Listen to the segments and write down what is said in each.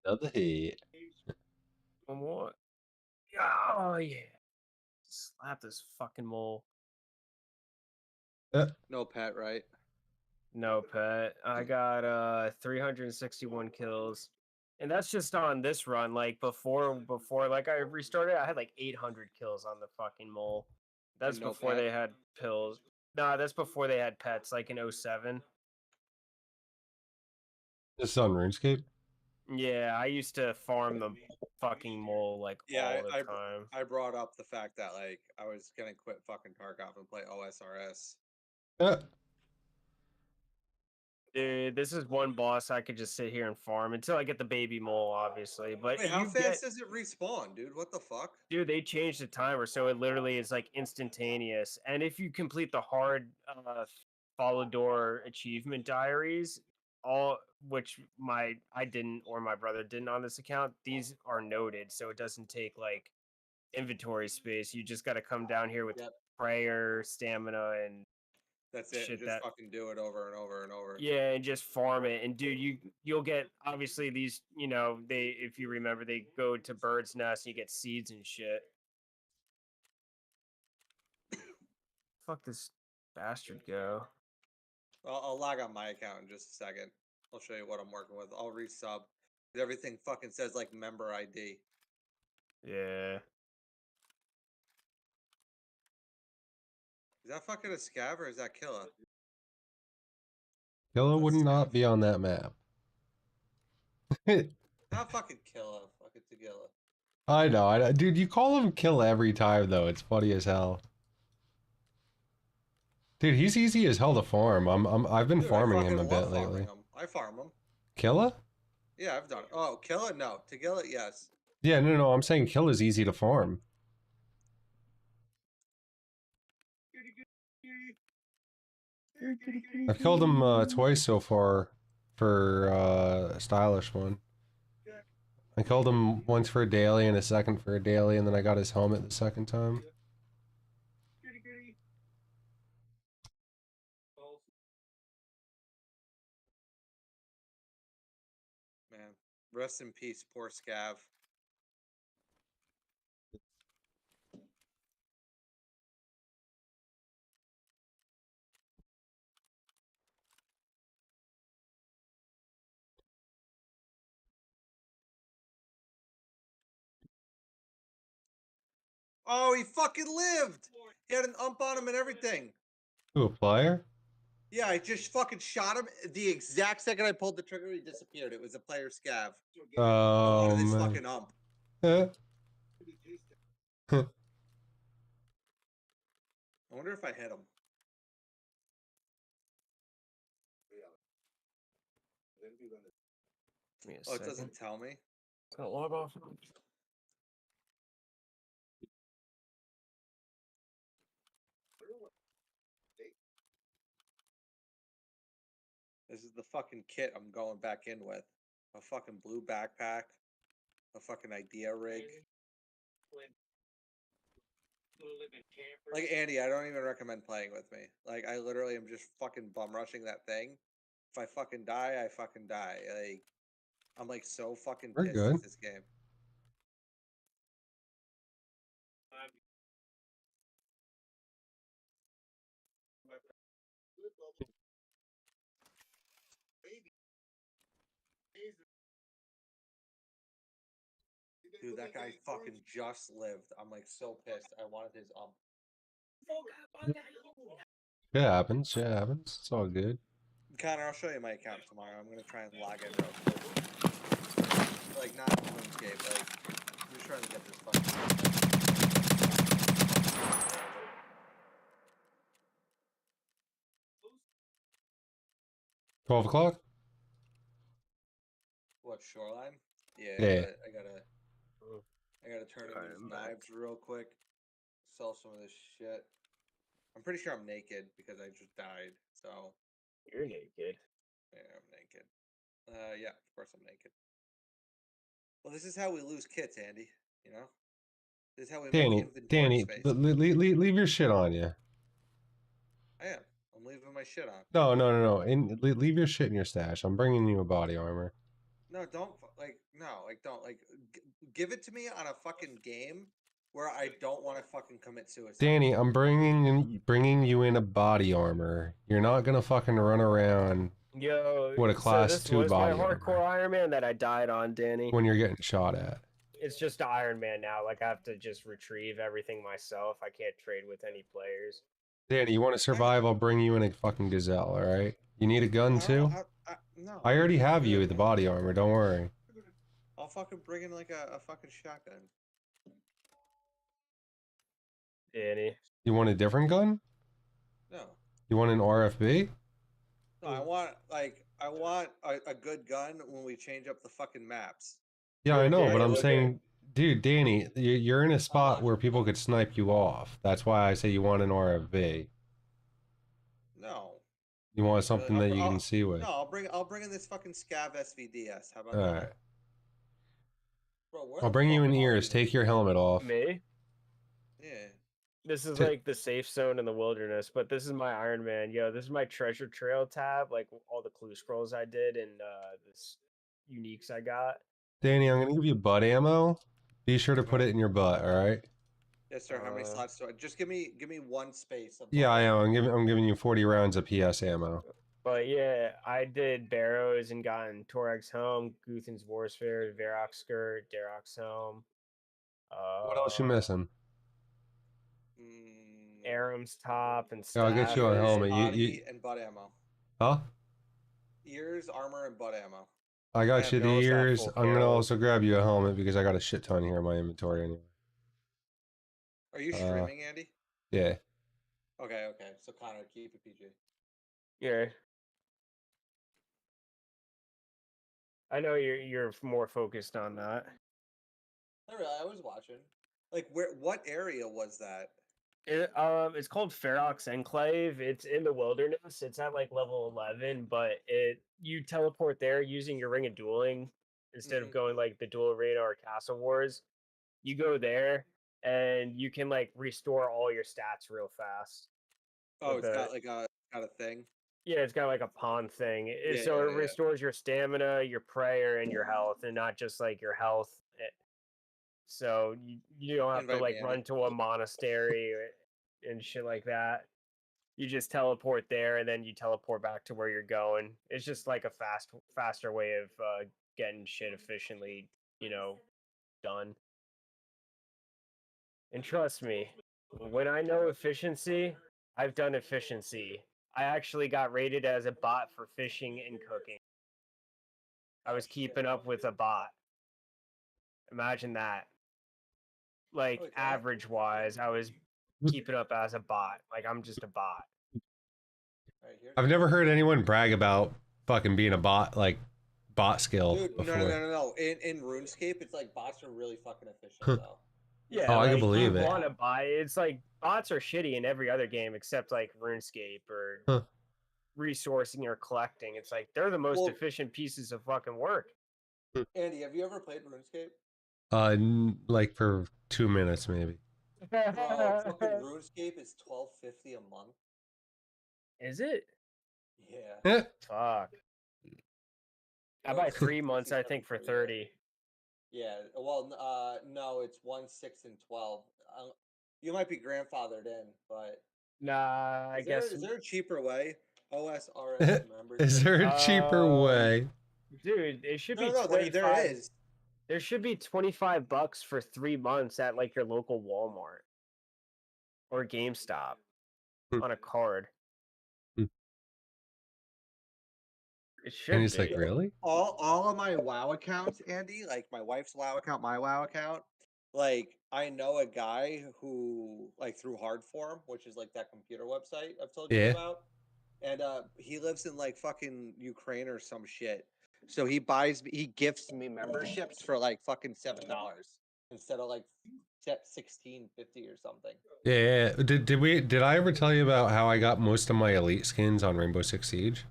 Another hit. One more. Oh yeah. Slap this fucking mole. No pet, right? No pet. I got 361 kills. And that's just on this run. Like before like I restarted, I had like 800 kills on the fucking mole. That's no before pet? they had pills. Nah, that's before they had pets, like in 07. This is on RuneScape? Yeah, I used to farm the fucking mole like all the time. I brought up the fact that like I was gonna quit fucking Tarkov and play OSRS. Yeah. Dude, this is one boss I could just sit here and farm until I get the baby mole, obviously. But Wait, how fast does it respawn, dude? What the fuck? dude, they changed the timer, so it literally is like instantaneous. And if you complete the hard follow door achievement diaries, all which I didn't or my brother didn't on this account, these are noted, so it doesn't take like inventory space. You just got to come down here with prayer, stamina, and that's it. shit Just fucking do it over and over and over. Yeah, and just farm it. And dude, you'll get obviously these, you know, they if you remember, they go to bird's nest and you get seeds and shit. Fuck this bastard go. I'll log on my account in just a second. I'll show you what I'm working with. I'll resub. Everything fucking says like member ID. Yeah. Is that fucking a scav or is that Killa? Killa would not be on that map. Not fucking Killa. Fucking Tagilla. I know. Dude, you call him Killa every time, though. It's funny as hell. Dude, he's easy as hell to farm. I've been farming him a bit lately. I farm him. Killa? Yeah, I've done it. Oh, Killa? No. Tagilla? Yes. Yeah, no. I'm saying Killa's easy to farm. I've killed him twice so far for a stylish one. I killed him once for a daily and a second for a daily, and then I got his helmet the second time. Man, rest in peace, poor scav. Oh, he fucking lived! He had an ump on him and everything. Who, a player? Yeah, I just fucking shot him. The exact second I pulled the trigger, he disappeared. It was a player scav. Oh, wanted his man. fucking ump. I wonder if I hit him. Oh, it doesn't tell me. Gonna log off. This is the fucking kit I'm going back in with. A fucking blue backpack. A fucking idea rig. Like, Andy, I don't even recommend playing with me. Like, I literally am just fucking bum rushing that thing. If I fucking die, I fucking die. Like, I'm like so fucking pissed at this game. Dude, that guy fucking just lived. I'm like so pissed. I wanted his ump. It happens. It happens. It's all good. Connor, I'll show you my account tomorrow. I'm gonna try and log in real quick. Like, not RuneScape, like, I'm just trying to get this fucking. 12 o'clock? What, Shoreline? Yeah. I gotta turn in these knives real quick. Sell some of this shit. I'm pretty sure I'm naked because I just died, so. You're naked. Yeah, I'm naked. Yeah, of course I'm naked. Well, this is how we lose kits, Andy. You know? This is how we make inventory space. Leave your shit on you. I am. I'm leaving my shit on. No. Leave your shit in your stash. I'm bringing you a body armor. No, don't. Like, No, like don't like give it to me on a fucking game where I don't want to fucking commit suicide. Danny, I'm bringing you in a body armor. You're not gonna fucking run around Yo, with a so class this 2 was my body hardcore armor Iron Man that I died on, Danny. when you're getting shot at. It's just Iron Man now. Like I have to just retrieve everything myself. I can't trade with any players. Danny, you want to survive? I'll bring you in a fucking gazelle. All right. You need a gun too? No. I already I'm have you good, with the man. body armor. Don't worry. I'll fucking bring in like a fucking shotgun. Danny. You want a different gun? No. You want an RFB? No, I want a good gun when we change up the fucking maps. Yeah, I Dude, know, but Danny, I'm look saying, dude, Danny, you're in a spot where people could snipe you off. That's why I say you want an RFB. No. You want something that you can see with. No, I'll bring in this fucking Scav SVDS. How about All that? right. Bro, where I'll the bring you fuck in are ears. you? Take your helmet off. Me? Yeah. This is T- like the safe zone in the wilderness, but this is my Iron Man. Yo, this is my treasure trail tab, like all the clue scrolls I did and this uniques I got. Danny, I'm gonna give you butt ammo. Be sure to put it in your butt. All right. Yes, sir. How many slots do I? Just give me one space. Of Yeah, I butt am. ammo. I'm giving you 40 rounds of PS ammo. But yeah, I did Barrows and gotten Torag's Helm, Guthan's Warsphere, Varrock's Skirt, Darrock's Helm. What else you missing? Aram's Top and Yeah, I'll Staff. get you a helmet. Body and butt ammo. Huh? Ears, armor, and butt ammo. I got you the Bill's got ears. full I'm gonna kills. also grab you a helmet because I got a shit ton here in my inventory anyway. Are you streaming, Andy? Yeah. Okay. So Connor, keep it PG. Yeah. I know you're more focused on that. Not really. I was watching. Like, what area was that? It's called Ferox Enclave. It's in the wilderness. It's at like level 11, but you teleport there using your Ring of Dueling instead of going like the Duel Arena or Castle Wars. You go there and you can like restore all your stats real fast. Oh, it's got like got a thing. Yeah, it's got like a pawn thing. Yeah, So it yeah. restores your stamina, your prayer, and your health, and not just like your health. So you don't have to like run to a monastery and shit like that. You just teleport there, and then you teleport back to where you're going. It's just like a faster way of getting shit efficiently, done. And trust me, when I know efficiency, I've done efficiency. I actually got rated as a bot for fishing and cooking. I was keeping up with a bot. Imagine that. Like, average wise, I was keeping up as a bot. Like, I'm just a bot. I've never heard anyone brag about fucking being a bot, like bot skill. Dude, before. No. In RuneScape, it's like bots are really fucking efficient though. Yeah, I can like, believe you it. want to buy it. It's like bots are shitty in every other game except like RuneScape or resourcing or collecting. It's like they're the most efficient pieces of fucking work. Andy, have you ever played RuneScape? Like for 2 minutes maybe. Bro, fucking RuneScape is $12.50 a month. Is it? Yeah. Fuck. I buy 3 months, I think, for 30. Yeah. Well, no, it's 1, 6, and 12. You might be grandfathered in, but nah, I guess. Is there a cheaper way? OSRS membership. Is there a cheaper way? Dude, it should be No, 25. there is. There should be $25 for 3 months at like your local Walmart or GameStop on a card. It should And he's be. like, really? All of my WoW accounts, Andy, like my wife's WoW account, my WoW account, like I know a guy who, like through Hardform, which is like that computer website I've told you about, and he lives in like fucking Ukraine or some shit. So he gifts me memberships for like fucking $7 instead of like $16.50 or something. Yeah. Did I ever tell you about how I got most of my elite skins on Rainbow Six Siege?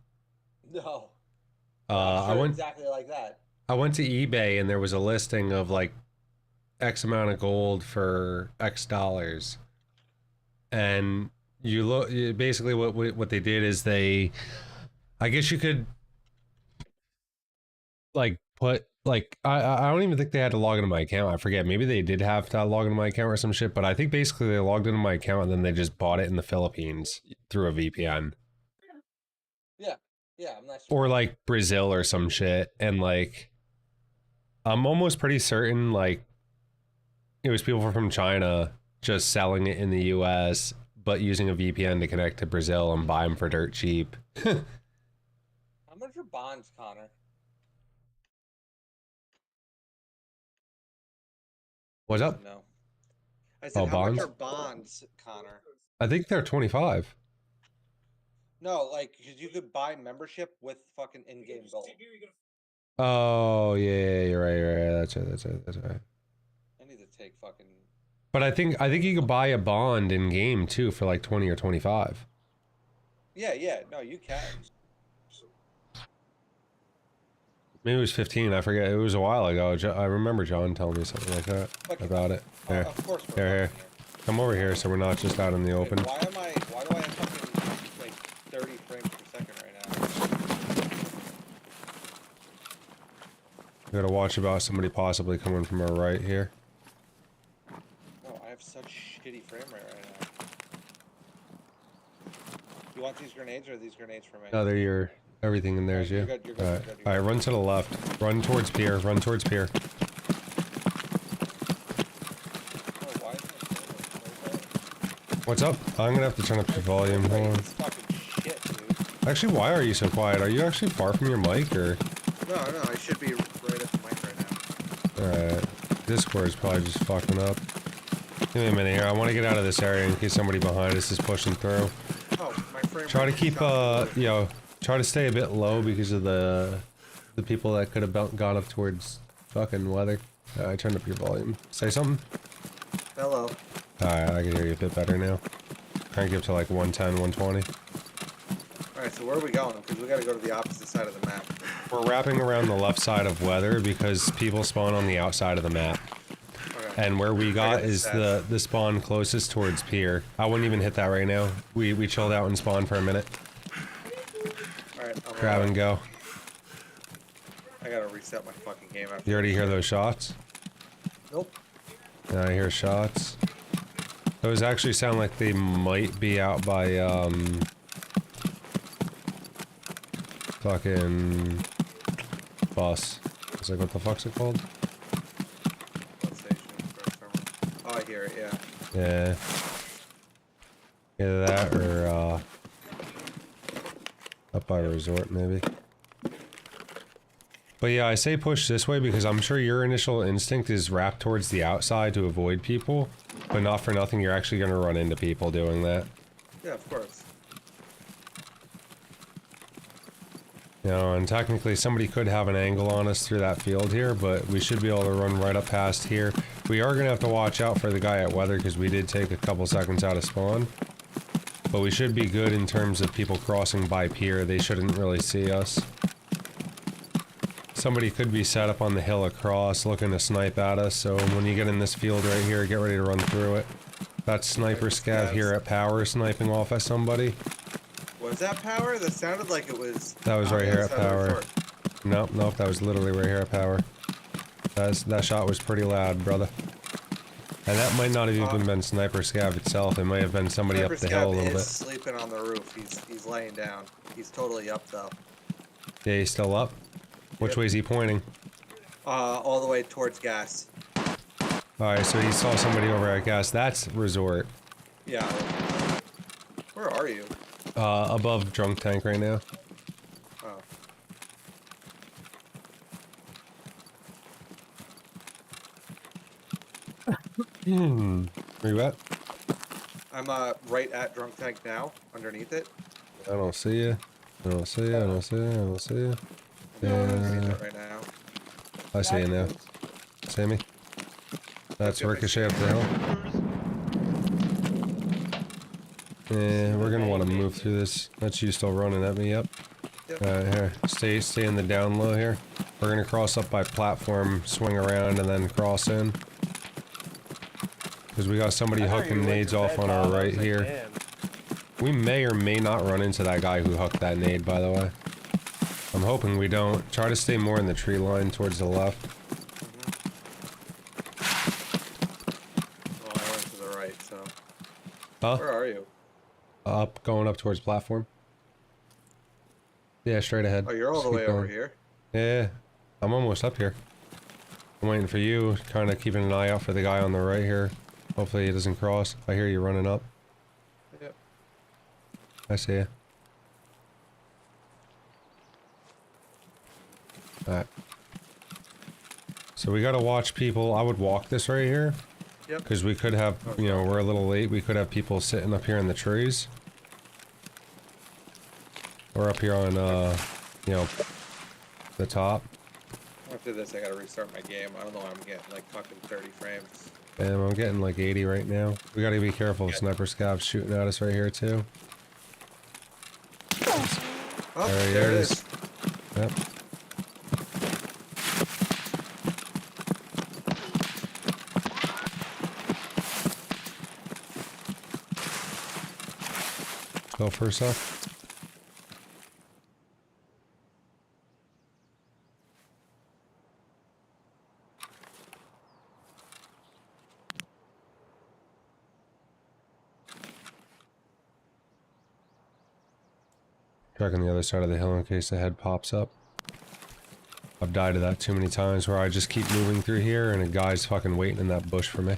No. I went exactly like that. I went to eBay and there was a listing of like X amount of gold for X dollars, and you look. Basically, what they did is I guess you could like put like I don't even think they had to log into my account. I forget. Maybe they did have to log into my account or some shit. But I think basically they logged into my account and then they just bought it in the Philippines through a VPN. Yeah, yeah, I'm not Or surprised. like Brazil or some shit. And like, I'm almost pretty certain like it was people from China just selling it in the US, but using a VPN to connect to Brazil and buy them for dirt cheap. How much are bonds, Connor? What's up? No. I said, Oh, how much bonds? are bonds, Connor? I think they're 25. No, like, because you could buy membership with fucking in-game gold. Oh yeah, you're right, you're right. That's right. I need to take fucking. But I think you could buy a bond in game too for like 20 or 25. Yeah, no, you can. Maybe it was 15. I forget. It was a while ago. I remember John telling me something like that about it. Here, Of course we're here. Come over here, so we're not just out in the open. Why do I have fucking like 30 frames per second right now? We gotta watch about somebody possibly coming from our right here. No, I have such shitty frame rate right now. You want these grenades or are these grenades for me? No, they're your everything in there is you. You're good, All right, run to the left. Run towards pier. Run towards pier. What's up? I'm gonna have to turn up your volume. Hold on. Fucking shit, dude. Actually, why are you so quiet? Are you actually far from your mic, or? No, I should be right at the mic right now. Alright. Discord's probably just fucking up. Give me a minute here. I want to get out of this area in case somebody behind us is pushing through. Oh, my frame Try to rate keep, shot. you know, try to stay a bit low because of the people that could have gone up towards fucking weather. I turned up your volume. Say something? Hello. Alright, I can hear you a bit better now. Crank it up to like 110, 120. Alright, so where are we going? Because we gotta go to the opposite side of the map. We're wrapping around the left side of weather because people spawn on the outside of the map. Okay. And where we got is the spawn closest towards pier. I wouldn't even hit that right now. We chilled out and spawned for a minute. Alright, Grab and go. I gotta reset my fucking game after. You already hear those shots? Nope. Yeah, I hear shots. Those actually sound like they might be out by, fucking bus. It's like, what the fuck's it called? Oh, I hear it, yeah. Yeah. Either that or, up by resort, maybe. But yeah, I say push this way because I'm sure your initial instinct is wrap towards the outside to avoid people. But not for nothing, you're actually going to run into people doing that. Yeah, of course. You know, and technically somebody could have an angle on us through that field here, but we should be able to run right up past here. We are going to have to watch out for the guy at weather because we did take a couple seconds out of spawn. But we should be good in terms of people crossing by pier. They shouldn't really see us. Somebody could be set up on the hill across looking to snipe at us, so when you get in this field right here, get ready to run through it. That sniper scav here at power sniping off at somebody. Was that power? That sounded like it was... That was right here at power. Nope, that was literally right here at power. That shot was pretty loud, brother. And that might not have even been sniper scav itself, it might have been somebody up the hill a little bit. Sleeping on the roof, he's laying down. He's totally up though. Yeah, he's still up? Which way is he pointing? All the way towards gas. Alright, so he saw somebody over at gas. That's resort. Yeah. Where are you? Above drunk tank right now. Oh. Where you at? I'm right at drunk tank now, underneath it. I don't see you. I don't see you. I don't see you. I don't see you. Yeah. Right now. I see you now. See me? That's Ricochet up the hill. Yeah, we're gonna want to move through this. That's you still running at me, yep. Here, stay in the down low here. We're gonna cross up by platform, swing around, and then cross in. Because we got somebody hooking nades off on our right here. Damn. We may or may not run into that guy who hooked that nade, by the way. I'm hoping we don't. Try to stay more in the tree line towards the left. Oh, I went to the right, so. Huh? Where are you? Going up towards platform. Yeah, straight ahead. Oh, you're all Just the keep way going. over here. Yeah, I'm almost up here. I'm waiting for you, kind of keeping an eye out for the guy on the right here. Hopefully he doesn't cross. I hear you running up. Yep. I see you. Alright. So we gotta watch people. I would walk this right here. Yep. Because we could have, you know, we're a little late. We could have people sitting up here in the trees. Or up here on, you know, the top. After this, I gotta restart my game. I don't know why I'm getting like fucking 30 frames. And I'm getting like 80 right now. We gotta be careful of sniper scabs shooting at us right here too. Oh, There he is. Yep. Go first off. Checking the other side of the hill in case the head pops up. I've died to that too many times where I just keep moving through here and a guy's fucking waiting in that bush for me.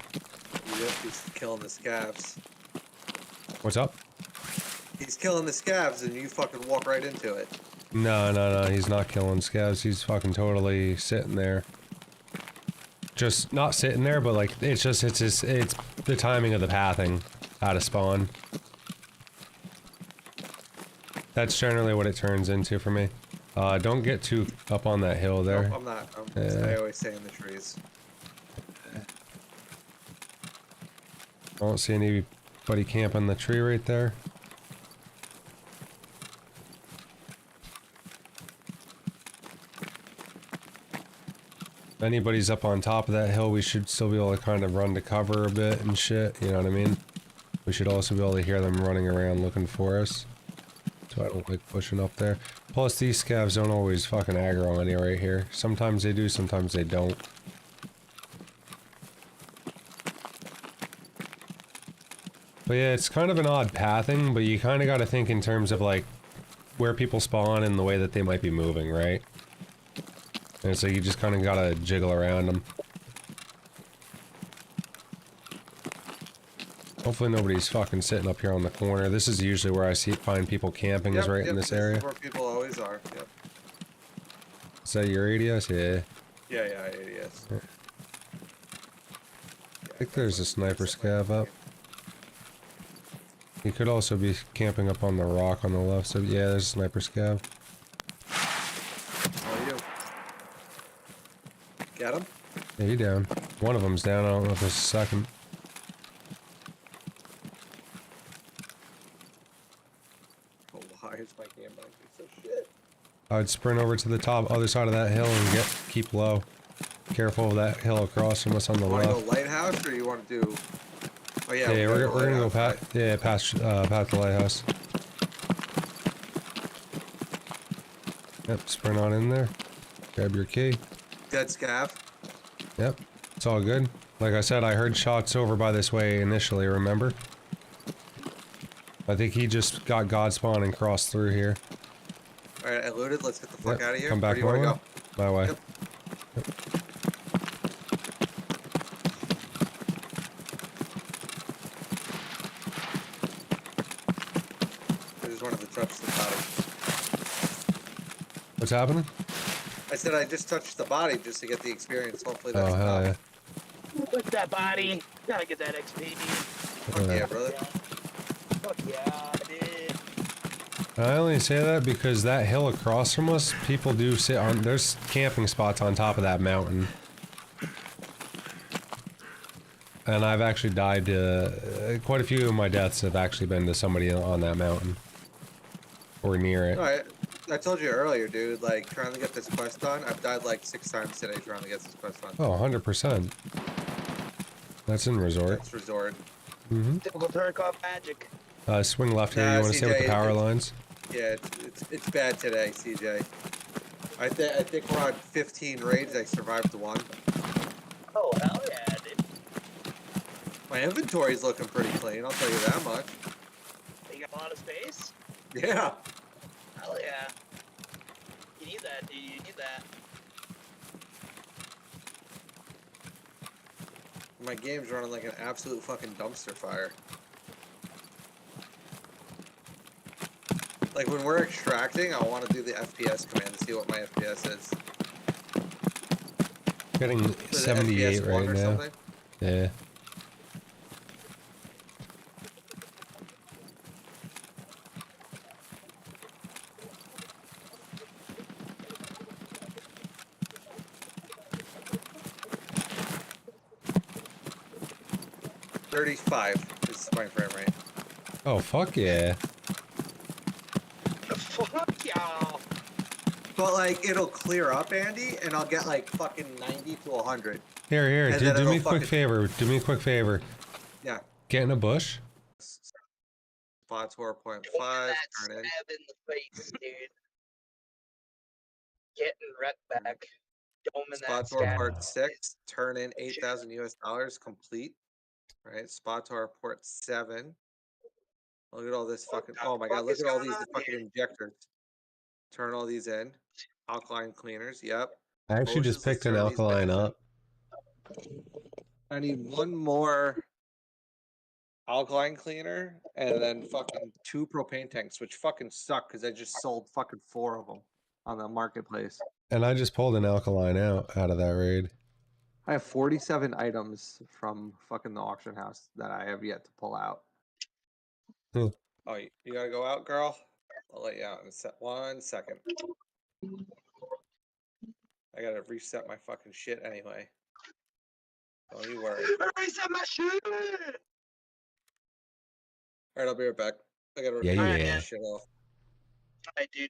Yep, he's killing the scavs. What's up? He's killing the scavs and you fucking walk right into it. No, he's not killing scavs. He's fucking totally sitting there. Just not sitting there, but like it's the timing of the pathing out of spawn. That's generally what it turns into for me. Don't get too up on that hill there. Nope, I'm not. I always stay in the trees. I don't see anybody camping the tree right there. If anybody's up on top of that hill, we should still be able to kind of run to cover a bit and shit, you know what I mean? We should also be able to hear them running around looking for us. So I don't like pushing up there. Plus these scavs don't always fucking aggro any right here. Sometimes they do, sometimes they don't. But yeah, it's kind of an odd pathing, but you kind of got to think in terms of like where people spawn and the way that they might be moving, right? And so you just kind of got to jiggle around them. Hopefully nobody's fucking sitting up here on the corner. This is usually where I find people camping, is right in this area. This is where people always are. Yep. Is that your ADS? Yeah. Yeah, ADS. Yeah. I think there's a sniper scav up. He could also be camping up on the rock on the left, so yeah, there's a sniper scav. How are you? Get him? Yeah, he down. One of them's down, I don't know if there's a second. Oh, why is my game like so shit? I'd sprint over to the top, other side of that hill and keep low. Careful of that hill across from us on the left. You want to go lighthouse, or you want to do... Oh yeah, Yeah, we're gonna go past the lighthouse. Yep, sprint on in there. Grab your key. Dead scav. Yep, it's all good. Like I said, I heard shots over by this way initially, remember? I think he just got God spawn and crossed through here. Alright, I looted. Let's get the fuck out of here. Come back Where do you my want way. to go? My way. Yep. I just wanted to touch the body. What's happening? I said I just touched the body just to get the experience. Hopefully that's Oh, hell enough. yeah. What's that body? Gotta get that XP, dude. Fuck yeah, brother. Fuck yeah, dude. I only say that because that hill across from us, people do sit on, there's camping spots on top of that mountain. And I've actually died to, quite a few of my deaths have actually been to somebody on that mountain. Or near it. Alright, I told you earlier, dude, like, trying to get this quest done, I've died like 6 times today trying to get this quest done. Oh, 100%. That's in Resort. That's Resort. Mm-hmm. Typical Tarkov magic. Swing left here, Nah, you want to stay with the CJ, power lines? Yeah, it's bad today, CJ. I think we're on 15 raids. I survived one. Oh, hell yeah, dude. My inventory's looking pretty clean, I'll tell you that much. You got a lot of space? Yeah. Hell yeah. You need that, dude. You need that. My game's running like an absolute fucking dumpster fire. Like when we're extracting, I want to do the FPS command to see what my FPS is. Getting Was it 78 FPS 1 right or now. something? Yeah. $35 is my frame rate. Oh, fuck yeah. Fuck y'all. But like it'll clear up, Andy, and I'll get like fucking 90 to 100. Here, And do then me it'll a quick fucking- favor. Do me a quick favor. Yeah. Get in a bush. Spot 4.5, Don't get that turn in. stab in the face, dude. Getting wrecked back. Doming Spot that tour stab. part 6, turn in 8,000 US dollars complete. Right, spot tour port 7. Look at all this fucking, oh my god, look at all these fucking injectors. Turn all these in. Alkaline cleaners, yep. I actually Hoses, just let's picked an turn these alkaline back in. up. I need one more alkaline cleaner and then fucking 2 propane tanks, which fucking suck because I just sold fucking 4 of them on the marketplace. And I just pulled an alkaline out of that raid. I have 47 items from fucking the auction house that I have yet to pull out. Hmm. Oh, you gotta go out, girl? I'll let you out in 1 second. I gotta reset my fucking shit anyway. Don't you worry. Reset my shit! Alright, I'll be right back. I gotta Yeah, turn yeah. my shit off. Alright, dude.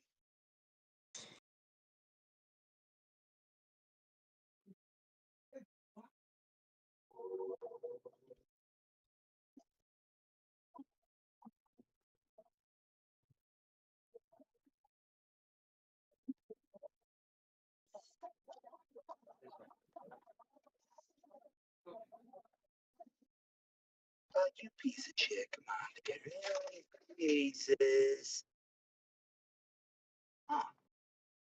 Oh, you piece of shit. Come on, get rid Jesus. Oh,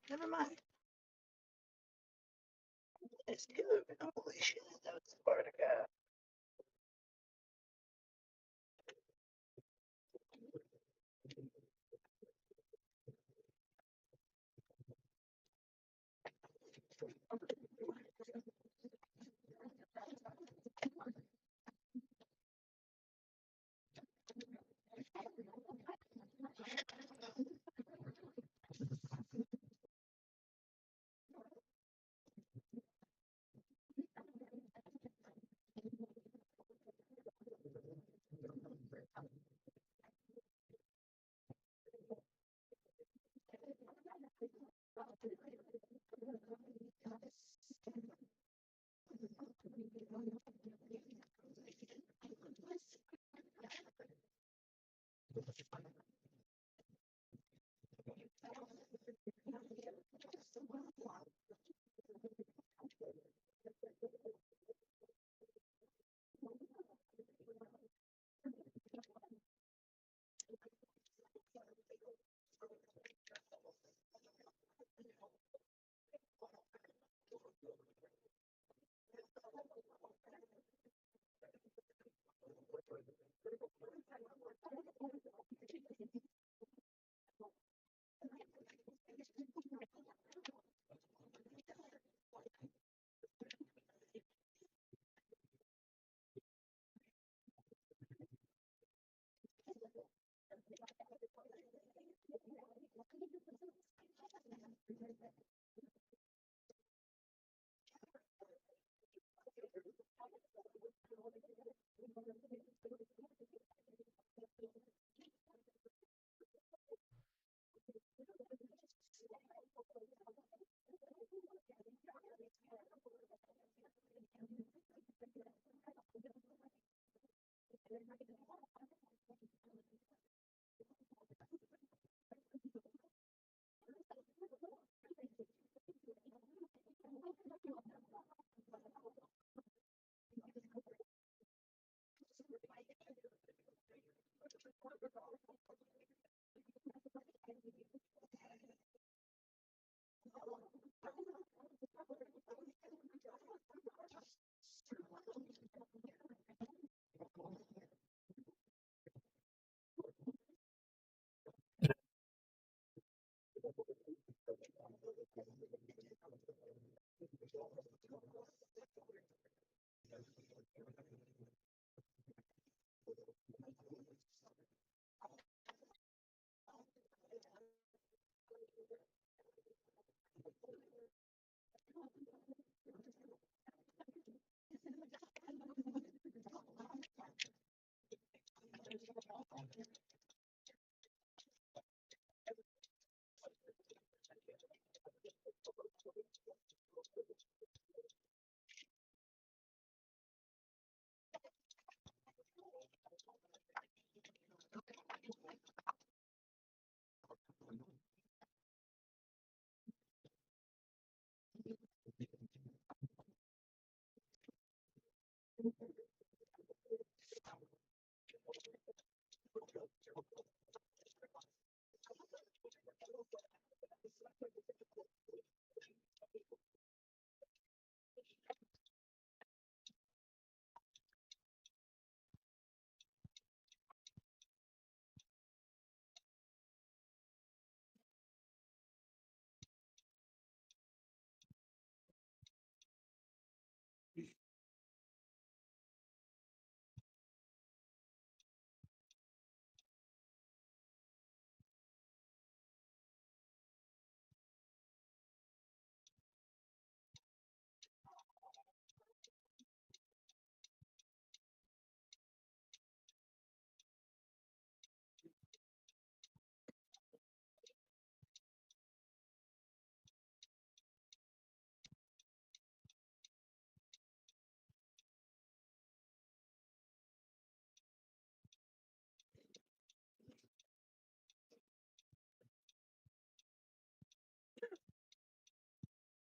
never mind. Let's go. Holy shit, that was Spartacus.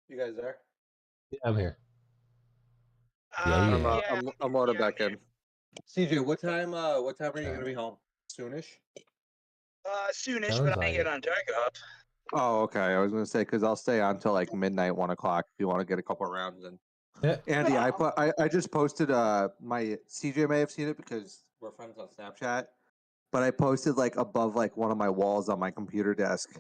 You guys there? Yeah, I'm here. I'm Yeah. I'm loaded back in. CJ, what time are you gonna be home? Soonish? Soonish, Sounds but I like ain't get it. on Tarkov. Oh, okay. I was gonna say because I'll stay on till like midnight, 1 o'clock if you want to get a couple rounds in. Yeah. Andy, I just posted my CJ may have seen it because we're friends on Snapchat, but I posted like above like one of my walls on my computer desk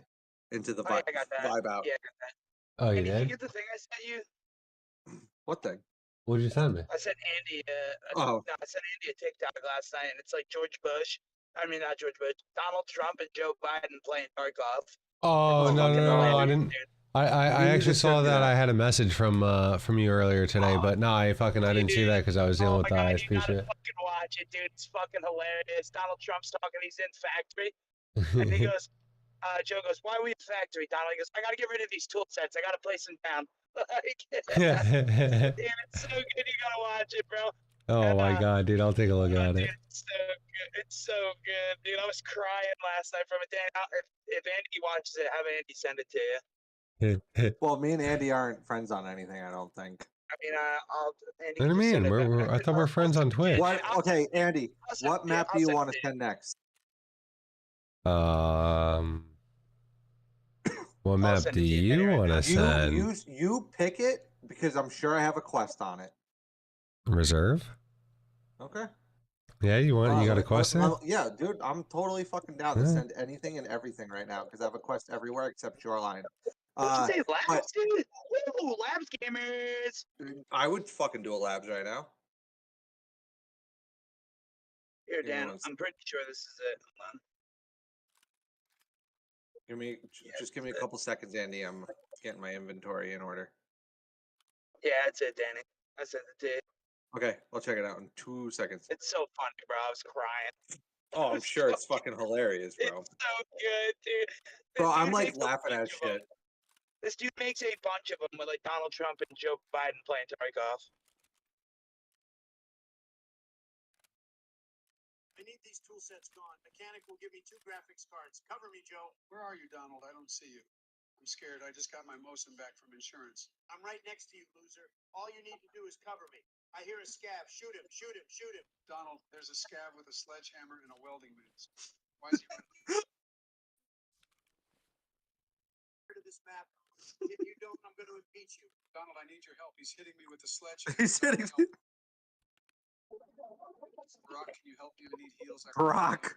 into the Oh, yeah, I got that. vibe out. Yeah, I got that. Oh, you Hey, did you did? get the thing I sent you? What thing? What did you send me? I sent Andy. Oh, No, I sent Andy a TikTok last night, and it's like George Bush. I mean, not George Bush. Donald Trump and Joe Biden playing Tarkov. Oh, Oh, no, fucking I hilarious, didn't. dude. I You need actually to saw send me that. that. I had a message from you earlier today, but no, I didn't see that because I was dealing Oh with my the god, you ISP gotta shit. fucking watch it, dude. It's fucking hilarious. Donald Trump's talking. He's in factory, and he goes, Joe goes, "Why are we in factory?" Donald goes, "I gotta get rid of these tool sets. I gotta place them down." Like, dude, it's so good. You gotta watch it, bro. Oh And, my god, dude! I'll take a look at dude, it. it's so good. It's so good, dude. I was crying last night from it. Dan, if Andy watches it, have Andy send it to you. well, me and Andy aren't friends on anything. I don't think. I mean, I'll Andy What do can you just send mean? it back. I thought we're friends on Twitch. What? Okay, Andy. I'll send What it to you. map I'll do you send want it to to you. send next? What I'll map send do it to you you right want now. to send? You pick it because I'm sure I have a quest on it. Reserve? Okay. Yeah, you got a quest there? Yeah, dude, I'm totally fucking down to Yeah. send anything and everything right now because I have a quest everywhere except Shoreline. What'd you say, but labs, dude? Woo, labs gamers. I would fucking do a labs right now. Here, Give me Dan, one I'm pretty sure this is it. Hold on. Just give me a couple seconds, Andy. I'm getting my inventory in order. Yeah, that's it, Danny. I sent it to you. Okay, I'll check it out in 2 seconds. It's so funny, bro. I was crying. Oh, I'm sure it's fucking hilarious, bro. It's so good, dude. Bro, I'm dude like makes a laughing at bunch of 'em. shit. This dude makes a bunch of them with like Donald Trump and Joe Biden playing Tarkov. I need these tool sets gone. Mechanic will give me 2 graphics cards. Cover me, Joe. Where are you, Donald? I don't see you. I'm scared. I just got my Mosin back from insurance. I'm right next to you, loser. All you need to do is cover me. I hear a scab. Shoot him, shoot him, shoot him. Donald, there's a scab with a sledgehammer and a welding mask. Why is he running? To this map. If you don't, I'm going to impeach you. Donald, I need your help. He's hitting me with the sledgehammer. He's hitting me. Brock, can you help me? I need heals. Brock.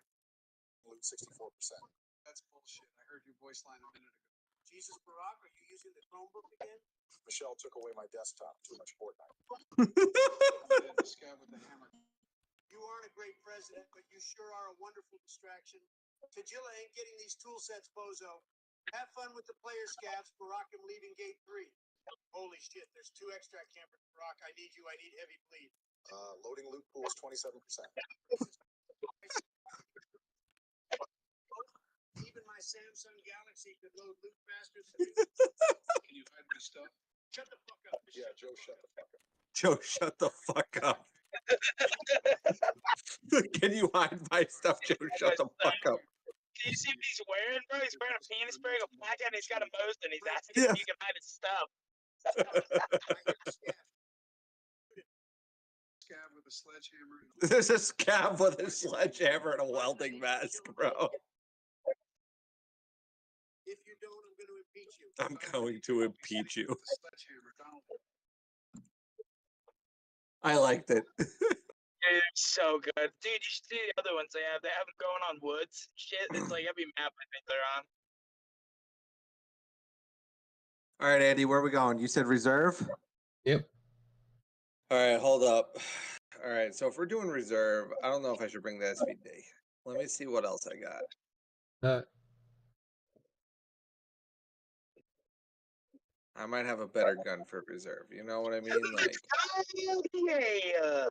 Loot 64%. That's bullshit. I heard your voice line a minute ago. Jesus, Barack, are you using the Chromebook again? Michelle took away my desktop. Too much Fortnite. The scab with the hammer. You aren't a great president, but you sure are a wonderful distraction. Tajilla ain't getting these tool sets, bozo. Have fun with the player scabs. Barack, I'm leaving gate 3. Holy shit, there's 2 extract campers. Barack, I need you. I need heavy bleed. Loading loot pool is 27%. Even my Samsung Galaxy could load loot faster than you. Can you hide my stuff? Shut the fuck up. Yeah, Joe, shut the fuck up. Joe, shut the fuck up. Can you hide my stuff, Joe? Shut the fuck up. Can you see what he's wearing, bro? He's wearing a penis ring, a black hat, and he's got a Mosin, and he's asking Yeah. if you can hide his stuff. Scab with with a sledgehammer. There's a scab with a sledgehammer and a welding mask, bro. If you don't, I'm going to impeach you. I'm going to impeach you. With a sledgehammer, Donald. I liked it. Dude, it's so good. Dude, you should see the other ones they have. They have them going on woods. Shit, it's like every map I think they're on. All right, Andy, where are we going? You said reserve? Yep. All right, hold up. All right, so if we're doing reserve, I don't know if I should bring the SVD. Let me see what else I got. I might have a better gun for reserve. You know what I mean? Like, Yeah.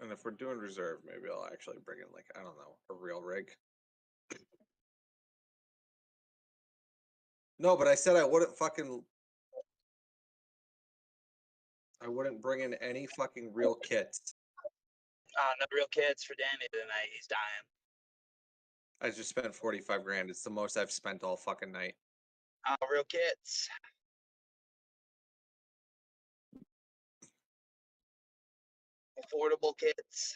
and if we're doing reserve, maybe I'll actually bring in, like, I don't know, a real rig. No, but I said I wouldn't bring in any fucking real kits. No real kids for Danny tonight. He's dying. I just spent 45 grand. It's the most I've spent all fucking night. Real kids. Affordable kits.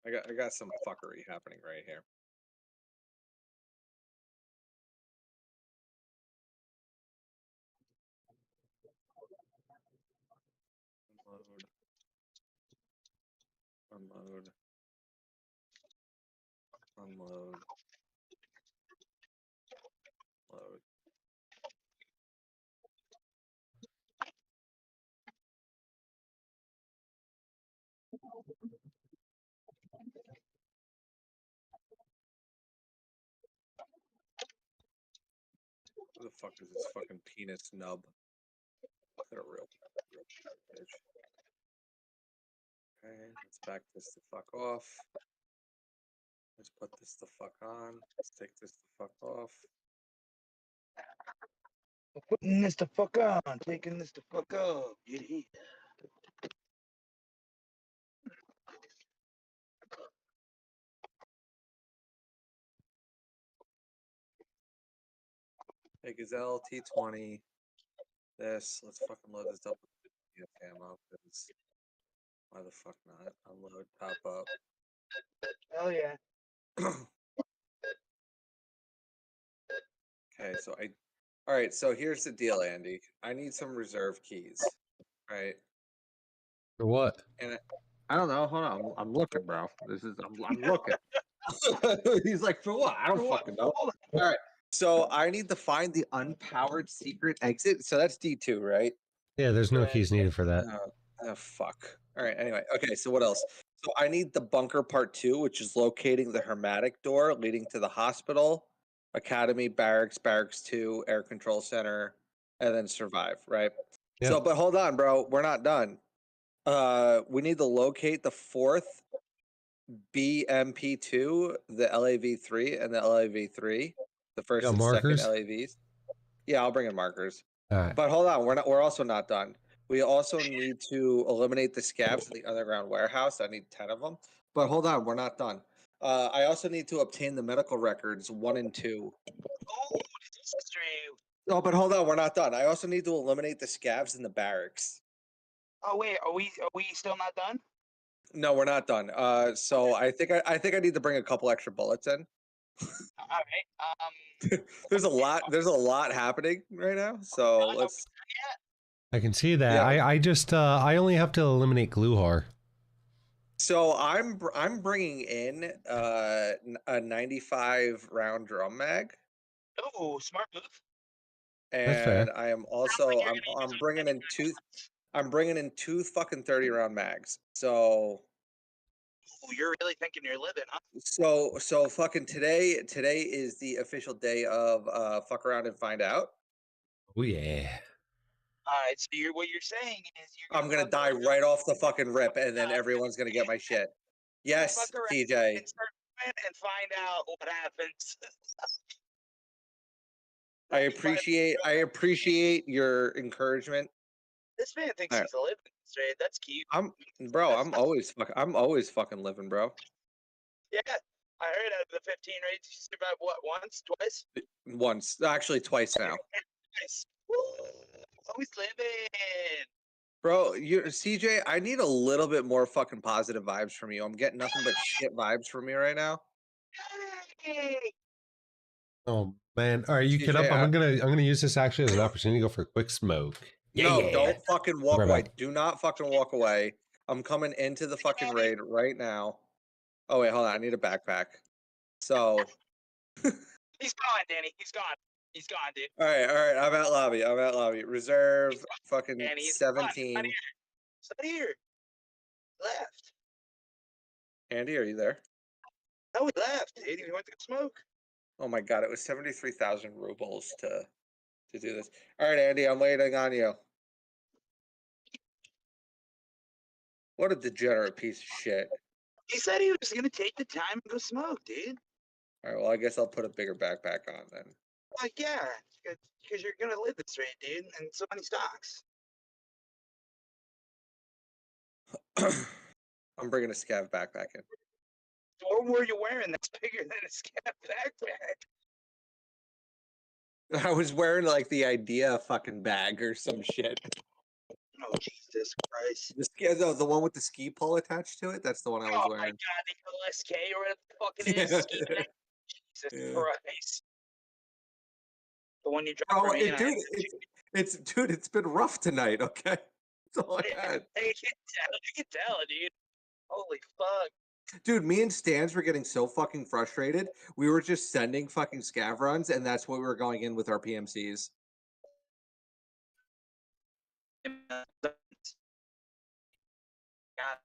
I got some fuckery happening right here. Unload. Unload. Load. Who the fuck is this fucking penis nub? They're real bitch. Okay, let's back this the fuck off. Let's put this the fuck on. Let's take this the fuck off. Putting this the fuck on. Taking this the fuck off. Yeah. Hey, Gazelle T20. This. Let's fucking load this up with ammo. Because why the fuck not? Unload, top up. Hell yeah. Okay, so all right, so here's the deal, Andy. I need some reserve keys, right? For what? And I don't know. Hold on, I'm looking, bro. I'm looking. He's like, for what? I don't fucking know. All right, so I need to find the unpowered secret exit. So that's D2, right? Yeah, there's no keys needed for that. Oh, fuck. All right. Anyway, okay. So what else? So I need the bunker part 2, which is locating the hermetic door leading to the hospital, academy, barracks, barracks 2, air control center, and then survive. Right. Yep. So, but hold on, bro. We're not done. We need to locate the 4th BMP2, the LAV3, and the LAV3, the first got and markers? second LAVs. Yeah, I'll bring in markers. All right. But hold on, we're also not done. We also need to eliminate the scabs in the underground warehouse. I need 10 of them. But hold on, we're not done. I also need to obtain the medical records 1 and 2. Oh, this is true. Oh, but hold on, we're not done. I also need to eliminate the scabs in the barracks. Oh wait, are we still not done? No, we're not done. So I think I need to bring a couple extra bullets in. All right. There's a lot happening right now. So let's. I can see that. Yeah. I just I only have to eliminate Gluhar. So I'm bringing in a 95 round drum mag. Oh, smart move. That's fair. And I am also I'm bringing in two fucking 30 round mags. So Ooh, you're really thinking you're living, huh? so fucking today is the official day of fuck around and find out. Oh yeah. All right, so what you're saying is I'm gonna die right off the fucking rip, and then everyone's gonna get my shit. Yes, TJ. And find out what happens. I appreciate your encouragement. This man thinks he's living straight. That's cute. I'm always fucking living, bro. Yeah, I heard out of the 15 raids, you survived what, once, twice? Once, actually twice now. Nice. Woo! Always living. Bro, you CJ, I need a little bit more fucking positive vibes from you. I'm getting nothing but shit vibes from you right now. Hey! Oh man, all right, you kid CJ, up. I'm gonna use this actually as an opportunity to go for a quick smoke. no, don't fucking walk Right away. back. Do not fucking walk away. I'm coming into the fucking raid right now. Oh wait, hold on. I need a backpack. So, He's gone, Danny. He's gone. He's gone, dude. all right. I'm at lobby. I'm at lobby. Reserve fucking Danny, he's gone. 17. He's not here. Left. Andy, are you there? No, he left, dude. He went to smoke. Oh my god, it was 73,000 rubles to do this. All right, Andy, I'm waiting on you. What a degenerate piece of shit. He said he was gonna take the time and go smoke, dude. All right, well, I guess I'll put a bigger backpack on then. Like, yeah, because you're gonna live this rate, dude, and so many stocks. I'm bringing a scav backpack in. What were you wearing that's bigger than a scat backpack? I was wearing like the idea fucking bag or some shit. Oh, Jesus Christ. The one with the ski pole attached to it. That's the one I was Oh my wearing. god, the LSK or whatever the fuck it is. Ski bag. Jesus Yeah. Christ. The one you dropped Oh, for me. dude, it's been rough tonight. Okay, that's all I had. I can tell, dude. Holy fuck. Dude, me and Stans were getting so fucking frustrated. We were just sending fucking scav runs, and that's what we were going in with our PMCs. God.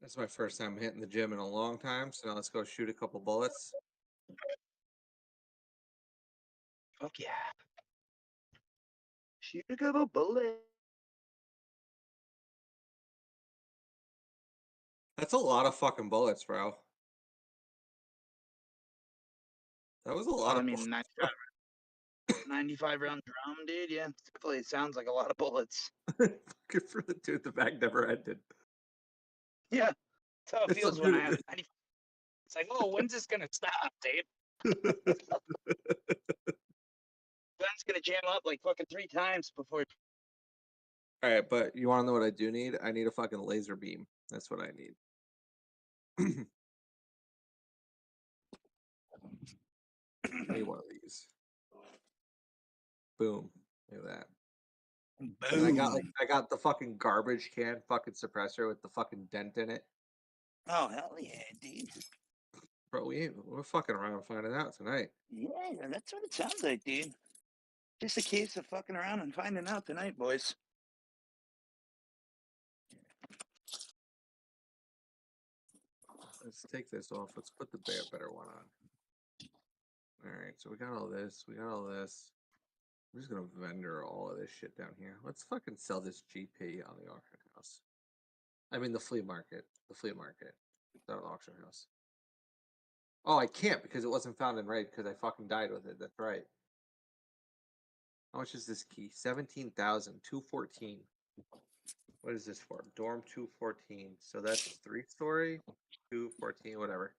That's my first time hitting the gym in a long time. So now let's go shoot a couple bullets. Fuck yeah. Shoot a couple bullets. That's a lot of fucking bullets, bro. That was a lot I of mean, bullets. 95 round drum, dude. Yeah, definitely sounds like a lot of bullets. Good for the dude. The bag never ended. Yeah, that's how it It's feels when I have 90. It's like, oh, when's this gonna stop, dude? Gun's gonna jam up like fucking 3 times before. All right, but you want to know what I do need? I need a fucking laser beam. That's what I need. I need one of these. Boom. Look at that. And I got the fucking garbage can fucking suppressor with the fucking dent in it. Oh hell yeah, dude. Bro, we're fucking around finding out tonight. Yeah, that's what it sounds like, dude. Just a case of fucking around and finding out tonight, boys. Let's take this off. Let's put the better one on. All right, so we got all this. We got all this. I'm just gonna vendor all of this shit down here. Let's fucking sell this GP on the auction house. I mean the flea market. The flea market. Not an auction house. Oh, I can't because it wasn't found in raid because I fucking died with it. That's right. How much is this key? 17,000. 214. What is this for? Dorm 214. So that's 3-story. 214, whatever.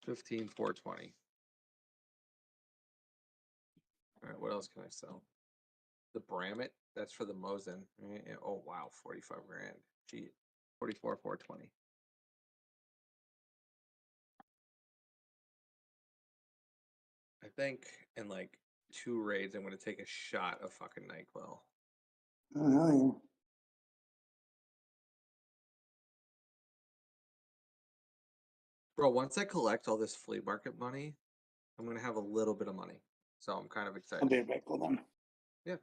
15,420. All right, what else can I sell? The Bramit, that's for the Mosin. Right? Oh wow, 45 grand. Gee, 44,420. I think in like 2 raids, I'm gonna take a shot of fucking NyQuil. Oh hell yeah. Bro, once I collect all this flea market money, I'm gonna have a little bit of money. So I'm kind of excited. I'll be right back. Hold on. Yeah.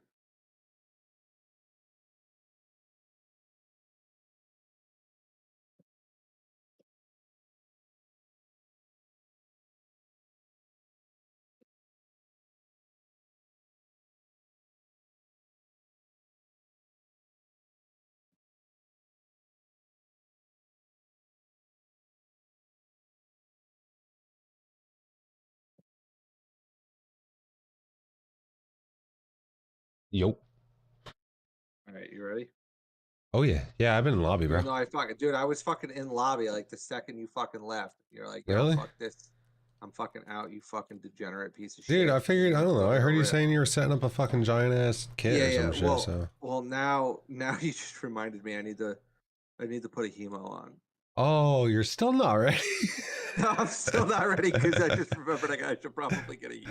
Yo. All right, you ready? Oh yeah, yeah. I've been in lobby, bro. No, I fucking dude, I was fucking in lobby like the second you fucking left. You're like, yo, Really? fuck this. I'm fucking out, you fucking degenerate piece of Dude, shit. I figured. I don't know. I heard you saying you were setting up a fucking giant ass kit Yeah, or yeah. some shit. Well, So. well, now you just reminded me. I need to put a hemo on. Oh, you're still not ready. No, I'm still not ready because I just remembered I should probably get a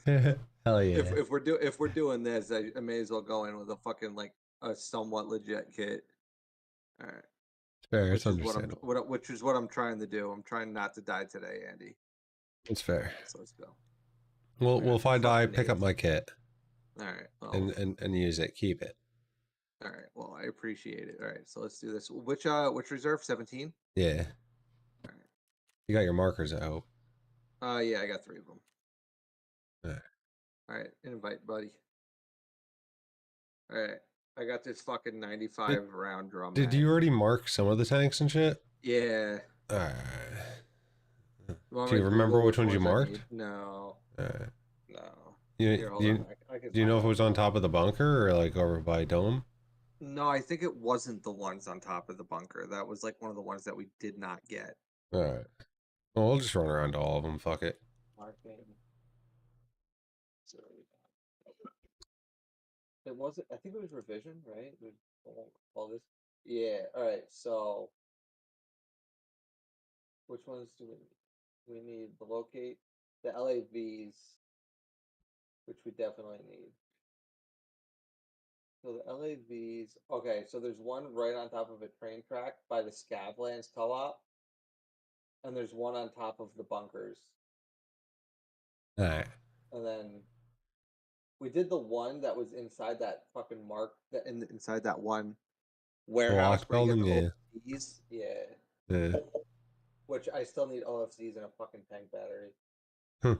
hemo. Hell yeah. If we're doing this, I may as well go in with a fucking like a somewhat legit kit. All right. Fair. Which It's is what I'm understandable. which is what I'm trying to do. I'm trying not to die today, Andy. It's fair. So let's go. Well, if I die, Fucking pick up nades. my kit All right. Well, and use it. Keep it. all right. Well, I appreciate it. All right. So let's do this. Which reserve? 17? Yeah. All right. You got your markers, I hope. Yeah, I got 3 of them. Alright. All right. Invite, buddy. All right. I got this fucking 95 round drum. Did mag. you already mark some of the tanks and shit? Yeah. Alright. Want Do me you to remember Google which ones you I marked? need? No. Alright. No. You, Here, hold you, on. I can do you know find if it out. was on top of the bunker or like over by Dome? No, I think it wasn't the ones on top of the bunker. That was like one of the ones that we did not get. Alright. Well, we'll just run around to all of them. Fuck it. Marking. It wasn't. I think it was revision, right? All this. Yeah. All right. So, which ones do we need? We need the locate the LAVs, which we definitely need. So the LAVs. Okay. So there's one right on top of a train track by the Scavlands co-op, and there's one on top of the bunkers. Alright. And then we did the one that was inside that fucking inside that one warehouse Lock where you get building, the yeah. OFCs. Yeah. Yeah. Which I still need OFCs and a fucking tank battery. Huh.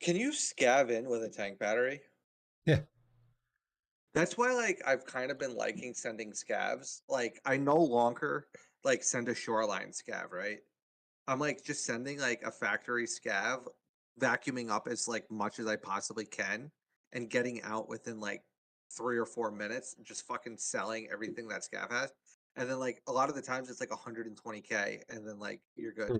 Can you scav in with a tank battery? Yeah. That's why like I've kind of been liking sending scavs. Like I no longer like send a shoreline scav, right? I'm like just sending like a factory scav, vacuuming up as like much as I possibly can, and getting out within like 3 or 4 minutes, and just fucking selling everything that scav has. And then like a lot of the times it's like 120K, and then like you're good.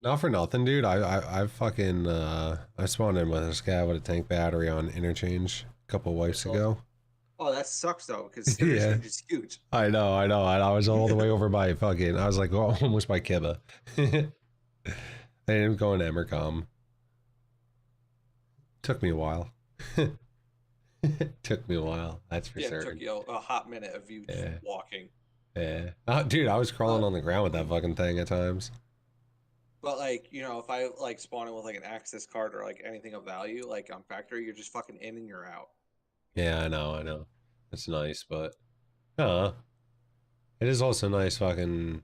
Not for nothing, dude. I fucking I spawned in with a scav with a tank battery on interchange a couple wipes ago. Oh, that sucks though, because Yeah. interchange is huge. I know. And I was all the way over by fucking. I was like almost by Kiba. I didn't go in Emercom. Took me a while. Took me a while. That's for Yeah, it certain. took you a hot minute of you just walking. Yeah. Dude, I was crawling on the ground with that fucking thing at times. But like, you know, if I like spawn in with like an access card or like anything of value, like on factory, you're just fucking in and you're out. Yeah, I know. It's nice, but it is also nice fucking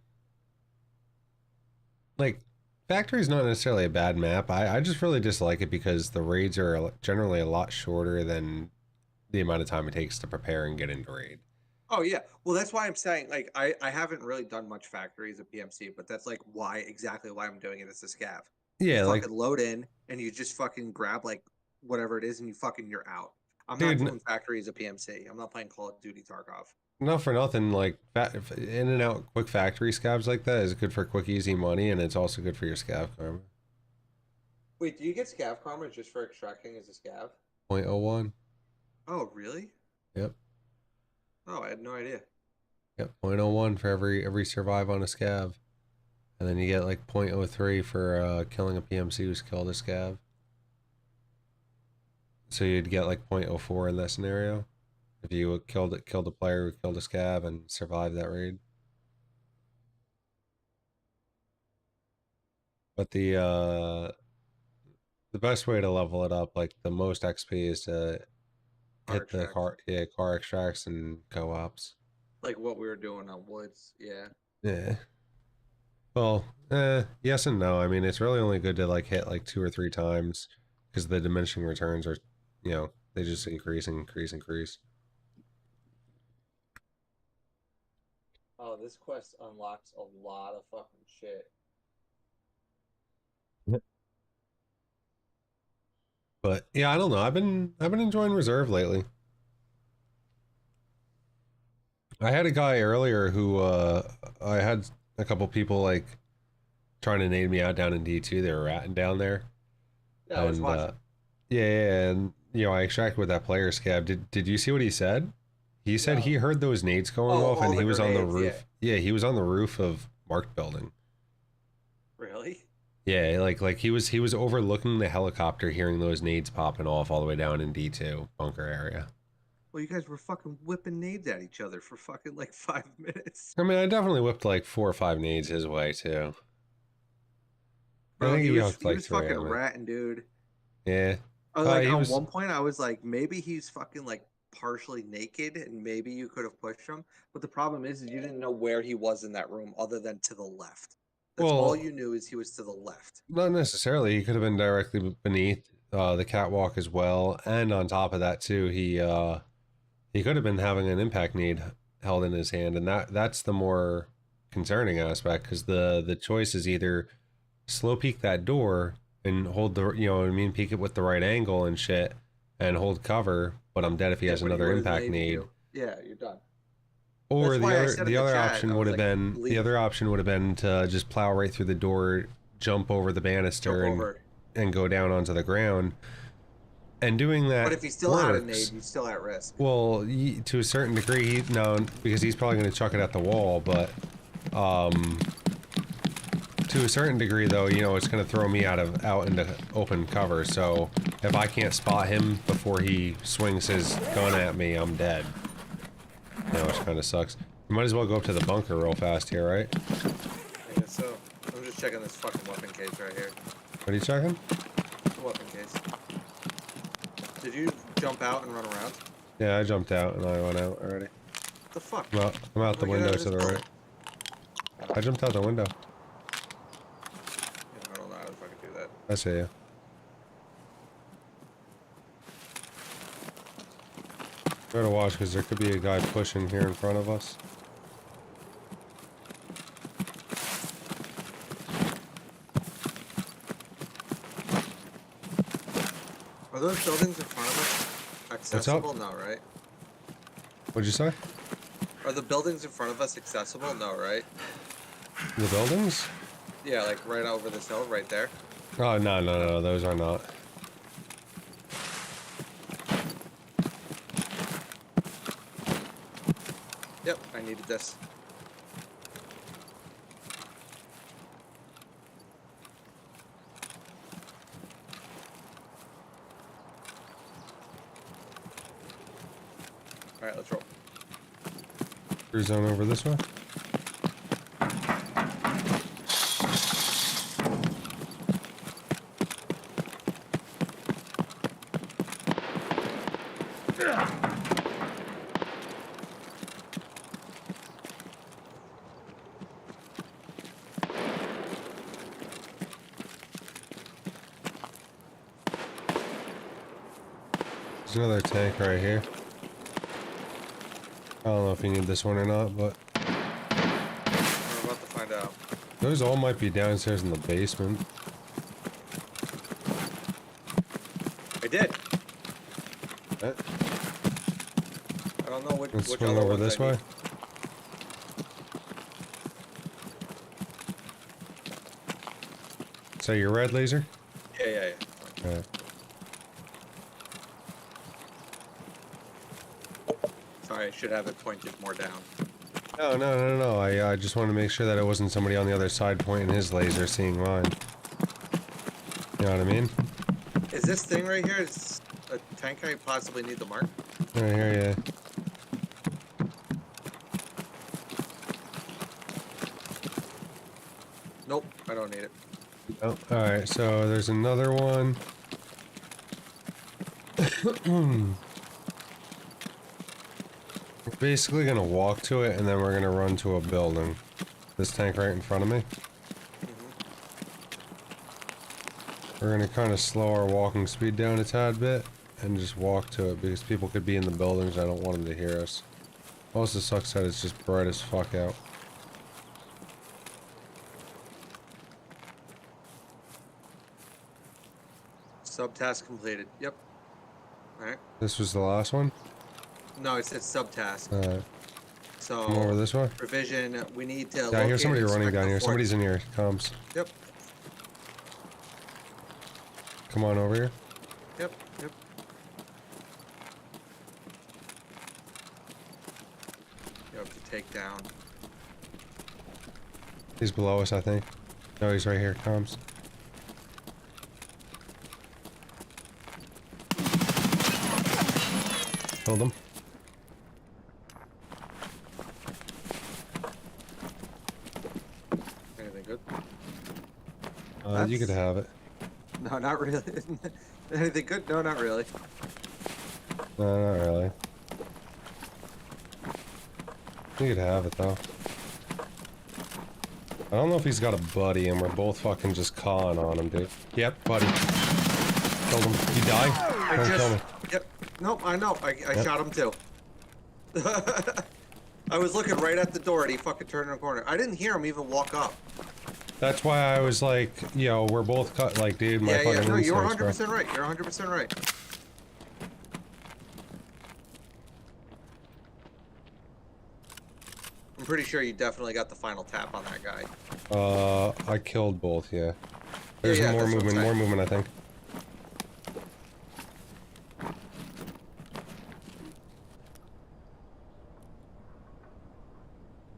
like factory's not necessarily a bad map. I just really dislike it because the raids are generally a lot shorter than the amount of time it takes to prepare and get into raid. Oh yeah. Well, that's why I'm saying like I haven't really done much factory as a PMC, but that's like exactly why I'm doing it as a scav. Yeah, You like fucking load in and you just fucking grab like whatever it is and you're out. I'm dude, not doing factory as a PMC. I'm not playing Call of Duty Tarkov. not for nothing, like in and out quick factory scavs like that is good for quick easy money, and it's also good for your scav karma. Wait, do you get scav karma just for extracting as a scav? 0.01. Oh, really? Yep. Oh, I had no idea. Yep, 0.01 for every survive on a scav. And then you get like 0.03 for killing a PMC who's killed a scav. So you'd get like 0.04 in that scenario. If you killed a player who killed a scav and survived that raid. But the best way to level it up, like the most XP, is to hit the car extracts and co-ops. Like what we were doing on Woods, yeah. Yeah. Well, yes and no. I mean, it's really only good to like hit like 2 or 3 times because the diminishing returns are, you know, they just increase. Oh, this quest unlocks a lot of fucking shit. But yeah, I don't know. I've been enjoying reserve lately. I had a guy earlier who I had a couple people like trying to nade me out down in D2. They were ratting down there. Yeah, I was And watching. yeah, and you know, I extracted with that player scab. Did you see what he said? He said No. he heard those nades going Oh, off all and the he was on the grenades, roof. Yeah, he was on the roof of Marked Building. Really? Yeah, like he was overlooking the helicopter, hearing those nades popping off all the way down in D2 bunker area. Well, you guys were fucking whipping nades at each other for fucking like 5 minutes. I mean, I definitely whipped like 4 or 5 nades his way too. I Bro, think he he was hooked like 3 fucking on me. ratting, dude. Yeah. Like He on was. one point I was like, maybe he's fucking like partially naked and maybe you could have pushed him. But the problem is you didn't know where he was in that room other than to the left. That's all Well, you knew is he was to the left. not necessarily. He could have been directly beneath the catwalk as well, and on top of that too, he could have been having an impact nade held in his hand, and that's the more concerning aspect because the choice is either slow peek that door and hold the you know what I mean, peek it with the right angle and shit, and hold cover. But I'm dead if he has but another would've impact naded nade. you. Yeah, you're done. Or That's why I said in the the other chat, option I would was have like, been the leave. other option would have been to just plow right through the door, jump over the banister, Jump over. and go down onto the ground. And doing that But if he still had a works. nade, he's still at risk. Well, to a certain degree, no, because he's probably going to chuck it at the wall. But to a certain degree, though, you know, it's going to throw me out into open cover. So if I can't spot him before he swings his gun at me, I'm dead. You know, which kind of sucks. You might as well go up to the bunker real fast here, right? I guess so. I'm just checking this fucking weapon case right here. What are you checking? The weapon case. Did you jump out and run around? Yeah, I jumped out and I went out already. What the fuck? I'm out the Get window out of to this the building. right. I jumped out the window. Yeah, I don't know how to fucking do that. I see you. Better watch because there could be a guy pushing here in front of us. Are those buildings in front of us accessible? No, right? What'd you say? Are the buildings in front of us accessible? No, right? The buildings? Yeah, like right over this hill, right there. Oh, no, those are not. Yep, I needed this. Alright, let's roll. Cruise zone over this way. There's another tank right here. I don't know if you need this one or not, but We're about to find out. those all might be downstairs in the basement. I did. Eh, I don't know which Let's which swing other over ones this I way. need. So your red laser? Yeah. Alright. Sorry, I should have it pointed more down. No. I just want to make sure that it wasn't somebody on the other side pointing his laser, seeing mine. You know what I mean? Is this thing right here is a tank I possibly need to mark? Right here, yeah. Nope, I don't need it. Oh, alright, so there's another one. We're basically gonna walk to it and then we're gonna run to a building. This tank right in front of me. We're gonna kind of slow our walking speed down a tad bit and just walk to it because people could be in the buildings. I don't want them to hear us. Also sucks that it's just bright as fuck out. Subtask completed. Yep. All right. This was the last one? No, it said subtask. So Come over this way. revision. We need to. Yeah, I hear locate somebody and running inspect down the here. fourth- Somebody's in here. Comms. Yep. Come on over here. Yep. Yep. You have to take down. He's below us, I think. No, he's right here. Comms. Killed him. Anything good? You could have it. No, not really. Anything good? No, not really. No, not really. You could have it though. I don't know if he's got a buddy and we're both fucking just calling on him, dude. Yep, buddy. Killed him. He died? Don't kill me. Yep. Nope, I know. I shot him too. I was looking right at the door and he fucking turned in the corner. I didn't hear him even walk up. That's why I was like, yo, we're both cut. Like, dude, my fucking no, you're instincts, 100% right. You're 100% right. I'm pretty sure you definitely got the final tap on that guy. I killed both, yeah. There's yeah, more that's what I'm movement, saying. more movement, I think.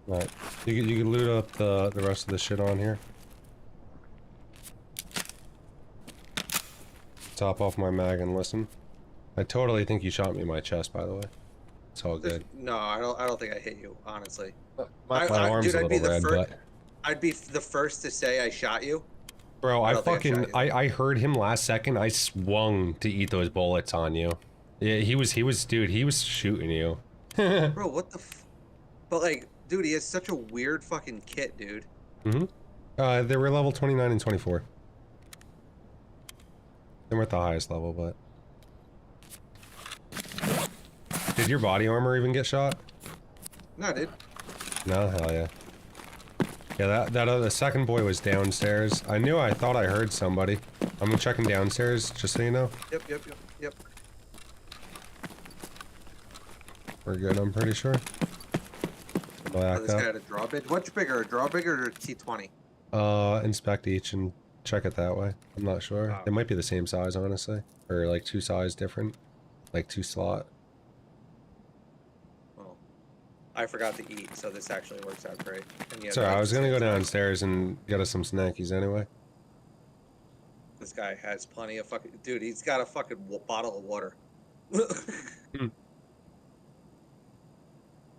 Right. You can loot up the rest of the shit on here. Top off my mag and listen. I totally think you shot me in my chest, by the way. It's all good. No, I don't think I hit you, honestly. My arm's dude, a little red, but... I'd be the first to say I shot you. Bro, I don't think I fucking... shot you. I heard him last second. I swung to eat those bullets on you. Yeah, he was, dude, he was shooting you. Bro, what the f... But, like, dude, he has such a weird fucking kit, dude. Mm-hmm. They were level 29 and 24. They weren't the highest level, but... Did your body armor even get shot? No, dude. No, hell yeah. Yeah, that other second boy was downstairs. I thought I heard somebody. I'm checking downstairs, just so you know. Yep. We're good, I'm pretty sure. Back This guy had a drawbridge. What's bigger, a drawbridge or a T20? Inspect each and check it that way. I'm not sure. Oh. It might be the same size, honestly. Or like 2 size different. Like 2 slot. Well, I forgot to eat, so this actually works out great. And yeah, Sorry, I was gonna go down. downstairs and get us some snackies anyway. This guy has plenty of fucking... Dude, he's got a fucking bottle of water.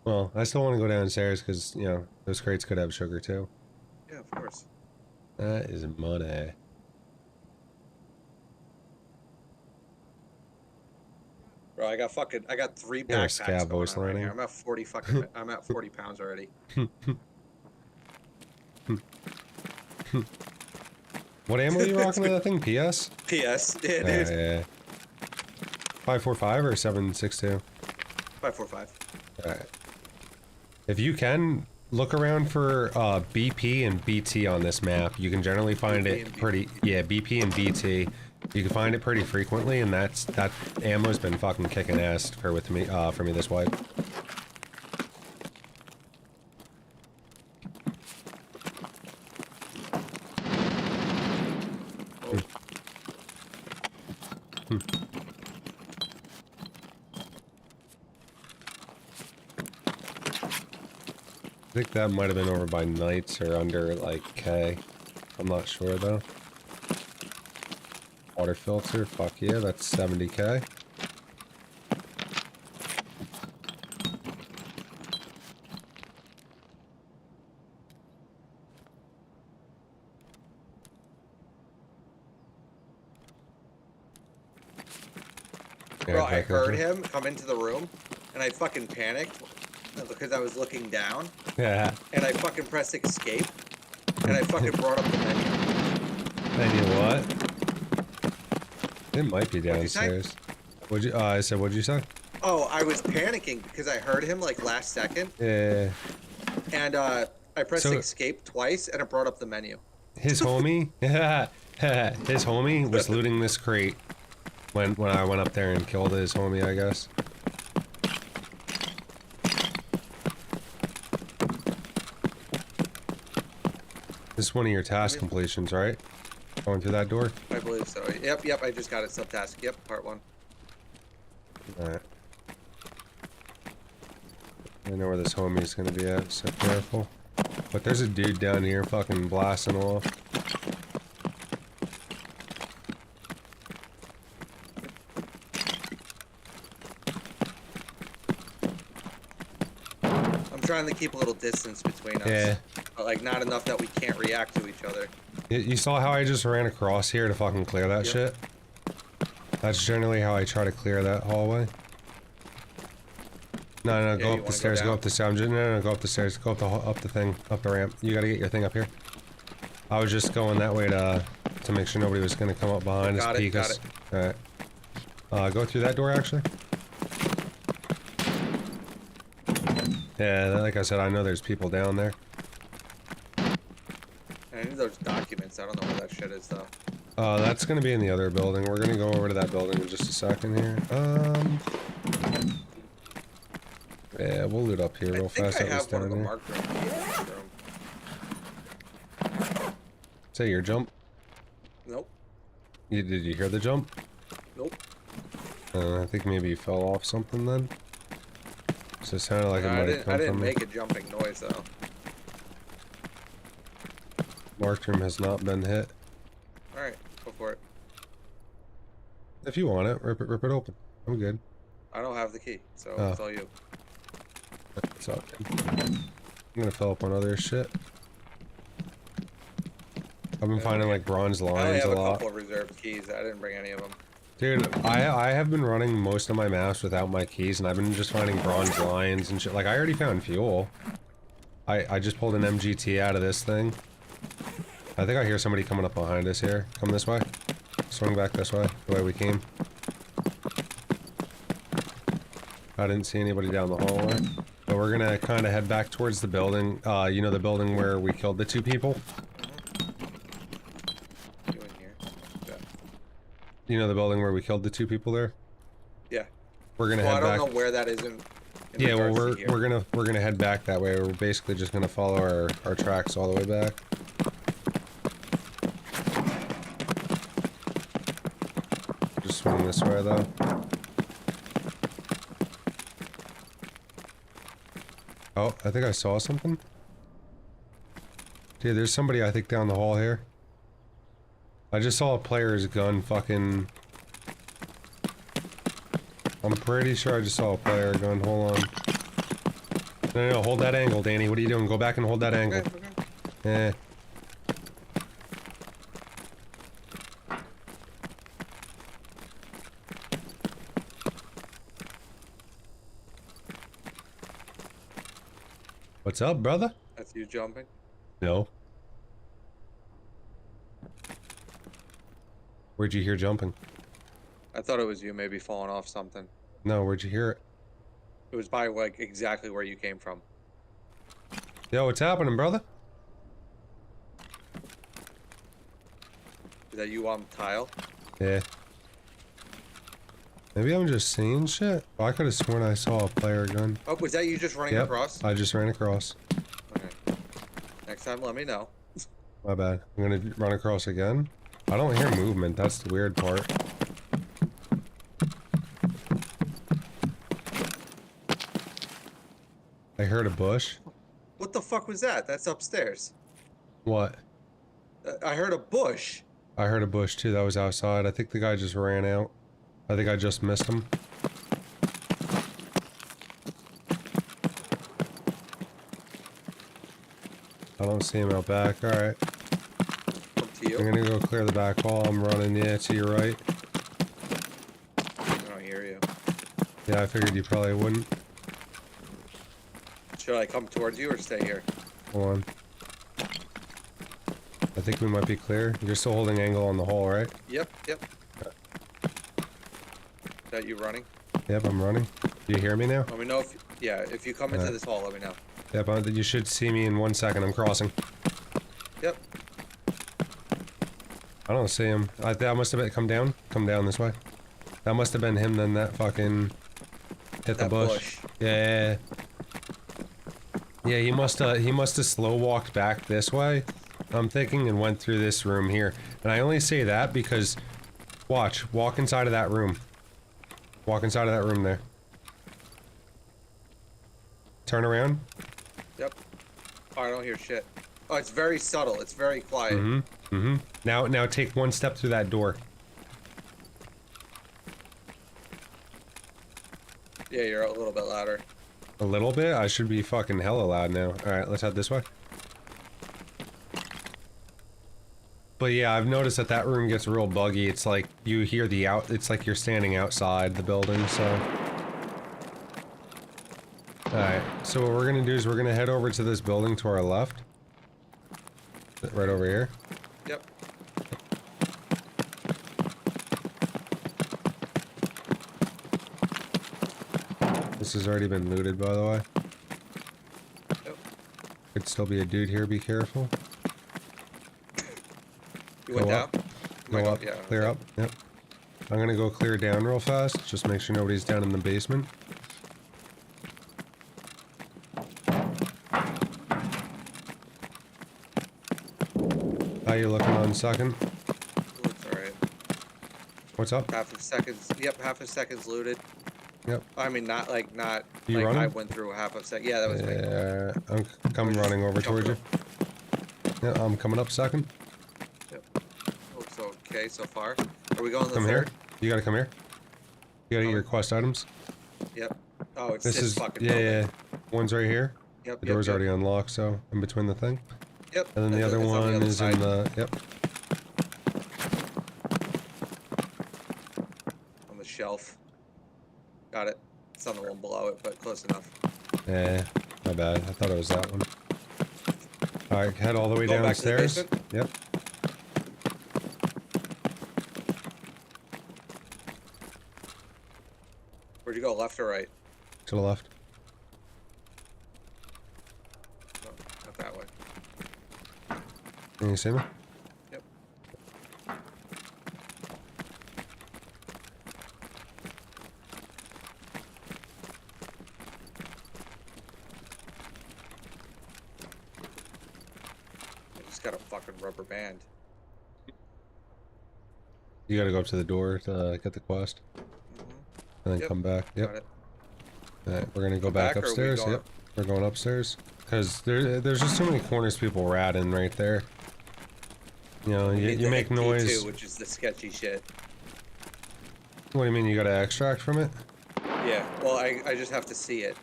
Well, I still want to go downstairs because, you know, those crates could have sugar too. Yeah, of course. That is money. Bro, I got 3 You're a backpacks scab going voice on right lining. here. I'm at 40 pounds already. What ammo are you rocking to that thing? PS? PS, yeah, dude. Yeah. 545 or 762? 545. Alright. If you can, look around for BP and BT on this map. You can generally find BP it and pretty... Yeah, BP and BT. You can find it pretty frequently, and that ammo's been fucking kicking ass for me this wipe. I think that might have been over by Knights or under, like, K. I'm not sure, though. Water filter, fuck yeah, that's 70K. Bro, I heard him come into the room, and I fucking panicked because I was looking down, Yeah. and I fucking pressed escape, and I fucking brought up the menu. Then you what? It might be What'd you say? downstairs. What'd you, I said, what'd you say? Oh, I was panicking because I heard him like last second, Yeah. and I pressed So- escape twice, and it brought up the menu. His homie? Yeah. His homie was looting this crate when I went up there and killed his homie, I guess. This is one of your task completions, right? Going through that door? I believe so. Yep, I just got it. Subtask. Yep, part 1. Alright. I know where this homie's gonna be at, so careful. But there's a dude down here fucking blasting off. I'm trying to keep a little distance between us. Yeah. But like not enough that we can't react to each other. You saw how I just ran across here to fucking clear that shit? That's generally how I try to clear that hallway. No, go up the stairs, go up the stairs. No, go up the stairs, go up the ramp. You gotta get your thing up here. I was just going that way to make sure nobody was gonna come up behind us, peek us. Alright. Go through that door, actually. Yeah, like I said, I know there's people down there. I need those documents. I don't know where that shit is, though. That's gonna be in the other building. We're gonna go over to that building in just a second here. Yeah, we'll loot up here real fast. I have one of the marked room. Is that your jump? Nope. Did you hear the jump? Nope. I think maybe you fell off something then. So it sounded like it might have come I didn't from make a jumping noise, though. Marked room has not been hit. Alright, go for it. If you want it, rip it open. I'm good. I don't have the key, so Oh. it's all you. It's all good. I'm gonna fill up on other shit. I've been finding like bronze I only lions have a a lot. couple of reserved keys. I didn't bring any of them. Dude, I have been running most of my maps without my keys, and I've been just finding bronze lions and shit. Like, I already found fuel. I just pulled an MGT out of this thing. I think I hear somebody coming up behind us here. Come this way. Swing back this way, the way we came. I didn't see anybody down the hallway. But we're gonna kind of head back towards the building. You know the building where we killed the 2 people? You in here? Yeah. You know the building where we killed the 2 people there? Yeah. We're gonna Well, head I back. don't know where that is in Yeah, well, regards to here. we're gonna head back that way. We're basically just gonna follow our tracks all the way back. Just swing this way though. Oh, I think I saw something. Dude, there's somebody I think down the hall here. I just saw a player's gun fucking... I'm pretty sure I just saw a player gun. Hold on. No, hold that angle, Danny. What are you doing? Go back and hold that angle. Okay. Eh. What's up, brother? That's you jumping? No. Where'd you hear jumping? I thought it was you maybe falling off something. No, where'd you hear it? It was by like exactly where you came from. Yo, what's happening, brother? Is that you on tile? Yeah. Maybe I'm just seeing shit. Oh, I could have sworn I saw a player gun. Oh, was that you just running Yep, across? I just ran across. Okay. Next time, let me know. My bad. I'm gonna run across again. I don't hear movement. That's the weird part. I heard a bush. What the fuck was that? That's upstairs. What? I heard a bush. I heard a bush too. That was outside. I think the guy just ran out. I think I just missed him. I don't see him out back. Alright. Up to you. I'm gonna go clear the back hall. I'm running, yeah, to your right. I don't hear you. Yeah, I figured you probably wouldn't. Should I come towards you or stay here? Hold on. I think we might be clear. You're still holding angle on the hall, right? Yep. Is that you running? Yep, I'm running. Do you hear me now? Let me know if if you come into this hall, let me know. Yep, you should see me in 1 second. I'm crossing. Yep. I don't see him. That must have been, come down this way. That must have been him then that fucking hit the bush. Yeah. Yeah, he must have slow walked back this way, I'm thinking, and went through this room here. And I only say that because, walk inside of that room. Walk inside of that room there. Turn around. Yep. Oh, I don't hear shit. Oh, it's very subtle. It's very quiet. Mm-hmm. Mm-hmm. Now take one step through that door. Yeah, you're a little bit louder. A little bit? I should be fucking hella loud now. Alright, let's head this way. But yeah, I've noticed that that room gets real buggy. It's like you hear it's like you're standing outside the building, so. Alright, so what we're gonna do is we're gonna head over to this building to our left. Right over here. Yep. This has already been looted, by the way. Yep. Could still be a dude here, be careful. You went Go down? up. Go up, Yeah, clear okay. up, yep. I'm gonna go clear down real fast, just make sure nobody's down in the basement. How you looking on second? Looks alright. What's up? Half a second's. Yep, half a second's looted. Yep. I mean, not. You like running? I went through half a second. Yeah, that was me. Yeah, I'm coming Just running over jump towards you. through. Yeah, I'm coming up second. Looks okay so far. Are we going the Come third? here. You gotta come here. You gotta get your quest items. Yep. Oh, it's This this is, fucking yeah, building. yeah. One's right here. Yep. The yep, door's yep. already unlocked, so in between the thing. Yep. And then the other it's on one other is side. in the, yep. On the shelf. Got it. It's on the one below it, but close enough. Yeah, my bad. I thought it was that one. Alright, head all the way Go back to the downstairs. basement? Yep. Where'd you go? Left or right? To the left. No, not that way. Can you see me? Yep. I just got a fucking rubber band. You gotta go up to the door to get the quest. And then Yep, come back. Yep. Got it. Alright, we're gonna go Come back back, or are we upstairs. going Yep. up? We're going upstairs. Because there's just too many corners people rat in right there. You know, We need you the make EFT noise. too, which is the sketchy shit. What do you mean you gotta extract from it? Yeah. Well, I just have to see it.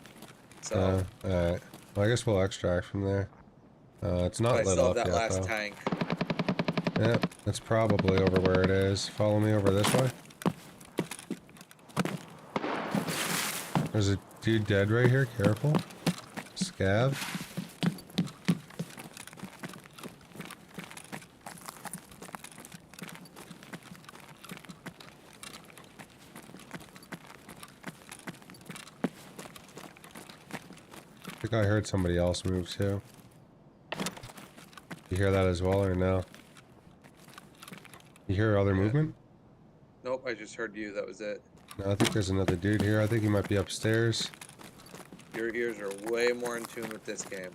So Alright. Well, I guess we'll extract from there. It's but not I lit still have up that yet, last though. tank. Yep, it's probably over where it is. Follow me over this way. There's a dude dead right here, careful. Scav. I think I heard somebody else move too. You hear that as well or no? You hear other Yeah. movement? Nope, I just heard you. That was it. No, I think there's another dude here. I think he might be upstairs. Your ears are way more in tune with this game.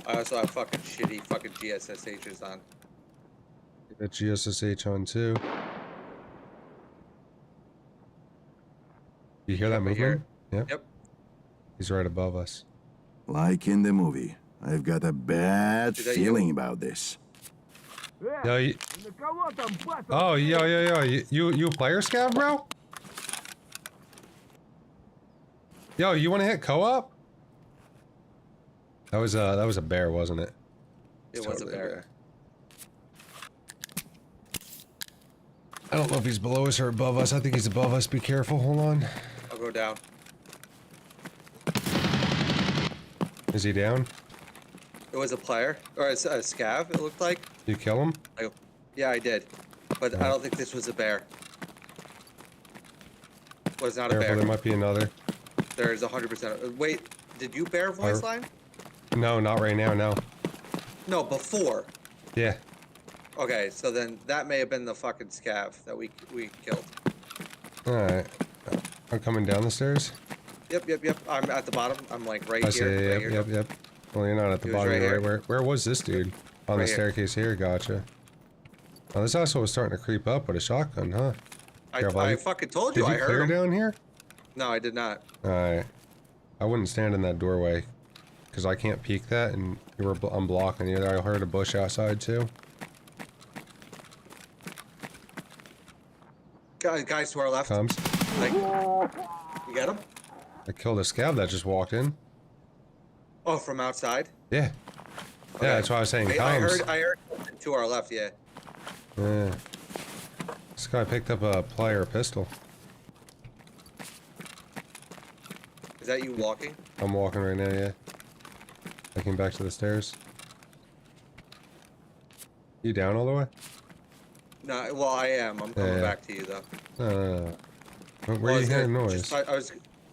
I also have fucking shitty fucking GSSHs on. Got GSSH on too. You hear that Yep, I hear movement? Yep. Yep. He's right above us. Like in the movie, I've got a bad Is that you? feeling about this. Yo, oh, yo. You a player scav, bro? Yo, you want to hit co-op? That was a bear, wasn't it? It was a Totally bear. I don't know if he's below us or above us. I think he's above us. Be careful. Hold on. I'll go down. Is he down? It was a player or a scav. It looked like. You kill him? Yeah, I did, but I don't think this was a bear. Was not a Careful, bear. there might be another. There is 100%. Wait, did you bear voice line? No, not right now. No. No, before. Yeah. Okay, so then that may have been the fucking scav that we killed. Alright. I'm coming down the stairs. Yep. I'm at the bottom. I'm like right I see. here. Yep. Well, you're not at the He was bottom. right You're here. where was this dude? On the Right here. staircase here. Gotcha. Oh, this asshole was starting to creep up with a shotgun, huh? Careful, I fucking told you. Did you I heard clear him. down here? No, I did not. Alright. I wouldn't stand in that doorway. Because I can't peek that, and I'm blocking you there. I heard a bush outside, too. Guys to our left. Comes. Like, you get him? I killed a scab that just walked in. Oh, from outside? Yeah. Okay. Yeah, that's why I was saying I comes. heard to our left, yeah. Yeah. This guy picked up a player pistol. Is that you walking? I'm walking right now, yeah. I came back to the stairs. You down all the way? No, well, I am. I'm coming Yeah. back to you, though. No. Where Well, are I you was hearing gonna noise?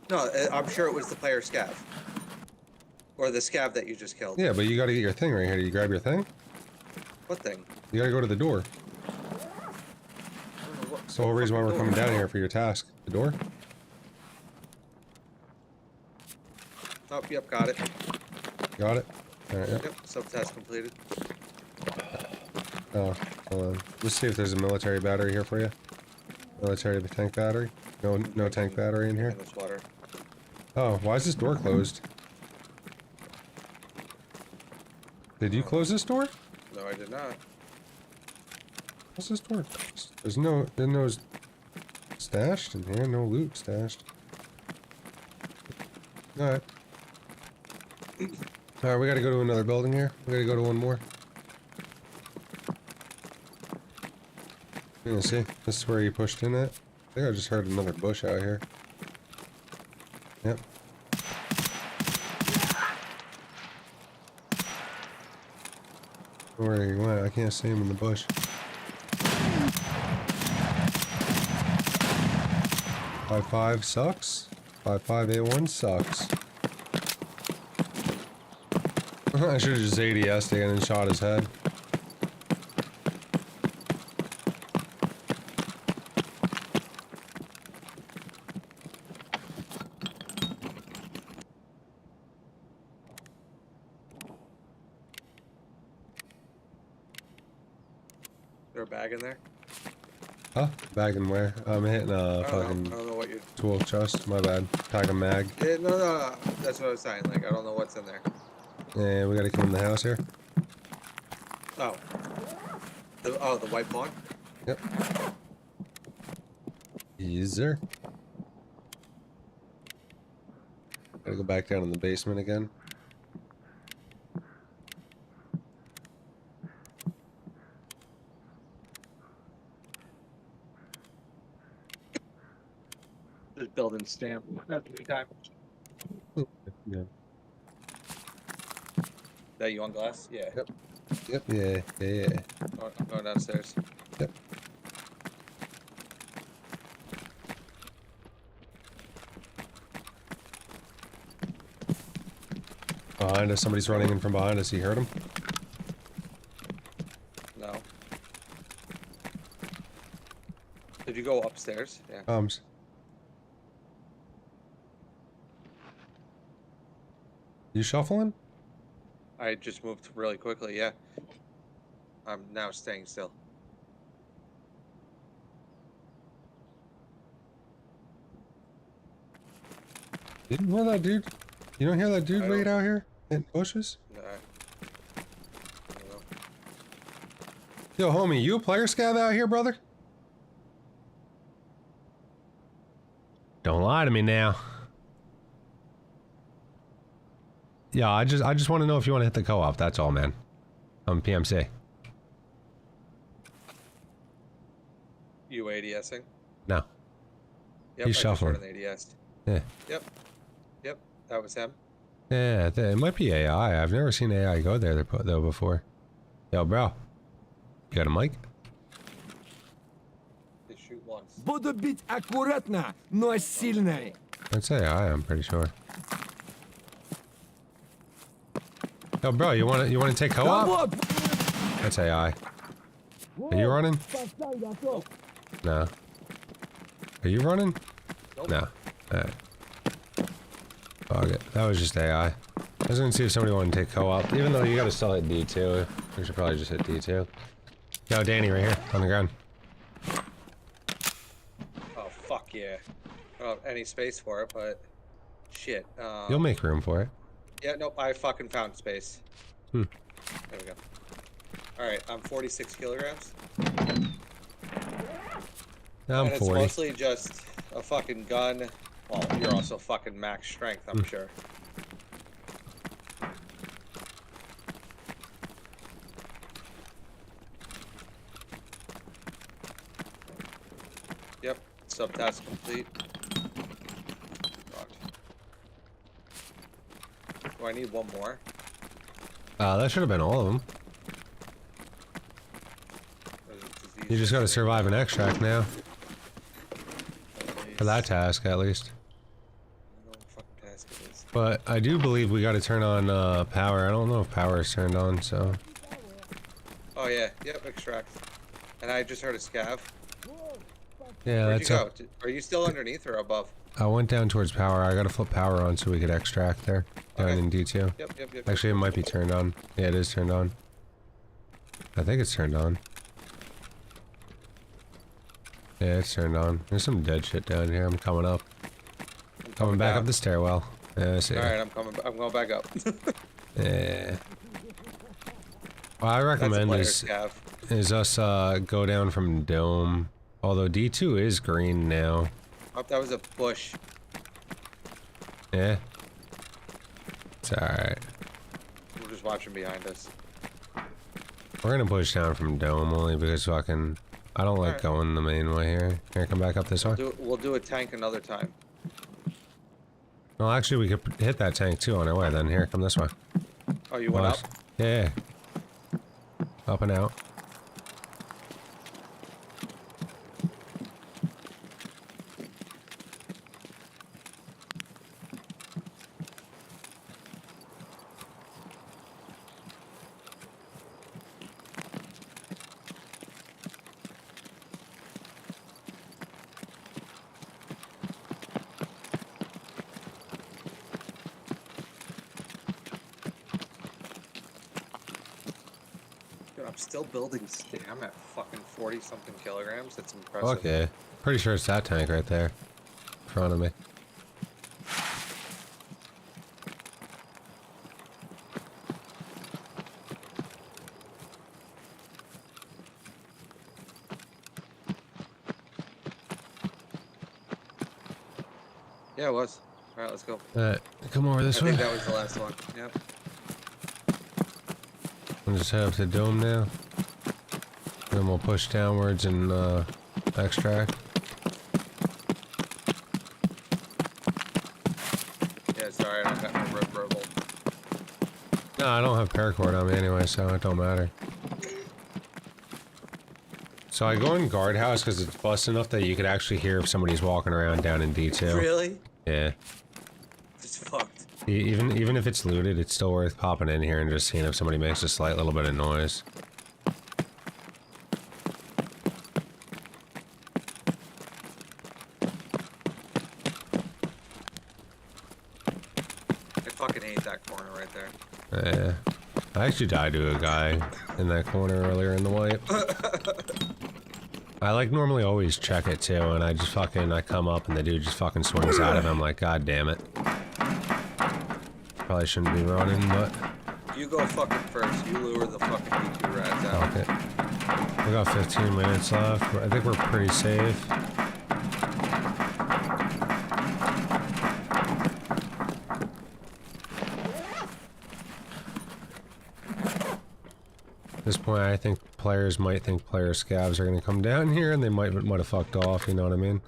No, I'm sure it was the player scav. Or the scav that you just killed. Yeah, but you gotta get your thing right here. Do you grab your thing? What thing? You gotta go to the door. That's the whole reason why we're coming down here for your task. The door? Oh, yep, got it. Got it? Alright, yep. Yep, sub-task completed. Oh, hold on. Let's see if there's a military battery here for you. Military tank battery? No tank battery in here? And this water. Oh, why is this door closed? Did you close this door? No, I did not. What's this door closed? There's no stashed in here, no loot stashed. Alright. Alright, we gotta go to another building here. We gotta go to one more. Yeah, see? This is where you pushed in at. I think I just heard another bush out here. Yep. Where he went, I can't see him in the bush. .55 sucks. 55A1 sucks. I should have just ADS'd again and shot his head. Is there a bag in there? Huh? Bag and where? I'm hitting a I fucking don't know what you... tool chest. My bad. Pack a mag. Yeah, no. That's what I was saying. Like, I don't know what's in there. Yeah, we gotta come in the house here. Oh. The white pawn? Yep. Yes, sir. Gotta go back down in the basement again. This building stamp. Time. Yeah. That you on glass? Yeah. Yep. Yeah. I'm going downstairs. Yep. Behind us, somebody's running in from behind us. You heard him? No. Did you go upstairs? Yeah. Comes. You shuffling? I just moved really quickly, yeah. I'm now staying still. You didn't hear that dude? You don't hear that dude I right don't- out here in bushes? No. I don't know. Yo, homie, you a player scav out here, brother? Don't lie to me now. Yeah, I just want to know if you want to hit the co-op. That's all, man. I'm PMC. You ADSing? No. Yep, He's I just shuffling. heard an ADS. Yeah. Yep, that was him. Yeah, it might be AI. I've never seen AI go there though before. Yo, bro. You got a mic? They shoot once. Буду бить аккуратно, но сильно. That's AI, I'm pretty sure. Yo, bro, you want to take co-op? Вот! That's AI. Are you running? No. Are you running? Nope. No. Alright. Fuck it. That was just AI. I was gonna see if somebody wanted to take co-op. Even though you gotta still hit D2. We should probably just hit D2. Yo, Danny, right here, on the ground. Oh, fuck yeah. I don't have any space for it, but... Shit. You'll make room for it. Yeah, nope, I fucking found space. Hmm. There we go. Alright, I'm 46 kilograms. Now I'm and it's 40. mostly just a fucking gun. Well, you're also fucking max strength, I'm sure. Yep, subtask complete. Rocked. Do I need one more? That should have been all of them. Or is it disease You just gotta or survive an extract now. something? For that task, at least. No fucking task it is. But I do believe we gotta turn on, power. I don't know if power is turned on, so... Oh yeah, yep, extract. And I just heard a scav. Yeah, Where'd that's you up. go? Are you still underneath or above? I went down towards power. I gotta flip power on so we could extract there. Down Okay. in D2. Yep. Actually, it might be turned on. Yeah, it is turned on. I think it's turned on. Yeah, it's turned on. There's some dead shit down here. I'm coming up. I'm Coming back down. up the stairwell. Yeah, I see. Alright, I'm going back up. Yeah. What I That's a recommend player is scav. us go down from Dome. Although D2 is green now. Oh, that was a bush. Yeah. It's alright. We're just watching behind us. We're gonna push down from Dome only because fucking... I don't like Alright. going the main way here. Here, come back up this way. We'll do a tank another time. Well, actually, we could hit that tank too on our way then. Here, come this way. Oh, you went up? Yeah. Up and out. Dude, I'm still building stam at fucking 40 something kilograms. That's impressive. Okay. Pretty sure it's that tank right there. In front of me. Yeah, it was. Alright, let's go. Come over I this way. think that was the last one. Yep. We'll just head up to Dome now. Then we'll push downwards and extract. Yeah, sorry, I don't got no red verbal. No, I don't have paracord on me anyway, so it don't matter. So I go in guardhouse because it's bust enough that you could actually hear if somebody's walking around down in D2. Really? Yeah. It's fucked. Even if it's looted, it's still worth popping in here and just seeing if somebody makes a slight little bit of noise. I fucking hate that corner right there. Yeah. I actually died to a guy in that corner earlier in the wipe. I like normally always check it too, and I just fucking, I come up and the dude just fucking swings at it and I'm like, god damn it. Probably shouldn't be running, but... You go fucking first. You lure the fucking D2 rats out. Fuck it. We got 15 minutes left. I think we're pretty safe. At this point, I think players might think player scavs are gonna come down here and they might have fucked off, you know what I mean?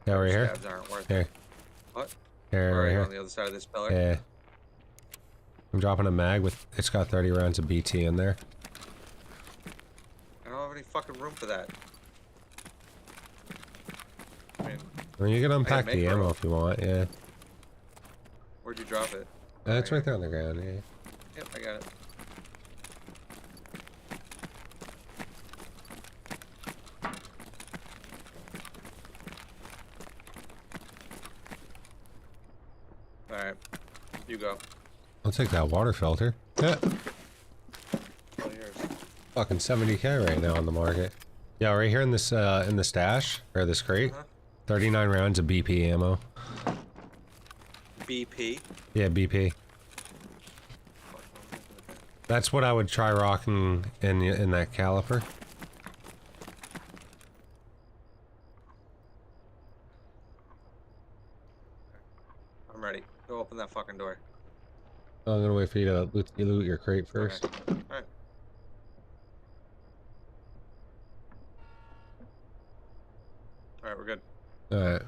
Yeah, right here. Scabs aren't worth Here. it. What? Here, Or right here. on the other side of this pillar? Yeah. I'm dropping a mag with, it's got 30 rounds of BT in there. I don't have any fucking room for that. I mean, you can unpack make the ammo room. if you want, yeah. Where'd you drop it? It's right there on the ground, yeah. Yep, I got it. You go. I'll take that water filter. Yeah. All yours. Fucking 70k right now on the market. Yeah, right here in this in the stash or this crate, 39 rounds of BP ammo. BP. Yeah, BP. That's what I would try rocking in that caliper. I'm ready. Go open that fucking door. I'm gonna wait for you to loot your crate first. Okay. Alright. Alright, we're good. Alright.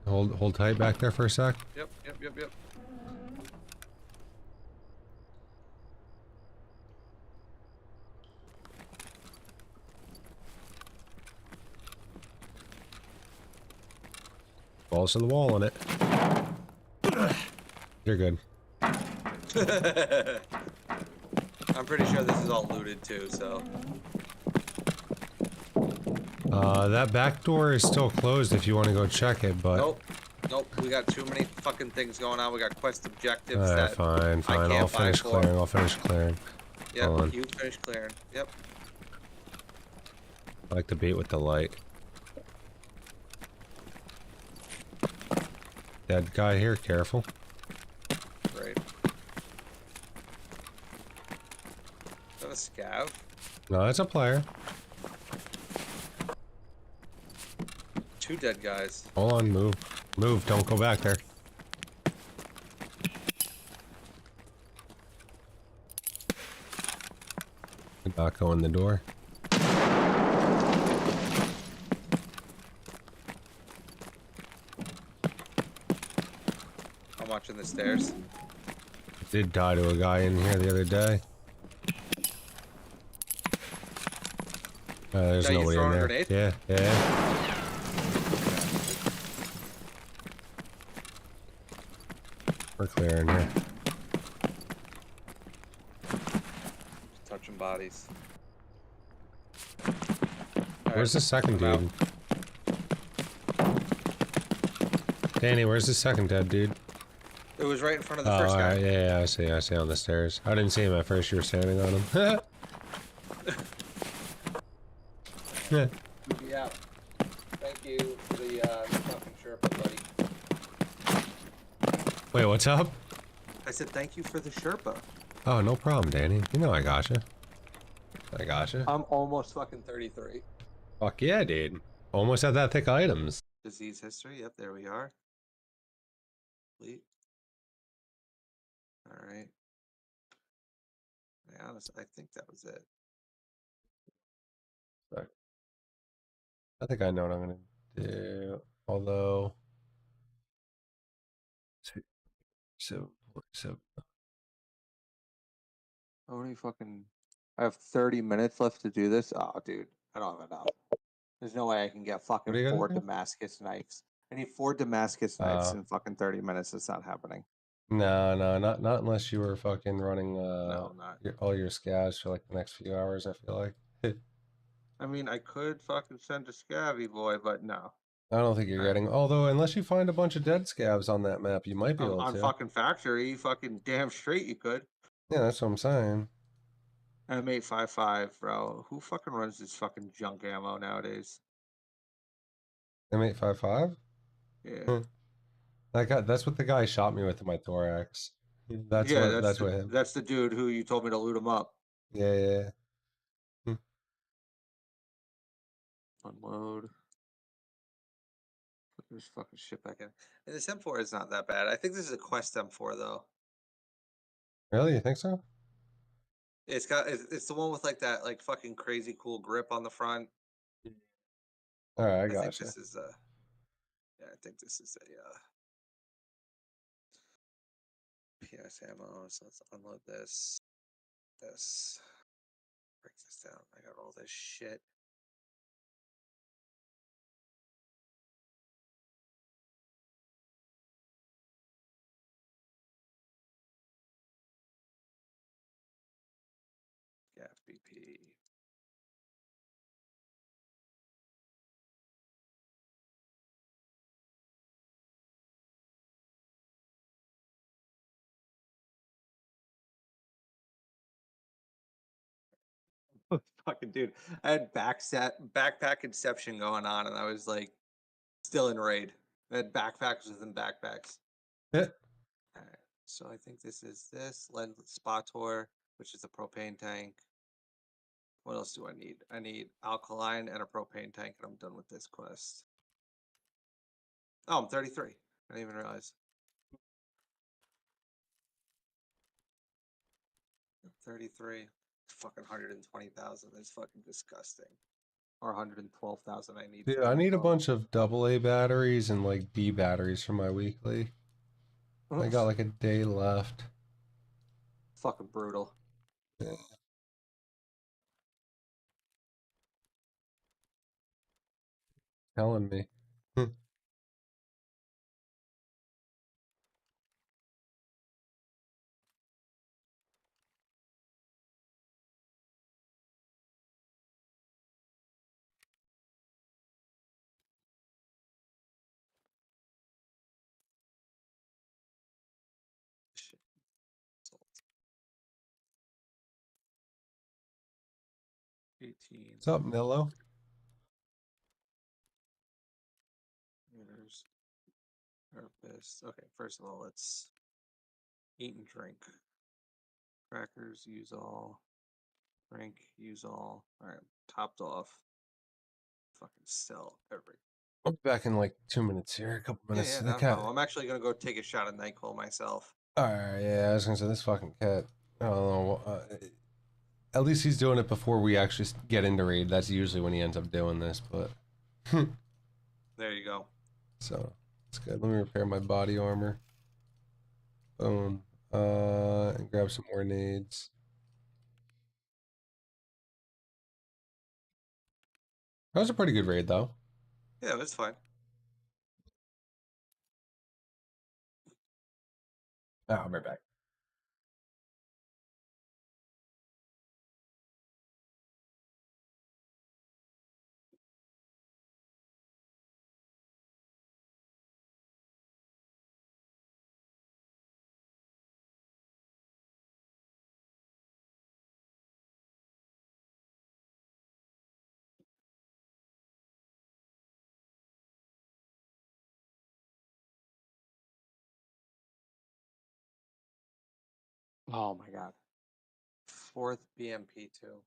Hold tight back there for a sec. Yep. Balls to the wall on it. You're good. I'm pretty sure this is all looted too, so. That back door is still closed if you want to go check it, but... Nope, we got too many fucking things going on. We got quest objectives Alright, that fine. I'll finish clearing. Hold on. Yep, you finish clearing. Yep. I like to bait with the light. Dead guy here, careful. Great. Is that a scav? No, that's a player. 2 dead guys. Hold on, move. Move, don't go back there. Did not go in the door. I'm watching the stairs. Did die to a guy in here the other day. There's Guy you nobody in throwing a there. grenade? Yeah. We're clearing here. Touching bodies. Where's the second dude? Danny, where's the second dead dude? It was right in front of the first guy. Alright, yeah, I see on the stairs. I didn't see him at first, you were standing on him. Yeah. Yeah. Thank you for the fucking Sherpa, buddy. Wait, what's up? I said thank you for the Sherpa. Oh, no problem, Danny. You know I gotcha. I gotcha. I'm almost fucking 33. Fuck yeah, dude. Almost had that thick items. Disease history. Yep, there we are. Complete. All right. To be honest, I think that was it. I think I know what I'm gonna do. Although, 7.7. How many fucking? I have 30 minutes left to do this. Oh, dude, I don't have enough. There's no way I can get fucking What are you 4 gonna do? Damascus knives. I need 4 Damascus knives in fucking 30 minutes. It's not happening. No, not unless you were fucking running No, not. all your scavs for like the next few hours. I feel like. I mean, I could fucking send a scabby boy, but no. I don't think you're getting. Although, unless you find a bunch of dead scavs on that map, you might be able On to. fucking factory, fucking damn straight you could. Yeah, that's what I'm saying. M855, bro. Who fucking runs this fucking junk ammo nowadays? M855. Yeah. That's what the guy shot me with in my thorax. That's Yeah, what. That's what him. that's the dude who you told me to loot him up. Yeah. Unload. Put this fucking shit back in. And this M4 is not that bad. I think this is a Quest M4 though. Really? You think so? It's the one with like that like fucking crazy cool grip on the front. All right, I I think gotcha. this is yeah, I think this is a PS ammo. So let's unload this. Break this down. I got all this shit. Gas BP. Fucking dude, I had backpack inception going on, and I was like still in raid. I had backpacks within backpacks. Yeah. All right, so I think this is this lens spotor, which is a propane tank. What else do I need? I need alkaline and a propane tank, and I'm done with this quest. Oh, I'm 33. I didn't even realize. 33. Fucking 120,000 is fucking disgusting. Or 112,000 I need. Dude, for I need a alcohol. bunch of AA batteries and like B batteries for my weekly. I got like a day left. Fucking brutal. Yeah. Telling me. Shit. Sold. 18. What's up, Nillo? Meters. Therapist. Okay, first of all, let's eat and drink. Crackers, use all. Drink, use all. Alright, topped off. Fucking sell every. I'll be back in like 2 minutes here. A couple minutes. Yeah, The not a cat. problem. I'm actually gonna go take a shot of NyQuil myself. Alright, yeah, I was gonna say this fucking cat. I don't know. At least he's doing it before we actually get into raid. That's usually when he ends up doing this, but. There you go. So, it's good. Let me repair my body armor. Boom. And grab some more nades. That was a pretty good raid, though. Yeah, that's fine. I'll be right back. Oh my god. 4th BMP2.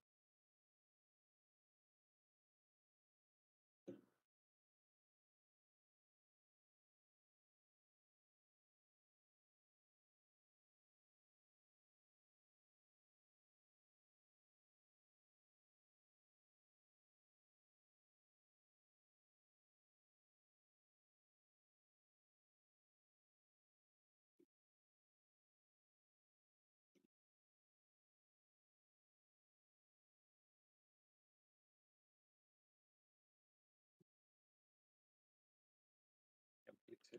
MP2.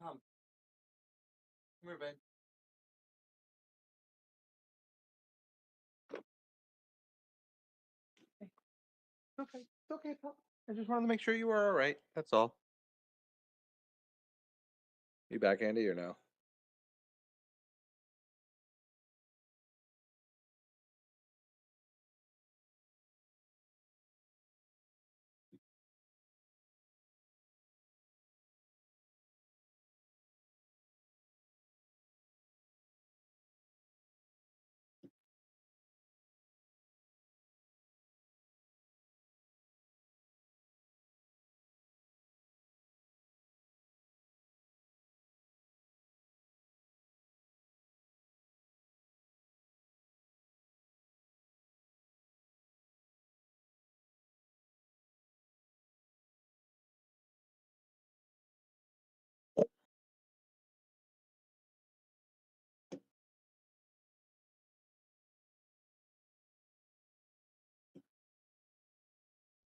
Come here, babe. Okay, it's okay, pal. I just wanted to make sure you were all right. That's all. You back, Andy, or no?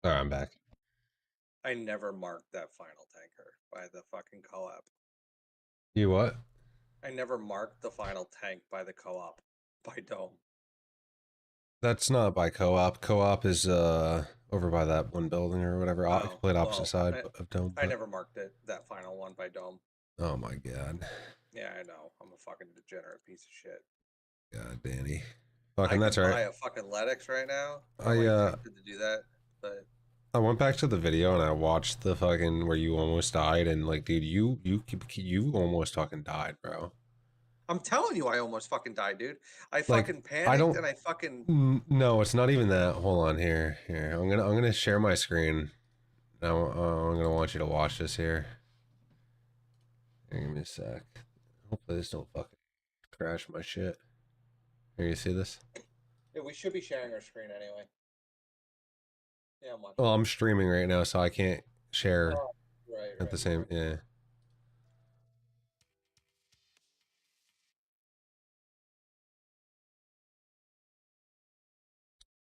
All right, I'm back. I never marked that final tanker by the fucking co-op. You what? I never marked the final tank by the co-op by Dome. That's not by co-op. Co-op is over by that one building or whatever. Oh, Complete opposite well, side of Dome. I but- never marked it, that final one by Dome. Oh my god. Yeah, I know. I'm a fucking degenerate piece of shit. God, Danny. I Fucking could that's buy right. a fucking Ledix right now. I, I'm like tempted to do that, but I went back to the video and I watched the fucking where you almost died and like, dude, you almost fucking died, bro. I'm telling you, I almost fucking died, dude. I Like, fucking I panicked don't- and I fucking. No, it's not even that. Hold on here. Here, I'm gonna share my screen. Now I'm gonna want you to watch this here. Here, give me a sec. Hopefully this don't fucking crash my shit. Here, you see this? Yeah, we should be sharing our screen anyway. Yeah, I'm watching. Well, I'm streaming right now, so I can't share Oh, right, at the same. Yeah.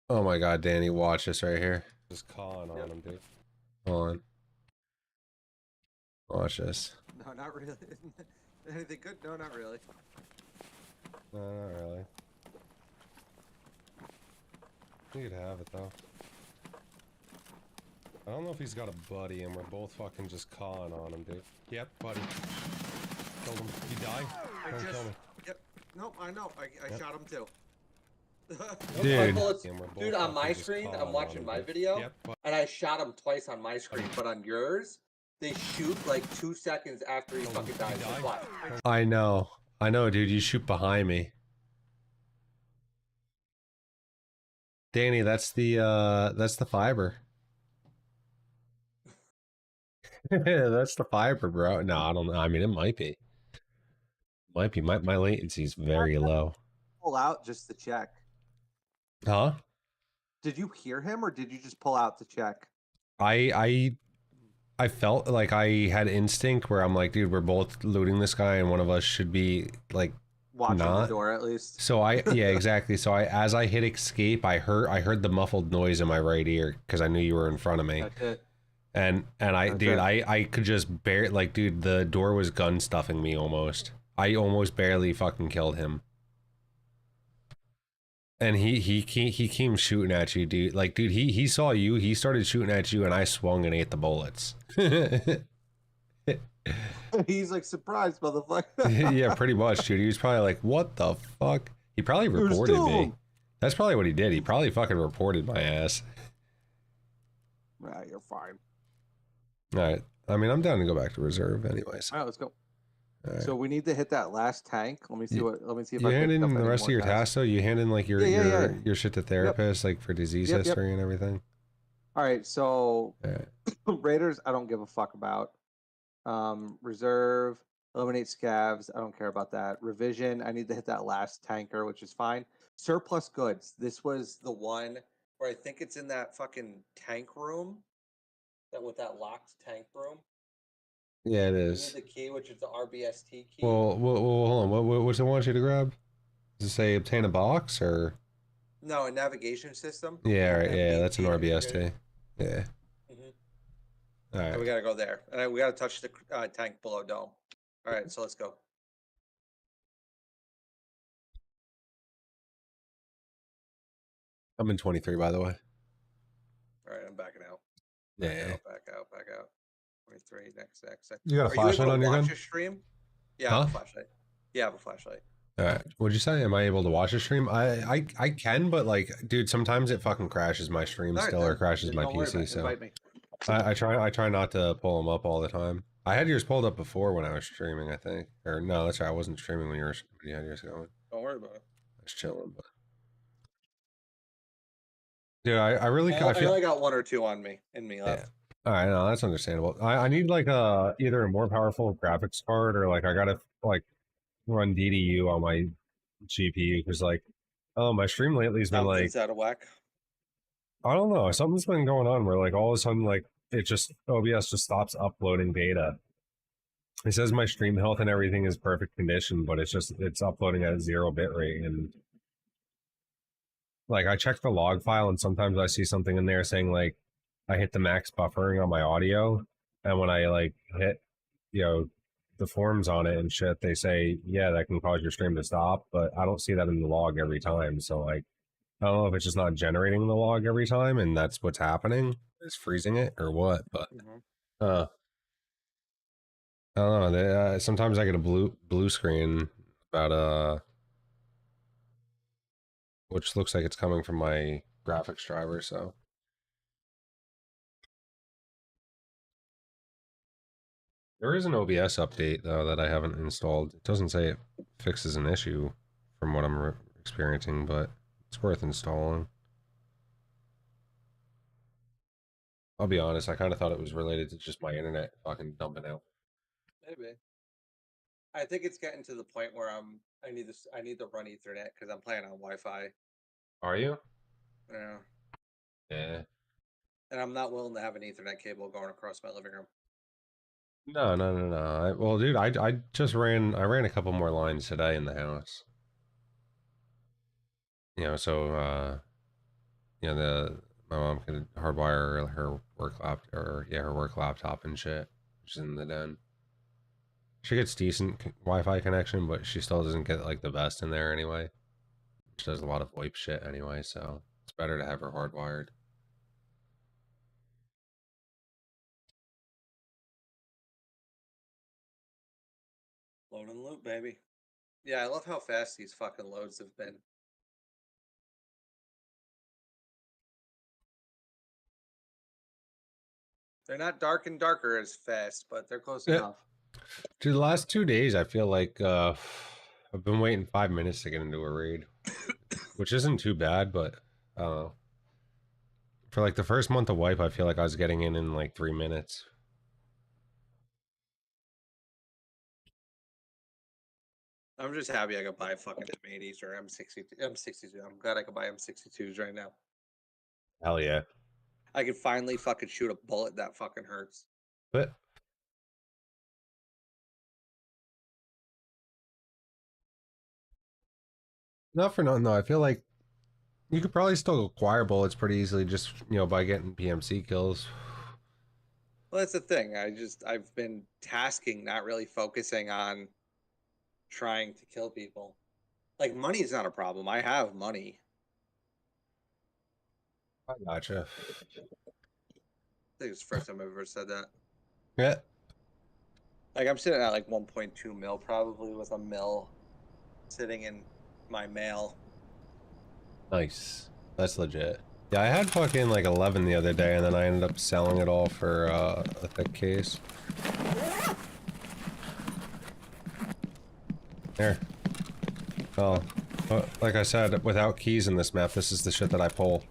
Oh my god, Danny, watch this right here. Just calling on him, dude. Hold on. Watch this. No, not really. Anything good? No, not really. No, not really. You could have it though. I don't know if he's got a buddy and we're both fucking just calling on him, dude. Yep, buddy. Killed him. You die? Don't kill me. Yep. Nope, I know. I shot him too. Dude. Bullets, And we're both dude, on fucking my just screen, calling I'm on watching him, my dude. video, Yep, and I shot him twice on my screen, but on yours, they shoot like 2 seconds after he fucking dies. You That's die? why. I know, dude. You shoot behind me. Danny, that's the fiber. That's the fiber, bro. No, I don't know. I mean, it might be. Might be. My latency is very low. Pull out just to check. Huh? Did you hear him, or did you just pull out to check? I felt like I had instinct where I'm like, dude, we're both looting this guy, and one of us should be like Watching the not. door at least. So yeah, exactly. So as I hit escape, I heard the muffled noise in my right ear because I knew you were in front of me. That's it. And I could just bear like, dude, the door was gun stuffing me almost. I almost barely fucking killed him. And he came shooting at you, dude. Like, dude, he saw you. He started shooting at you, and I swung and ate the bullets. He's like, surprised, motherfucker. Yeah, pretty much, dude. He was probably like, what the fuck? He probably reported me. That's probably what he did. He probably fucking reported my ass. Right, you're fine. All right. I mean, I'm down to go back to reserve anyways. All right, let's go. All right. So we need to hit that last tank. Let me see if You I hand picked in up the any rest of more your tasks. tasks, though? You hand in like your Yeah. your shit to therapists, like for disease history and everything? All right, so All right. Raiders, I don't give a fuck about. Reserve, eliminate scavs, I don't care about that. Revision, I need to hit that last tanker, which is fine. Surplus goods, this was the one where I think it's in that fucking tank room, that with that locked tank room. Yeah, it You need is. the key, which is the RBST key. Well, hold on. What's it want you to grab? Does it say obtain a box or? No, a navigation system. Yeah, right. Yeah, Navigate that's an key. RBST. Yeah. Mhm. All And we right. gotta go there, and we gotta touch the tank below dome. All right, so let's go. I'm in 23, by the way. All right, I'm backing out. Yeah. Back out. 23, next. You got a Are flashlight you on able to your watch gun? a stream? Yeah, I have Huh? a flashlight. Yeah, I have a flashlight. All right. What'd you say? Am I able to watch a stream? I can, but like, dude, sometimes it fucking crashes my stream All right, still, or then. crashes my Don't worry about PC. it. So Invite me. I try not to pull them up all the time. I had yours pulled up before when I was streaming, I think. Or no, that's right. I wasn't streaming when you had yours going. Don't worry about it. I was chilling, but dude, I really I feel. only got one or two on me Yeah. left. All right, no, that's understandable. I need like either a more powerful graphics card or like I gotta like run DDU on my GPU because like my stream lately has been like Something's out of whack. I don't know, something's been going on where like all of a sudden like it just OBS just stops uploading data. It says my stream health and everything is perfect condition, but it's uploading at 0 bitrate and like I check the log file and sometimes I see something in there saying like I hit the max buffering on my audio, and when I like hit, the forms on it and shit, they say, yeah, that can cause your stream to stop, but I don't see that in the log every time. So like, I don't know if it's just not generating the log every time, and that's what's happening, is freezing it or what. But I don't know. Sometimes I get a blue screen about which looks like it's coming from my graphics driver. So. There is an OBS update, though, that I haven't installed. It doesn't say it fixes an issue from what I'm experiencing, but it's worth installing. I'll be honest, I kind of thought it was related to just my internet fucking dumping out. Maybe. I think it's getting to the point where I need to run Ethernet because I'm playing on Wi-Fi. Are you? Yeah. Yeah. And I'm not willing to have an Ethernet cable going across my living room. No. Well, dude, I just ran a couple more lines today in the house. So my mom could hardwire her work laptop and shit, which is in the den. She gets decent Wi-Fi connection, but she still doesn't get like the best in there anyway. She does a lot of VoIP shit anyway, so it's better to have her hardwired. Load and loop, baby. Yeah, I love how fast these fucking loads have been. They're not dark and darker as fast, but they're close enough. Dude, the last 2 days, I feel like I've been waiting 5 minutes to get into a raid, which isn't too bad, but for like the first month of wipe, I feel like I was getting in like 3 minutes. I'm just happy I could buy fucking M80s or M62. I'm glad I could buy M62s right now. Hell yeah. I could finally fucking shoot a bullet that fucking hurts. But not for nothing though, I feel like you could probably still acquire bullets pretty easily just, by getting PMC kills. Well, that's the thing. I've been tasking, not really focusing on trying to kill people. Like, money is not a problem. I have money. I gotcha. I think it's the first time I've ever said that. Yeah. Like, I'm sitting at like 1.2 mil, probably with a mil sitting in my mail. Nice. That's legit. Yeah, I had fucking like 11 the other day, and then I ended up selling it all for a thick case. There. Oh, like I said, without keys in this map, this is the shit that I pull.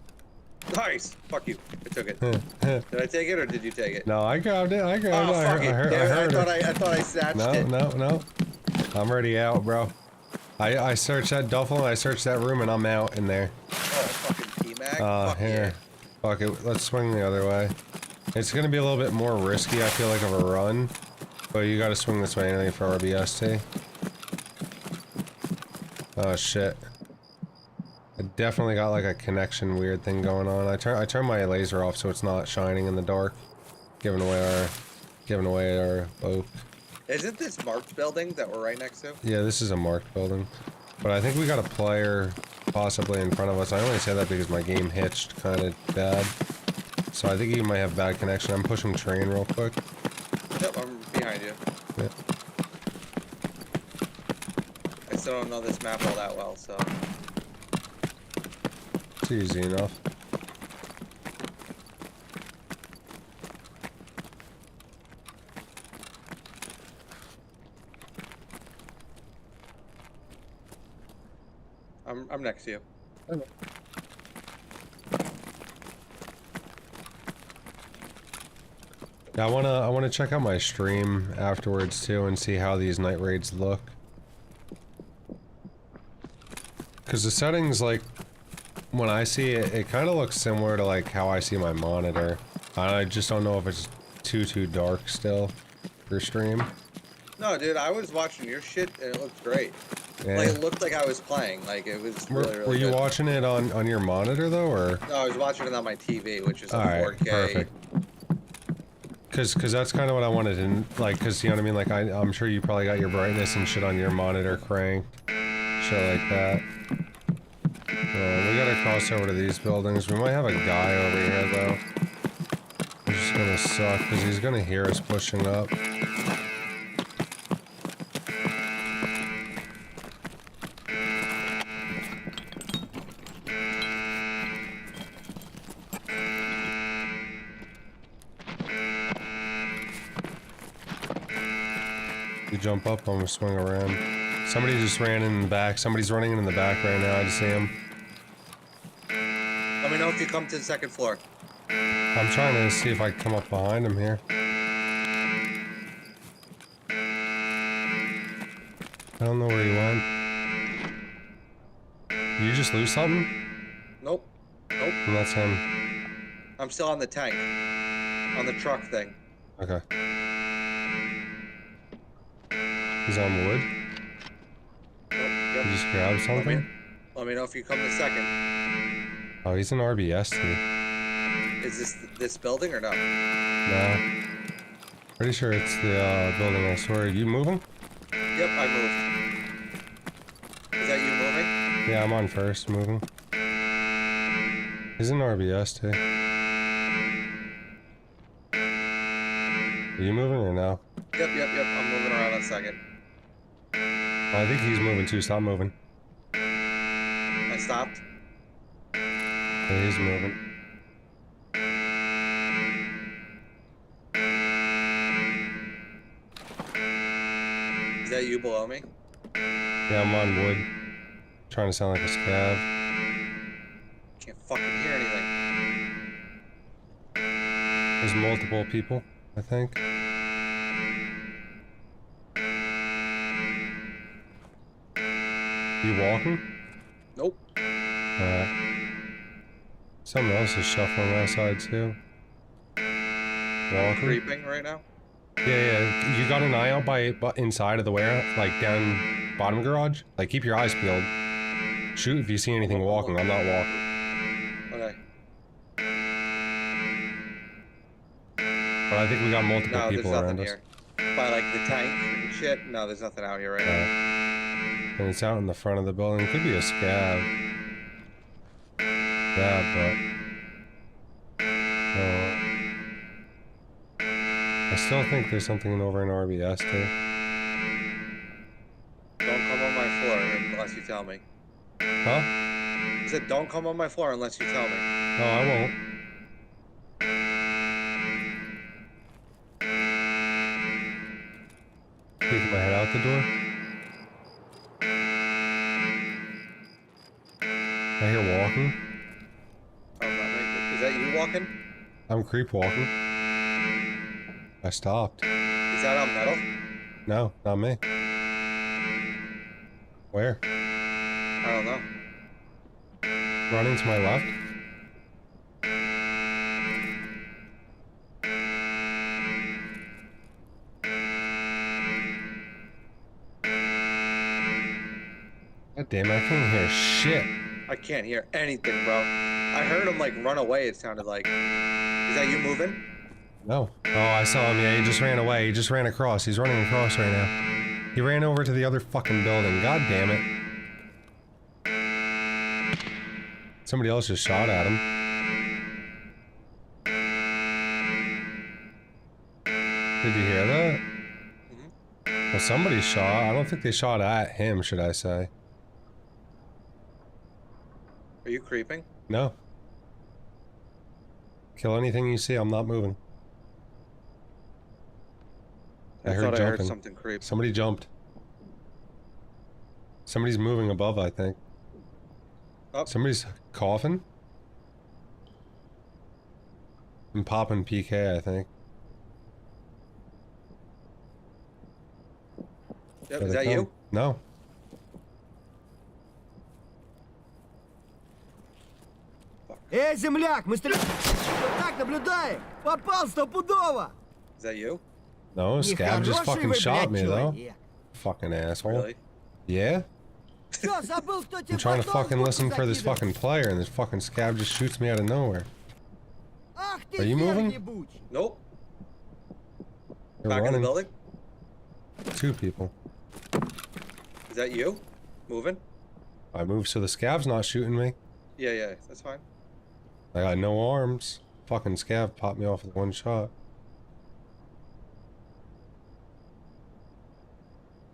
Nice. Fuck you. I took it. Did I take it or did you take it? No, I grabbed it. I grabbed it. Fuck it. I thought I snatched it. No. I'm already out, bro. I searched that duffel and I searched that room and I'm out in there. Oh, fucking P-Mag? Fuck here. yeah. Fuck it. Let's swing the other way. It's gonna be a little bit more risky, I feel like, of a run. But you gotta swing this way anyway for RBST. Oh shit. I definitely got like a connection weird thing going on. I turn my laser off so it's not shining in the dark. Giving away our oak. Isn't this marked building that we're right next to? Yeah, this is a marked building. But I think we got a player possibly in front of us. I only say that because my game hitched kind of bad. So I think you might have bad connection. I'm pushing train real quick. Yep, I'm behind you. Yeah. I still don't know this map all that well, so... It's easy enough. I'm next to you. Yeah, I wanna check out my stream afterwards too and see how these night raids look. Cause the settings, like, when I see it, it kind of looks similar to like how I see my monitor. I just don't know if it's too dark still for stream. No, dude, I was watching your shit and it looked great. Yeah. Like, it looked like I was playing. Like, it was really Were you good. watching it on your monitor though, or? No, I was watching it on my TV, which is a Alright, 4K. perfect. Cause that's kind of what I wanted to, like, cause you know what I mean, like, I'm sure you probably got your brightness and shit on your monitor cranked. Shit like that. We gotta cross over to these buildings. We might have a guy over here though. It's just gonna suck, cause he's gonna hear us pushing up. You jump up, I'm gonna swing around. Somebody just ran in the back. Somebody's running in the back right now. I just see him. Let me know if you come to the second floor. I'm trying to see if I can come up behind him here. I don't know where he went. Did you just lose something? Nope. Nope. And that's him. I'm still on the tank. On the truck thing. Okay. He's on wood. Yep. He just grabbed something. Let me know if you come to second. Oh, he's an RBS too. Is this building or no? No. Pretty sure it's the building I saw. Are you moving? Yep, I moved. Is that you moving? Yeah, I'm on first, moving. He's an RBS too. Are you moving or no? Yep. I'm moving around in a second. I think he's moving too. Stop moving. I stopped. Yeah, he's moving. Is that you below me? Yeah, I'm on wood. Trying to sound like a scav. Can't fucking hear anything. There's multiple people, I think. You walking? Nope. Alright. Something else is shuffling outside too. Walking? Creeping right now? Yeah. You got an eye out by inside of the warehouse, like down bottom garage? Like, keep your eyes peeled. Shoot if you see anything walking. I'm not walking. Okay. But I think we got multiple No, there's people nothing around us. here. By like the tank and shit? No, there's nothing out here right now. And it's out in the front of the building. It could be a scav. Yeah, but... I still think there's something over in RBS too. Don't come on my floor unless you tell me. Huh? I said don't come on my floor unless you tell me. No, I won't. Peek my head out the door. I hear walking. Oh, is that you walking? I'm creep walking. I stopped. Is that on metal? No, not me. Where? I don't know. Running to my left? God damn it, I can't hear shit. I can't hear anything, bro. I heard him like run away, it sounded like. Is that you moving? No. Oh, I saw him. Yeah, he just ran away. He just ran across. He's running across right now. He ran over to the other fucking building. God damn it. Somebody else just shot at him. Did you hear that? Mm-hmm. Well, somebody shot. I don't think they shot at him, should I say. Are you creeping? No. Kill anything you see, I'm not moving. I heard thought jumping. I heard something creep. Somebody jumped. Somebody's moving above, I think. Oh. Somebody's coughing. I'm popping PK, I think. Yep, Here is they that come. you? No. Эй, земляк, мы стреляем! Так, наблюдаем! Попал стопудово! Is that you? No, Scab just Нехороший fucking вы, shot блядь, me, though. человек. Fucking asshole. Really? Yeah? Всё, забыл, кто тебе I'm trying to потом fucking руку listen for this закидывал. fucking player, and this fucking Scab just shoots me out of nowhere. Ах ты, Are you хер moving? ебучий. Nope. They're Back in the running. building? 2 people. Is that you? Moving? I moved so the Scab's not shooting me. Yeah, yeah, that's fine. I got no arms. Fucking Scab popped me off with 1 shot.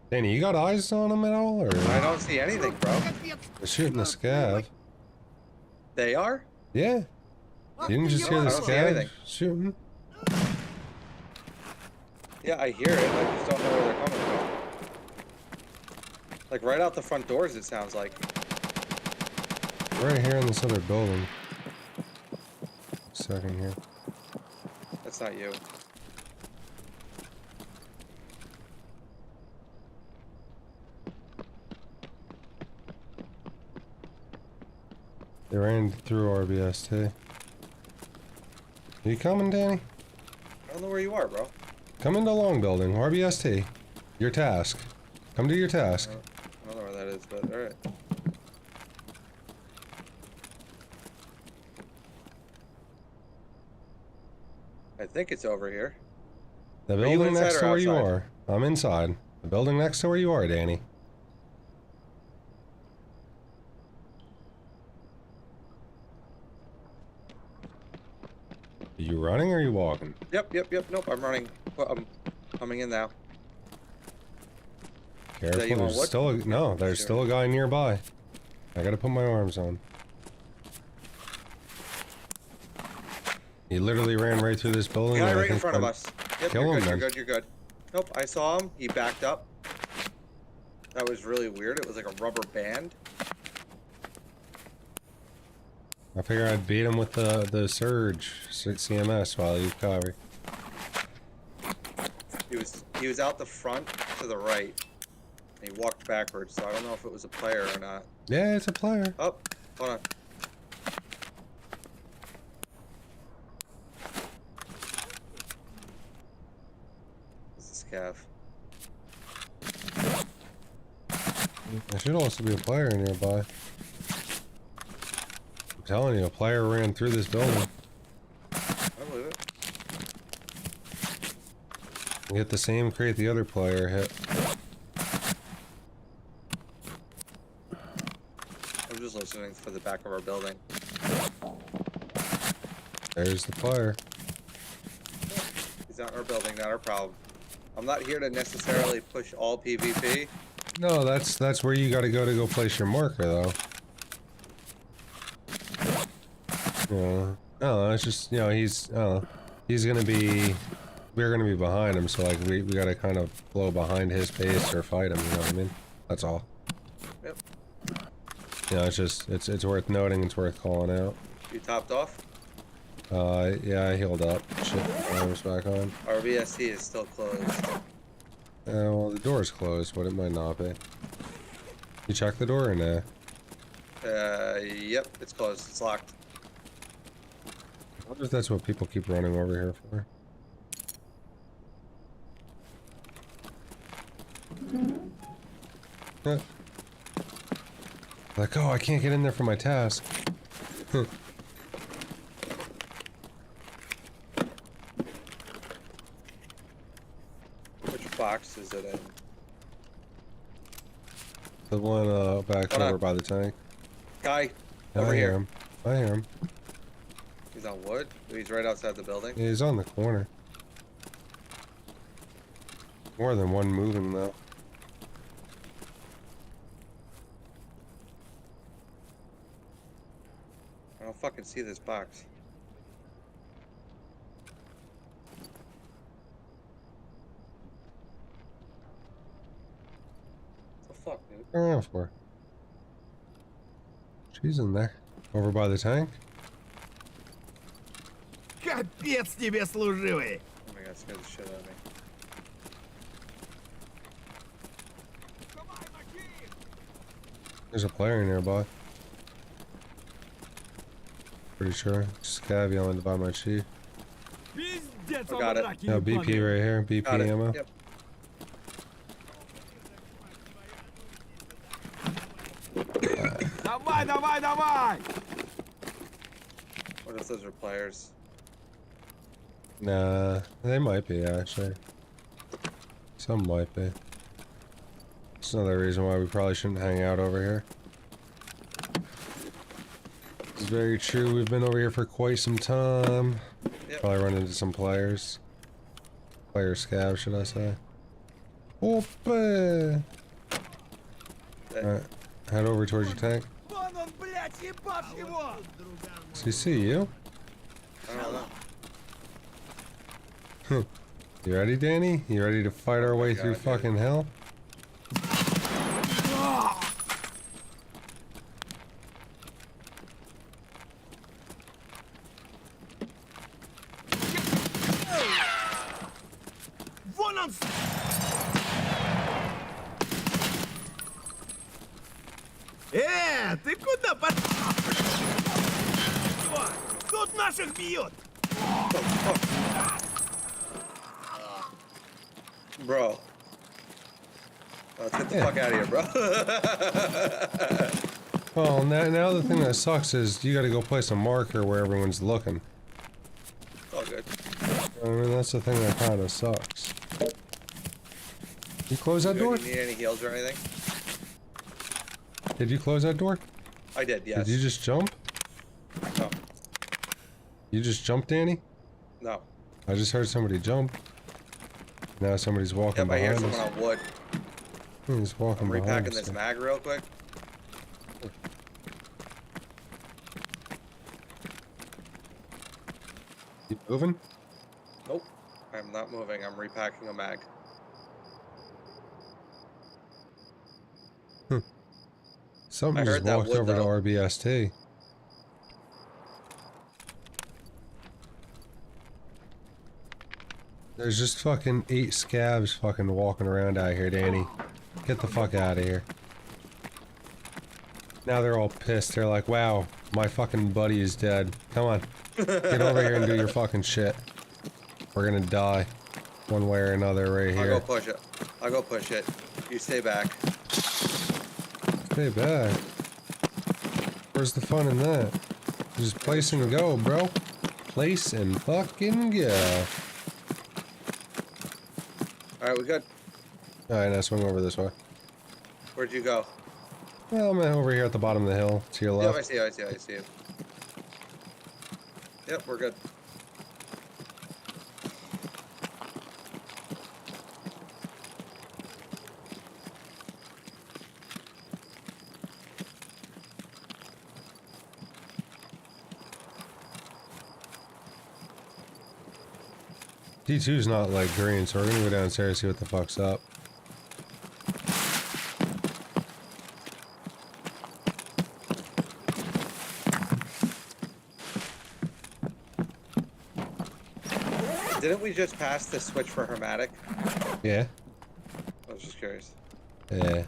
Danny, you got eyes on him at all, or? I don't see anything, bro. They're shooting the Scab. They are? Yeah. Ах You didn't ты, just hear the I don't see Scab anything. shooting? Yeah, I hear it. I just don't know where they're coming from. Like right out the front doors, it sounds like. Right here in this other building. Second here. That's not you. They ran through RBST. Are you coming, Danny? I don't know where you are, bro. Come into Long Building, RBST. Your task. Come do your task. I don't know where that is, but alright. I think it's over here. The you building inside next or to where you outside? are. I'm inside. The building next to where you are, Danny. Are you running or are you walking? Yep. Nope, I'm running. Well, I'm coming in now. Careful, you want there's wood? still a, no, there's Sure. still a guy nearby. I gotta put my arms on. He literally ran right through this building. Guy and I right in think front of I'm- us. Yep, Kill you're him good, then. you're good, you're good. Nope, I saw him. He backed up. That was really weird. It was like a rubber band. I figure I'd beat him with the surge CMS while you cover. He was out the front to the right. And he walked backwards, so I don't know if it was a player or not. Yeah, it's a player. Oh, hold on. This is Cav. There should also be a player nearby. I'm telling you, a player ran through this building. I believe it. We hit the same crate the other player hit. I'm just listening for the back of our building. There's the player. He's not in our building, not our problem. I'm not here to necessarily push all PvP. No, that's where you gotta go place your marker, though. Yeah. No, it's just, you know, he's gonna be, we're gonna be behind him, so like we gotta kind of blow behind his base or fight him, you know what I mean? That's all. Yep. You know, it's just, it's worth noting, it's worth calling out. You topped off? Yeah, I healed up. Shit, arms back on. RBST is still closed. Well, the door's closed, but it might not be. You checked the door or nah? Yep, it's closed. It's locked. I wonder if that's what people keep running over here for. Huh. Like, oh, I can't get in there for my task. box is it in? The one back Hold on. over by the tank. Guy, I over hear here. him. I hear him. He's on wood. He's right outside the building. Yeah, he's on the corner. More than one moving though. I don't fucking see this box. What the fuck, dude? Turn around for. She's in there. Over by the tank. Капец тебе служивый! Oh my god, it scared the shit out of me. There's a player nearby. Pretty sure. Scav yelling to buy my chief. Пиздец, I он got it. раки Yeah, BP ебаный. right here. BP Got it. ammo. Yep. Давай, давай, давай! What if those are players? Nah, they might be actually. Some might be. It's another reason why we probably shouldn't hang out over here. It's very true. We've been over here for quite some time. Yep. Probably run into some players. Player scav, should I say? Opa! Alright, head over towards your tank. Вон он, блядь, ебашь его! Does he see you? I don't know. You ready, Danny? You ready to fight our way through God, dude. fucking hell? Вон он! Ты куда под... Тут наших бьют! Bro. Let's get the Yeah. fuck out of here, bro. Well, now the thing that sucks is you gotta go place a marker where everyone's looking. It's all good. I mean, that's the thing that kinda sucks. You close that Do door? you need any heals or anything? Did you close that door? I did, yes. Did you just jump? No. You just jumped, Danny? No. I just heard somebody jump. Now somebody's walking Yep, I hear behind someone us. on wood. He's walking I'm behind repacking us. this mag real quick. You moving? Nope. I'm not moving. I'm repacking a mag. Something I just heard that walked wood, over though. to RBST. There's just fucking 8 scabs fucking walking around out here, Danny. Get the fuck out of here. Now they're all pissed. They're like, wow, my fucking buddy is dead. Come on. Get over here and do your fucking shit. We're gonna die. One way or another right I'll here. go push it. I'll go push it. You stay back. Stay back. Where's the fun in that? Just place and go, bro. Place and fucking go. Alright, we good. Alright, now swing over this way. Where'd you go? Well, I'm over here at the bottom of the hill, to your Yep, I left. see you, I see you, I see you. Yep, we're good. D2's not like green, so we're gonna go downstairs and see what the fuck's up. Didn't we just pass the switch for Hermetic? Yeah? I was just curious. Yeah.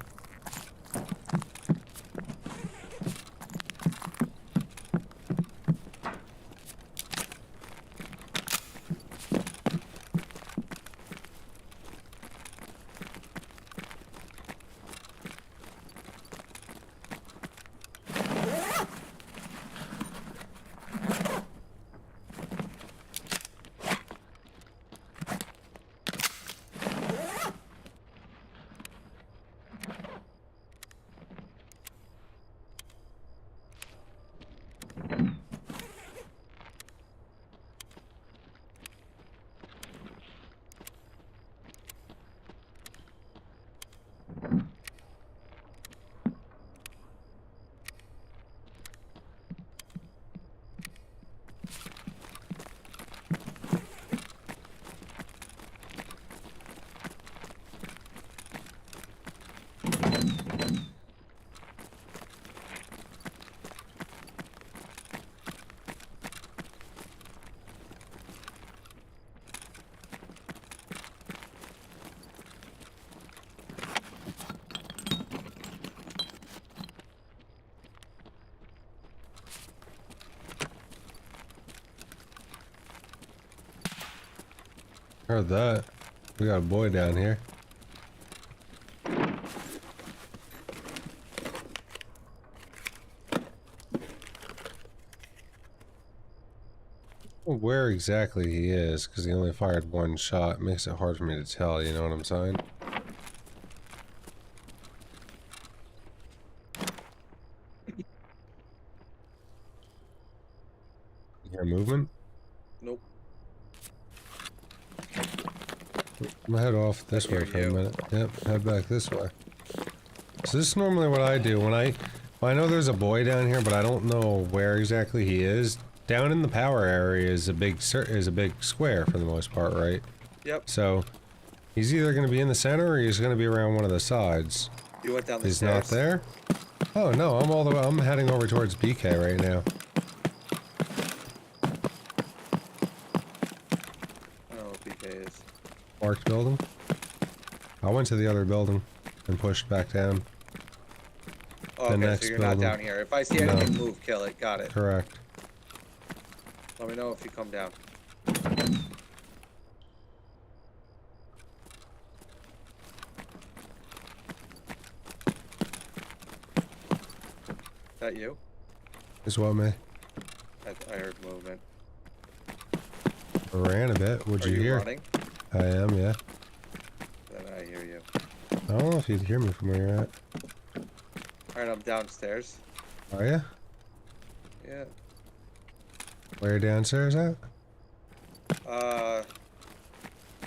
Heard that. We got a boy down here. Where exactly he is, because he only fired one shot, makes it hard for me to tell, you know what I'm saying? You hear movement? Nope. I'm gonna head off this I hear way for a you. minute. Yep, head back this way. So this is normally what I do when I know there's a boy down here, but I don't know where exactly he is. Down in the power area is a big square for the most part, right? Yep. So he's either going to be in the center or he's going to be around one of the sides. You went down the He's stairs. not there? Oh no, I'm heading over towards BK right now. I don't know what BK is. Marked building. I went to the other building and pushed back down. Oh, okay, so you're not down here. If I see anything move, kill it. Got it. Correct. Let me know if you come down. Is that you? Is what, me? I heard movement. I ran a bit. What'd Are you hear? Running? I am, yeah. Then I hear you. I don't know if you'd hear me from where you're at. Alright, I'm downstairs. Are you? Yeah. Where you downstairs at?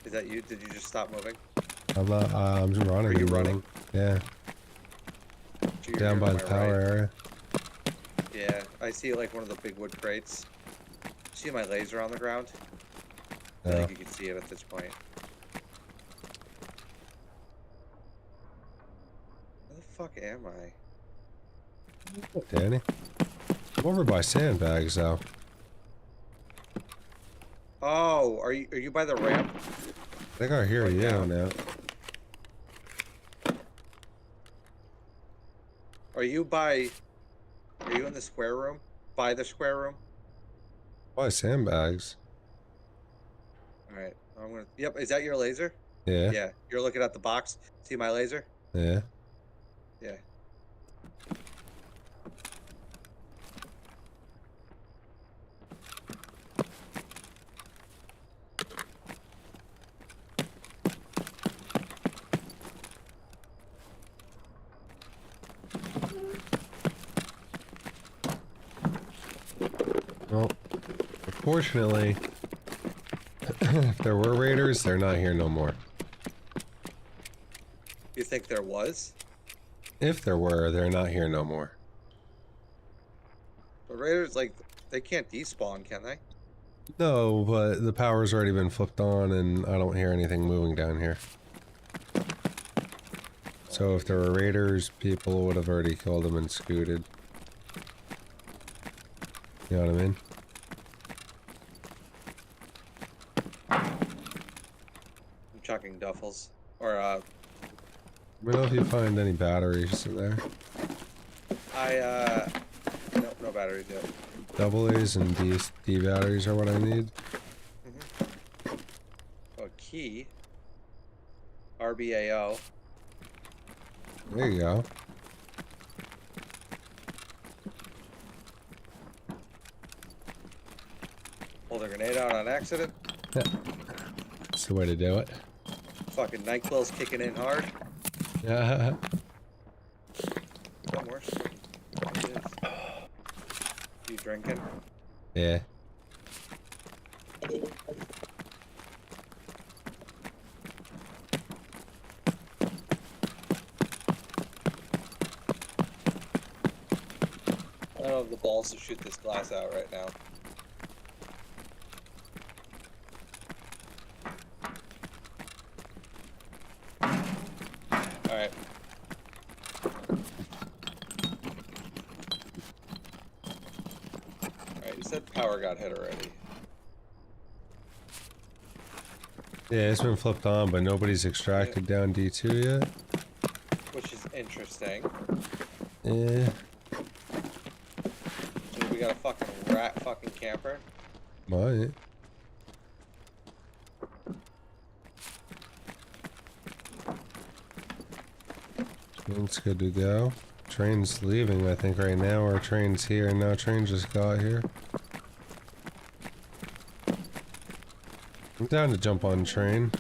Is that you? Did you just stop moving? I'm not, I'm just running. Are you and running? Yeah. So you're Down here by to the my power right. area. Yeah, I see like one of the big wood crates. See my laser on the ground? I Yeah. think you can see it at this point. Where the fuck am I? Danny. I'm over by sandbags though. Oh, are you by the ramp? I think I hear Right you now. now. Are you in the square room? By the square room? By sandbags. Alright. Yep, is that your laser? Yeah. Yeah. You're looking at the box. See my laser? Yeah. Yeah. Well, unfortunately, if there were raiders, they're not here no more. You think there was? If there were, they're not here no more. The raiders, like, they can't despawn, can they? No, but the power's already been flipped on and I don't hear anything moving down here. So if there were raiders, people would have already killed them and scooted. You know what I mean? I'm chucking duffels. Or, Let me know if you find any batteries in there. nope, no batteries yet. Double A's and D batteries are what I need. A key. RBAO. There you go. Pulled a grenade out on accident. Yeah. That's the way to do it. Fucking NyQuil's kicking in hard. Yeah. One more. What it is. You drinking? Yeah. I don't have the balls to shoot this glass out right now. Alright. Alright, you said power got hit already. Yeah, it's been flipped on, but nobody's extracted down D2 yet. Which is interesting. Yeah. So we got a fucking rat fucking camper. Might. It's good to go. Train's leaving, I think, right now, or train's here. No, train just got here. I'm down to jump on train.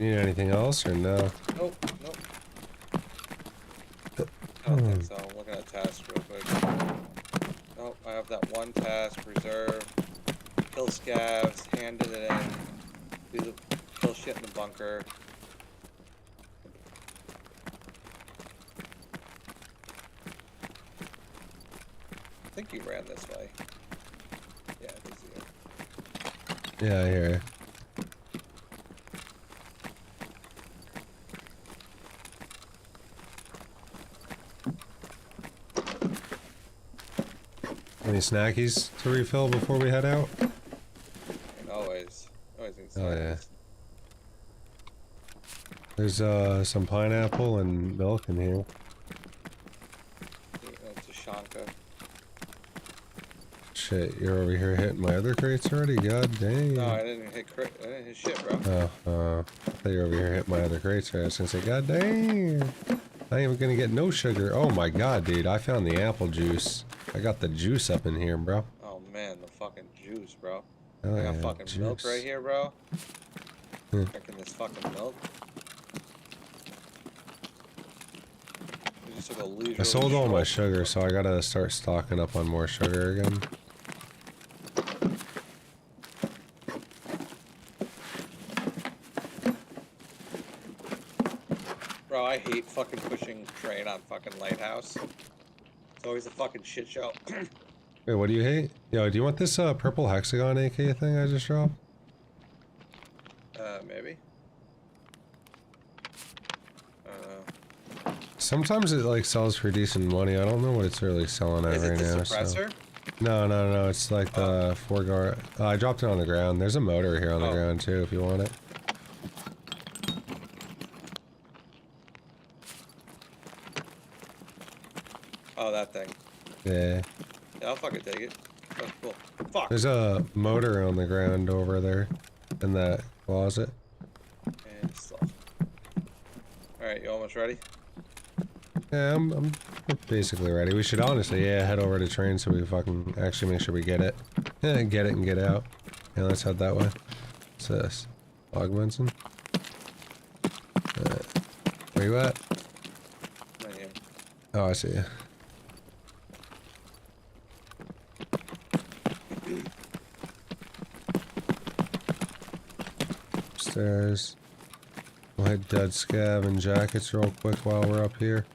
Need anything else, or no? Nope, nope. I don't think so. I'm looking at tasks real quick. Nope, I have that one task, reserve, kill scavs, handed it in, do the kill shit in the bunker. I think you ran this way. Yeah, this is it. Yeah, I hear you. Any snackies to refill before we head out? And always need Oh yeah. snacks. There's some pineapple and milk in here. It's a Shanka. Shit, you're over here hitting my other crates already? God dang. No, I didn't hit shit, bro. I thought you were over here hitting my other crates. I was gonna say, God dang. I ain't even gonna get no sugar. Oh my god, dude, I found the apple juice. I got the juice up in here, bro. Oh man, the fucking juice, bro. Oh, I got yeah, fucking milk juice. right here, bro. Hmm. Drinking this fucking milk. We just took a leisurely I sold all my stroll. sugar, so I gotta start stocking up on more sugar again. Bro, I hate fucking pushing train on fucking Lighthouse. It's always a fucking shit show. Wait, what do you hate? Yo, do you want this purple hexagon AK thing I just dropped? Maybe. Sometimes it like sells for decent money. I don't know what it's really selling at Is it right the now. suppressor? So. No. It's like the foreguard. I dropped it on the ground. There's a motor here on the ground too, if you want it. Oh, that thing. Yeah. Yeah, I'll fucking take it. That's cool. Fuck. There's a motor on the ground over there, in that closet. And stuff. Alright, you almost ready? Yeah, I'm basically ready. We should honestly, head over to train so we can fucking actually make sure we get it. Yeah, get it and get out. Yeah, let's head that way. What's this? Augmentin? Where you at? Right here. Oh, I see you. Upstairs. We'll hit dead scav and jackets real quick while we're up here.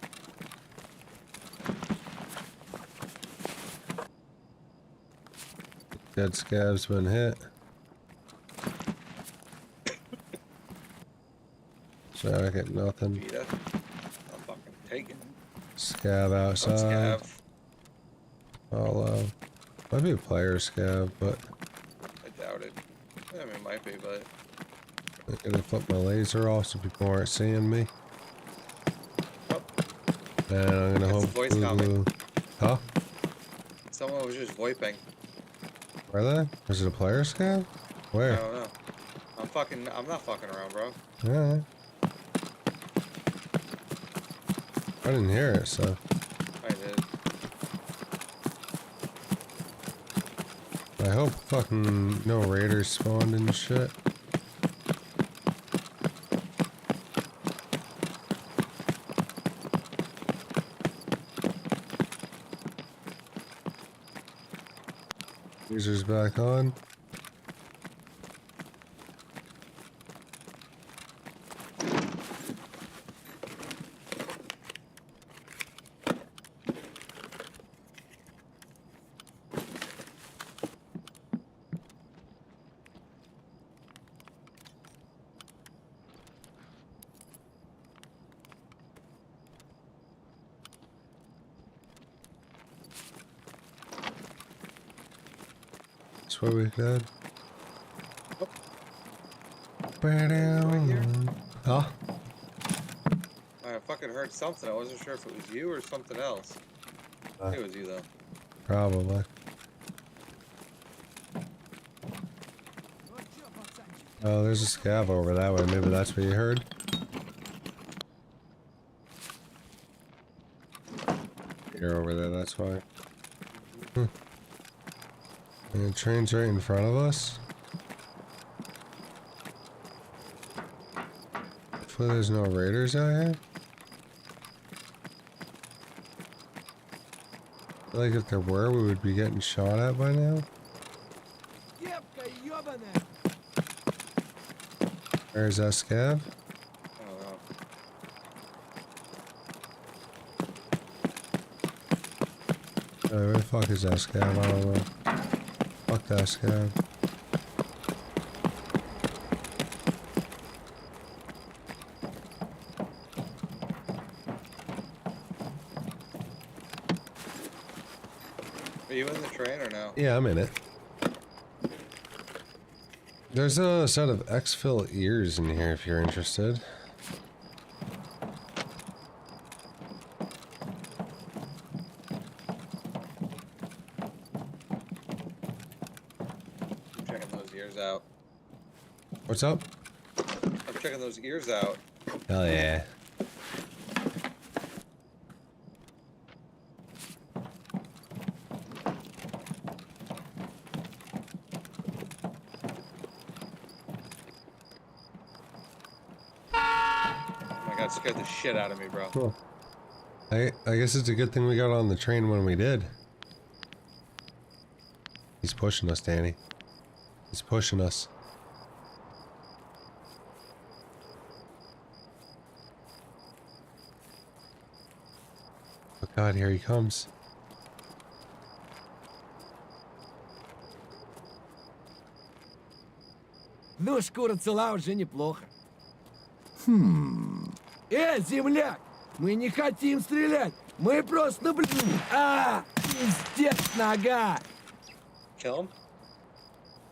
Dead scav's been hit. Jacket, nothing. Vita. I'll fucking take it. Scav Oh, outside. scav. Follow. Might be a player scav, but I doubt it. I mean, it might be, but... I'm gonna flip my laser off so people aren't seeing me. Oh, And I'm gonna It's hope. a voice comment. Huh? someone was just VoIPing. Were they? Was it a player scav? I Where? don't know. I'm not fucking around, bro. Yeah. I didn't hear it, so. I did. I hope fucking no raiders spawned and shit. Laser's back on. That's what we got. Right here? Huh? I fucking heard something. I wasn't sure if it was you or something else. I think it was you though. Probably. Oh, there's a scav over that way. Maybe that's what you heard. raider over there, that's why. And the train's right in front of us. Hopefully there's no raiders out here. I feel like if there were, we would be getting shot at by now. Кепка ёбаная! Where's that scav? I don't know. Where the fuck is that scav? I don't know. Fuck that scav. Are you in the train or no? Yeah, I'm in it. There's a set of exfil ears in here if you're interested. I'm checking those ears out. What's up? I'm checking those ears out. Hell yeah. Oh my god, scared the shit out of me, bro. Cool. I guess it's a good thing we got on the train when we did. He's pushing us, Danny. He's pushing us. Oh god, here he comes. Ну, шкура цела уже неплохо. Земляк! Мы не хотим стрелять! Мы просто наблюдаем! Пиздец, нога! Kill him?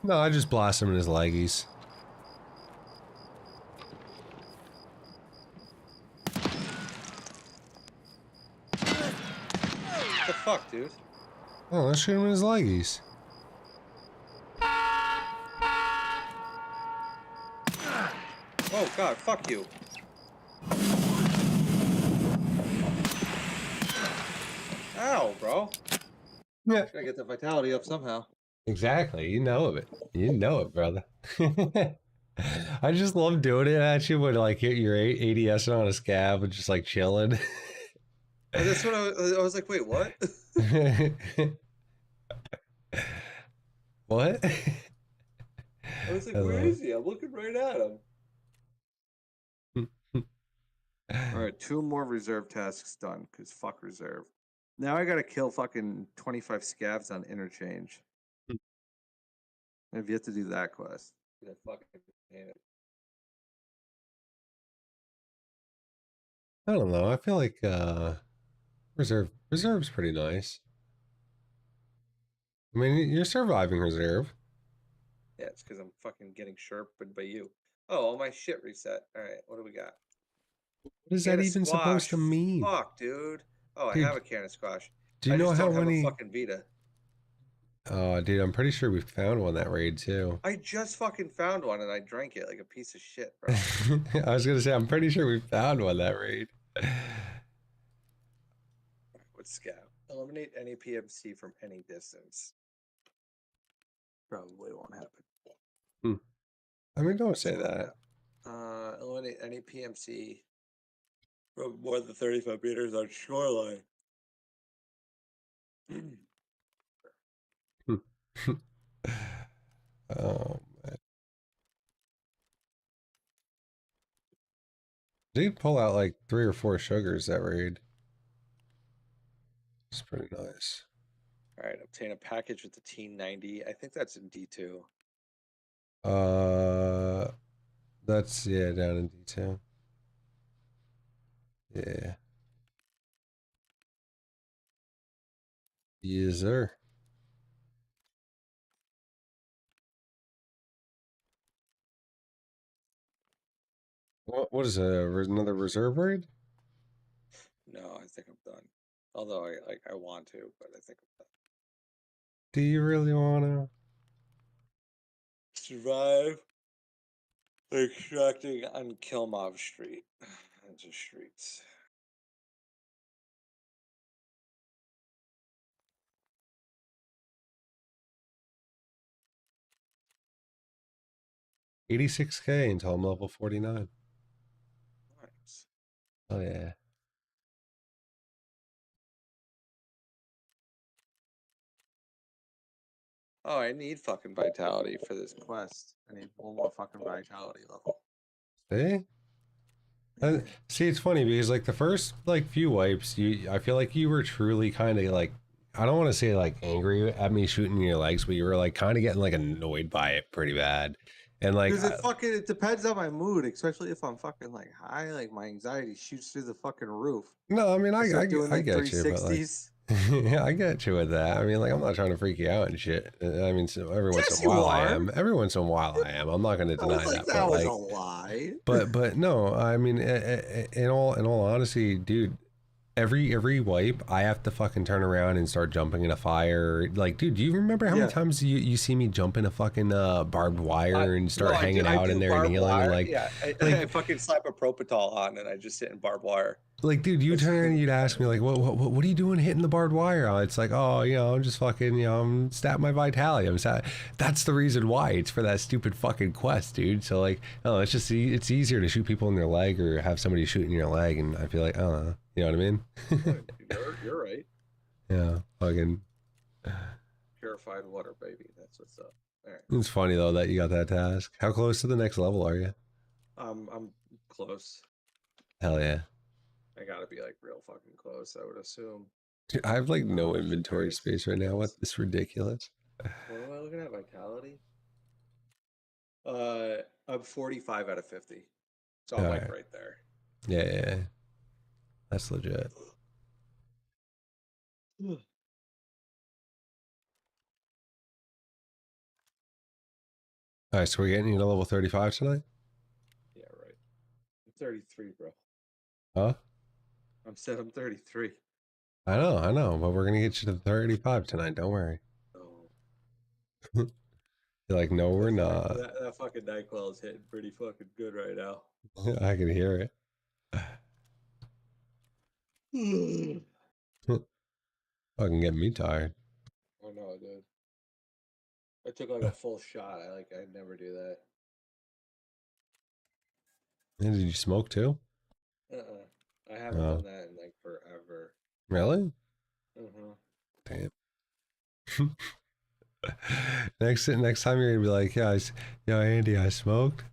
No, I just blast him in his leggies. What the fuck, dude? Oh, let's shoot him in his leggies. Oh god, fuck you. Ow, bro. Yeah. Gotta get the vitality up somehow. Exactly, you know it. You know it, brother. I just love doing it at you when like you're ADS on a scab and just like chilling. And that's what I was like, wait, what? What? I was like, I where love is he? I'm looking right at him. Alright, 2 more reserve tasks done, because fuck reserve. Now I gotta kill fucking 25 scavs on interchange. I've yet to do that quest. I fucking hate it. I don't know. I feel like reserve's pretty nice. I mean, you're surviving reserve. Yeah, it's because I'm fucking getting sharpened by you. Oh, all my shit reset. Alright, what do we got? What is Can that of even supposed to squash. mean? Fuck, dude. Oh, Dude, I have a can of squash. Do you I know just how don't have many? a fucking Vita. Oh, dude, I'm pretty sure we found one that raid too. I just fucking found one and I drank it like a piece of shit, bro. I was gonna say, I'm pretty sure we found one that raid. What's scav? Eliminate any PMC from any distance. Probably won't happen. I mean, don't say So, that. Eliminate any PMC from more than 35 meters on shoreline. Oh man, did pull out like 3 or 4 sugars that raid. It's pretty nice. All right, obtain a package with the T90. I think that's in D2. That's yeah, down in detail. Yeah. Yes, sir. What is another reserve raid? No, I think I'm done. Although I want to, but I think I'm done. Do you really wanna? Survive extracting on Kilmov Street. That's the streets. 86k until I'm level 49. Nice. Oh yeah. Oh, I need fucking vitality for this quest. I need one more fucking vitality level. See? See, it's funny because like the first like few wipes, I feel like you were truly kind of like, I don't want to say like angry at me shooting your legs, but you were like kind of getting like annoyed by it pretty bad. And like, Because it depends on my mood, especially if I'm fucking like high, like my anxiety shoots through the fucking roof. no, I mean, I start doing I like get you, but like, 360s. yeah, I get you with that. I mean, like, I'm not trying to freak you out and shit. I mean, so every once Yes, in a you while I are. am. Every once in a while I am. I'm not going to I was deny like, that. that But was a like, lie. but no, I mean, in all honesty, dude, every wipe, I have to fucking turn around and start jumping in a fire. Like, dude, do you remember how many Yeah. times you see me jump in a fucking barbed wire and start hanging out in there and barbed healing wire. and like, Yeah, like I fucking slap a Propital on and I just sit in barbed wire. like, dude, you turn around and you'd ask me like, what are you doing hitting the barbed wire? It's like, oh, I'm just fucking, I'm stabbing my vitality. That's the reason why. It's for that stupid fucking quest, dude. So like, oh, it's just it's easier to shoot people in their leg or have somebody shooting your leg, and I feel like, I don't know, you know what I mean? You're right. Yeah, fucking. Purified water, baby. That's what's up. All right. It's funny though that you got that task. How close to the next level are you? I'm close. Hell yeah. I gotta be like real fucking close, I would assume. Dude, I have like no shit, inventory there's space right now. What? skills. It's ridiculous. What am I looking at? Vitality? I'm 45 out of 50. So I'm All like right. right there. Yeah. That's legit. All right, so we're getting you to level 35 tonight? Yeah, right. I'm 33, bro. Huh? I'm 33. I know, but we're gonna get you to 35 tonight. Don't worry. Oh. You're like, no, we're not. That fucking NyQuil is hitting pretty fucking good right now. I can hear it. Fucking get me tired. Oh no, dude. I took like a full shot. I never do that. And did you smoke too? I haven't done that in like forever. Really? Mm-hmm. Damn. Next time you're gonna be like, yeah, yo, Andy, I smoked.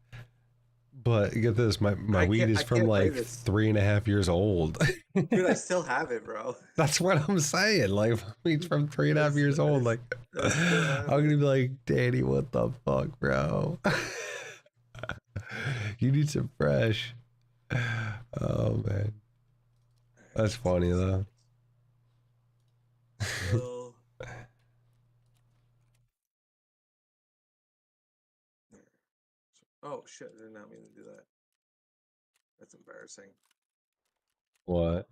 But get this, my weed is from like 3.5 years old. Dude, I still have it, bro. That's what I'm saying. Like, weed's from 3.5 years old. Like, I'm gonna be like, Danny, what the fuck, bro? You need some fresh. Oh man, that's funny though. Oh shit! I did not mean to do that. That's embarrassing. What?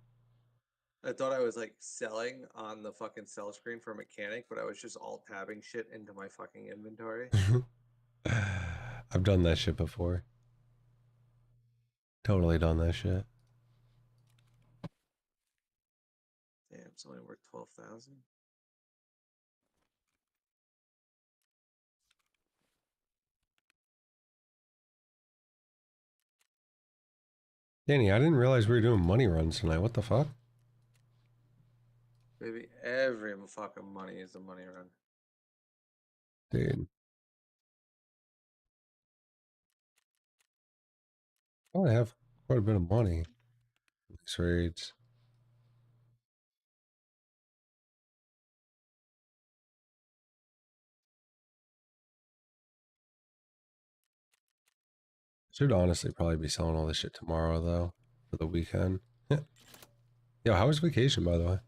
I thought I was like selling on the fucking sell screen for mechanic, but I was just alt tabbing shit into my fucking inventory. I've done that shit before. Totally done that shit. Damn, it's only worth 12,000. Danny, I didn't realize we were doing money runs tonight. What the fuck? Baby, every fucking money is a money run. Dude. Oh, I have quite a bit of money. These raids. Should honestly probably be selling all this shit tomorrow though, for the weekend. Yo, how was vacation, by the way?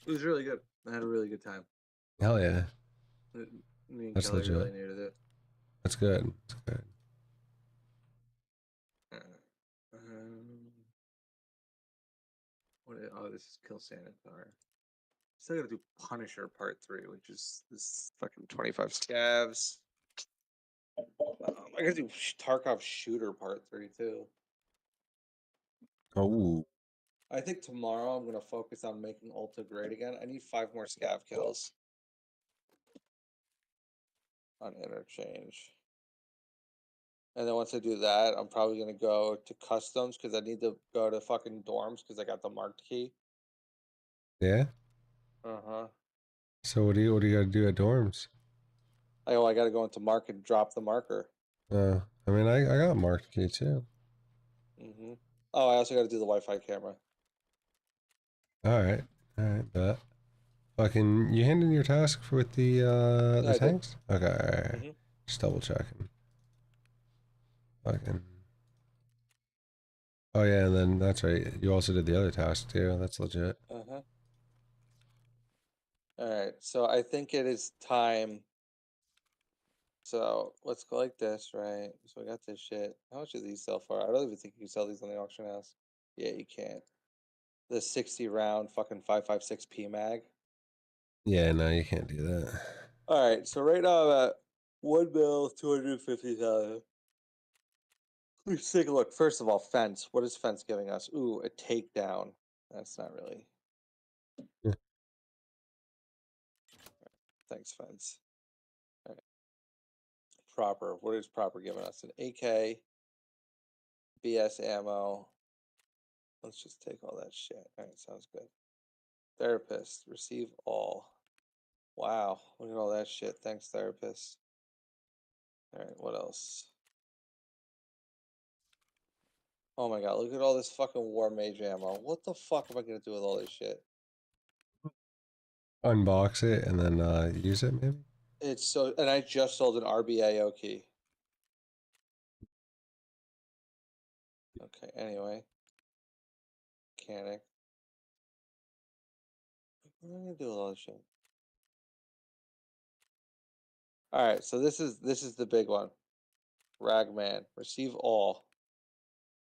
It was really good. I had a really good time. Hell yeah. Me and That's Kelly legit. really needed it. That's good. That's good. Oh, this is Kill Sanitar. Still gotta do Punisher Part 3, which is this fucking 25 scavs. I gotta do Tarkov Shooter Part 3 too. Oh. I think tomorrow I'm gonna focus on making Ulta great again. I need 5 more scav kills on interchange. And then once I do that, I'm probably gonna go to customs because I need to go to fucking dorms because I got the marked key. Yeah. Uh-huh. So what do you gotta do at dorms? I gotta go into market and drop the marker. I mean, I got marked key too. Mm-hmm. Oh, I also gotta do the Wi-Fi camera. All right, bet. Fucking, you handing your task with the Yeah, I did. tanks? Okay, all right. Mhm. Just double checking. Fucking. Oh yeah, and then that's right. You also did the other task too. That's legit. Uh-huh. All right, so I think it is time. So let's go like this, right? So I got this shit. How much do these sell for? I don't even think you can sell these on the auction house. Yeah, you can't. The 60 round fucking 5.56 P mag. Yeah, no, you can't do that. All right, so right now I'm at 1,250,000. Let's take a look. First of all, fence. What is fence giving us? Ooh, a takedown. That's not really. Yeah. Thanks, fence. All right. Proper. What is proper giving us? An AK, BS ammo. Let's just take all that shit. All right, sounds good. Therapist. Receive all. Wow, look at all that shit. Thanks, therapist. All right, what else? Oh my god, look at all this fucking war mage ammo. What the fuck am I gonna do with all this shit? Unbox it and then use it maybe. It's so, and I just sold an RBAO key. Okay, anyway. Mechanic. What am I gonna do with all this shit? Alright, so this is the big one. Ragman. Receive all.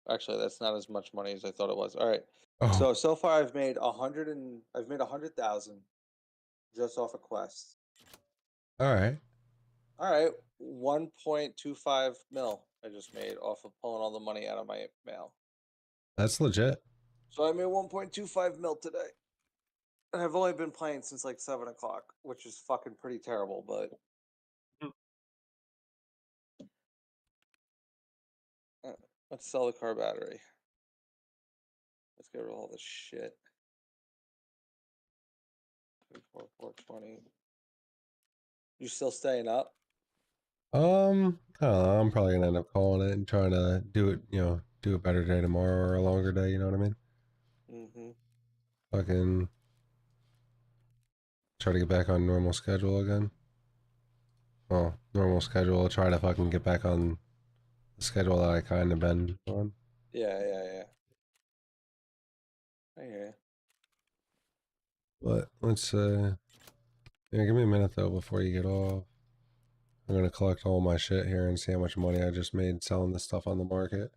Actually, that's not as much money as I thought it was. Alright. Oh, So far I've made 100,000 just off a quest. all right. Alright, 1.25 mil I just made off of pulling all the money out of my mail. That's legit. So I made 1.25 mil today. And I've only been playing since like 7 o'clock, which is fucking pretty terrible, but let's sell the car battery. Let's get rid of all this shit. 420. You still staying up? I don't know, I'm probably gonna end up calling it and trying to do it, do a better day tomorrow or a longer day, you know what I mean? Mm-hmm. Fucking try to get back on normal schedule again. Well, normal schedule, try to fucking get back on the schedule that I kind of been on. Yeah. I hear you. But let's yeah, give me a minute though before you get off. I'm gonna collect all my shit here and see how much money I just made selling this stuff on the market.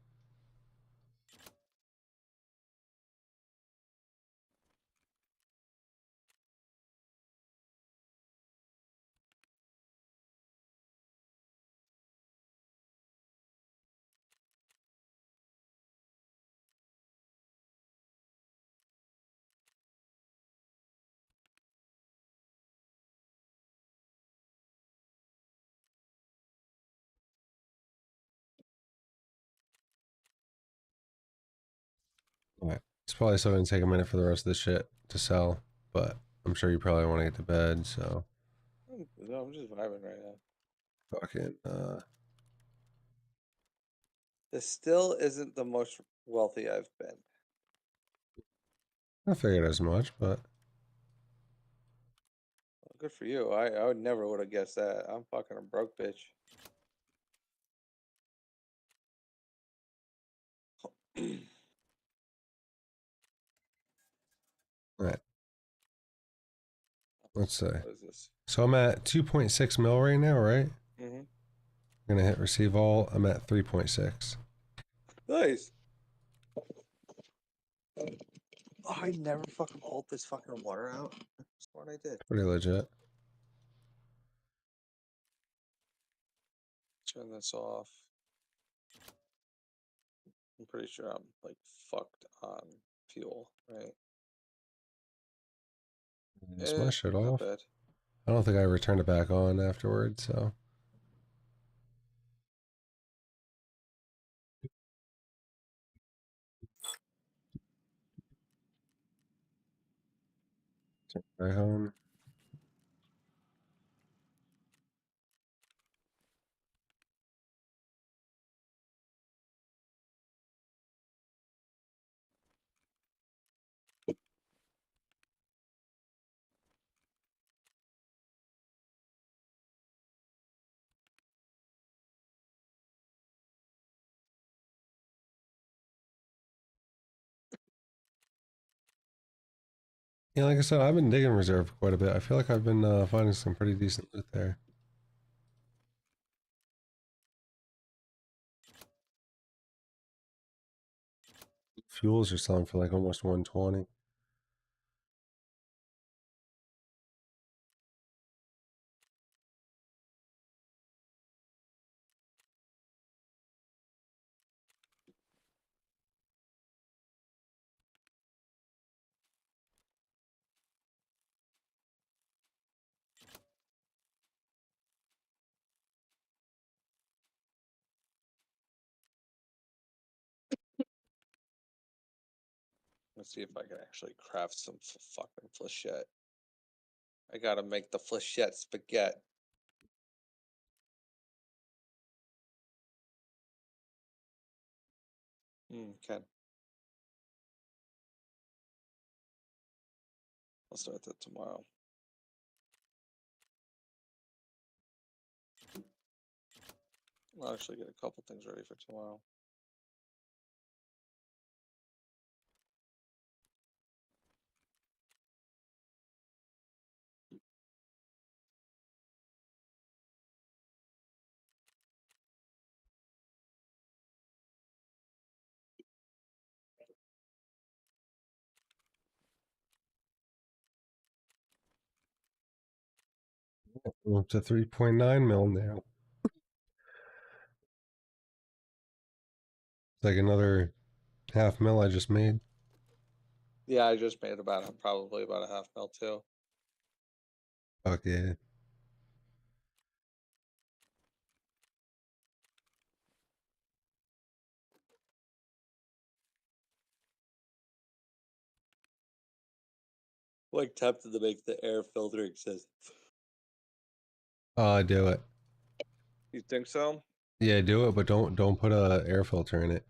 Alright. It's probably still gonna take a minute for the rest of the shit to sell, but I'm sure you probably want to get to bed, so No, I'm just vibing right now. fucking This still isn't the most wealthy I've been. I figured as much, but Well, good for you. I would never would have guessed that. I'm fucking a broke bitch. alright. Let's see. What is this? So I'm at 2.6 mil right now, right? Mm-hmm. I'm gonna hit receive all. I'm at 3.6. Nice. Oh, I never fucking pulled this fucking water out. That's what I did. Pretty legit. Turn this off. I'm pretty sure I'm like fucked on fuel, right? Is my shit Not off? bad. I don't think I returned it back on afterwards, so Right on. Yeah, like I said, I've been digging reserve quite a bit. I feel like I've been finding some pretty decent loot there. Fuels are selling for like almost 120. Let's see if I can actually craft some fucking flechette. I gotta make the flechette spaghetti. Okay. I'll start that tomorrow. I'll actually get a couple things ready for tomorrow. We're up to 3.9 mil now. It's like another half mil I just made. Yeah, I just made probably about a half mil too. Fuck yeah. Like tempted to make the air filtering system. Do it. You think so? Yeah, do it, but don't put a air filter in it.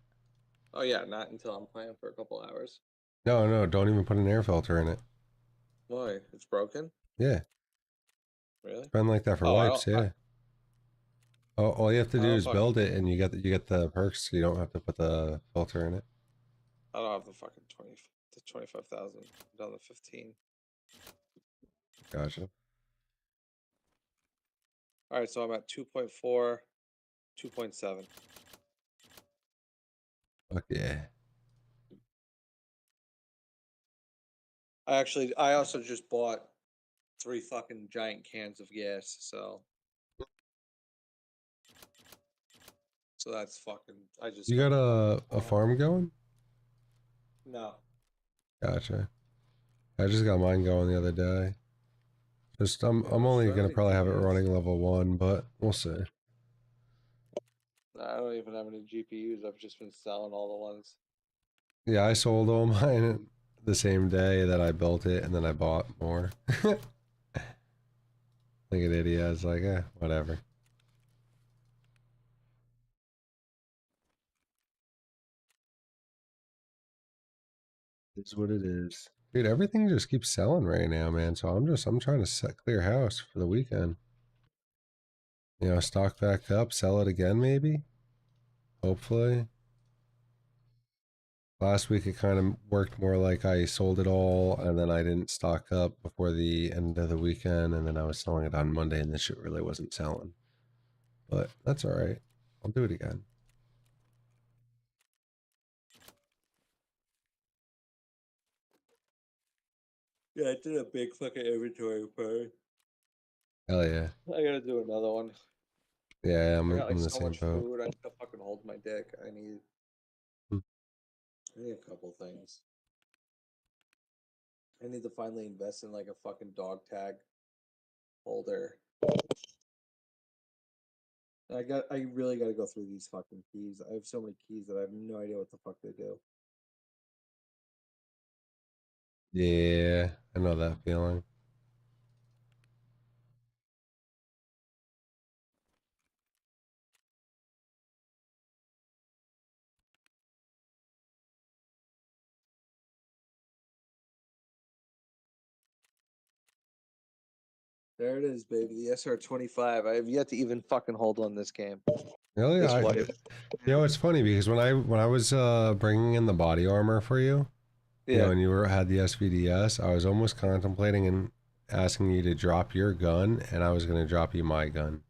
Oh yeah, not until I'm playing for a couple hours. No, don't even put an air filter in it. Why? It's broken? Yeah, Really? it's been like that for Oh, wipes. Yeah. All you have to I do don't is build it, and you get the perks. So you don't have to put the filter in it. I don't have the fucking 25,000. I'm down to 15. Gotcha. All right, so I'm at 2.4, 2.7. Fuck yeah. I also just bought 3 fucking giant cans of gas, so that's fucking. I just You got fucking a farm going? no. Gotcha. I just got mine going the other day. Just I'm Yeah, only so I don't gonna even probably have it use- running level 1, but we'll see. I don't even have any GPUs. I've just been selling all the ones. Yeah, I sold all mine the same day that I built it, and then I bought more. Like an idiot. I was like, whatever. Is what it is. Dude, everything just keeps selling right now, man. So I'm trying to clear house for the weekend. You know, stock back up, sell it again, maybe. Hopefully. Last week it kind of worked more like I sold it all, and then I didn't stock up before the end of the weekend, and then I was selling it on Monday, and the shit really wasn't selling. But that's all right. I'll do it again. Yeah, I did a big fucking inventory for. Hell yeah. I gotta do another one. Yeah, I got like I'm in the so same much boat. food. I need to fucking hold my dick. I need Hmm. a couple things. I need to finally invest in like a fucking dog tag holder. I really gotta go through these fucking keys. I have so many keys that I have no idea what the fuck they do. Yeah, I know that feeling. There it is, baby. The SR-25. I have yet to even fucking hold on this game. Really? This You wife. know, it's funny because when I was bringing in the body armor for you, you know, Yeah. and you had the SVDS, I was almost contemplating and asking you to drop your gun, and I was going to drop you my gun.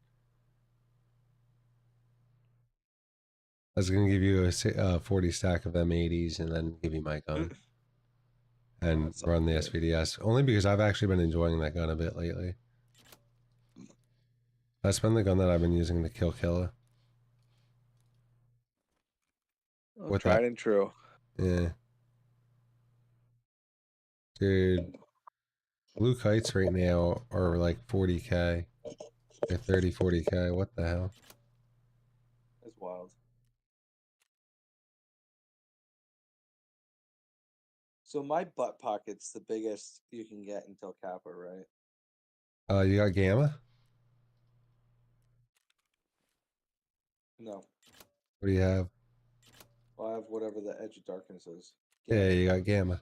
I was going to give you a 40 stack of M80s and then give you my gun and That sounds run the good. SVDS. Only because I've actually been enjoying that gun a bit lately. That's been the gun that I've been using to kill Killa. Oh, With tried that, and true. yeah. Dude, blue kites right now are like 40k. They're 30, 40k. What the hell? That's wild. So my butt pocket's the biggest you can get until Kappa, right? You got Gamma? No. What do you have? Well, I have whatever the edge of darkness is. Yeah, Gamma. you got Gamma.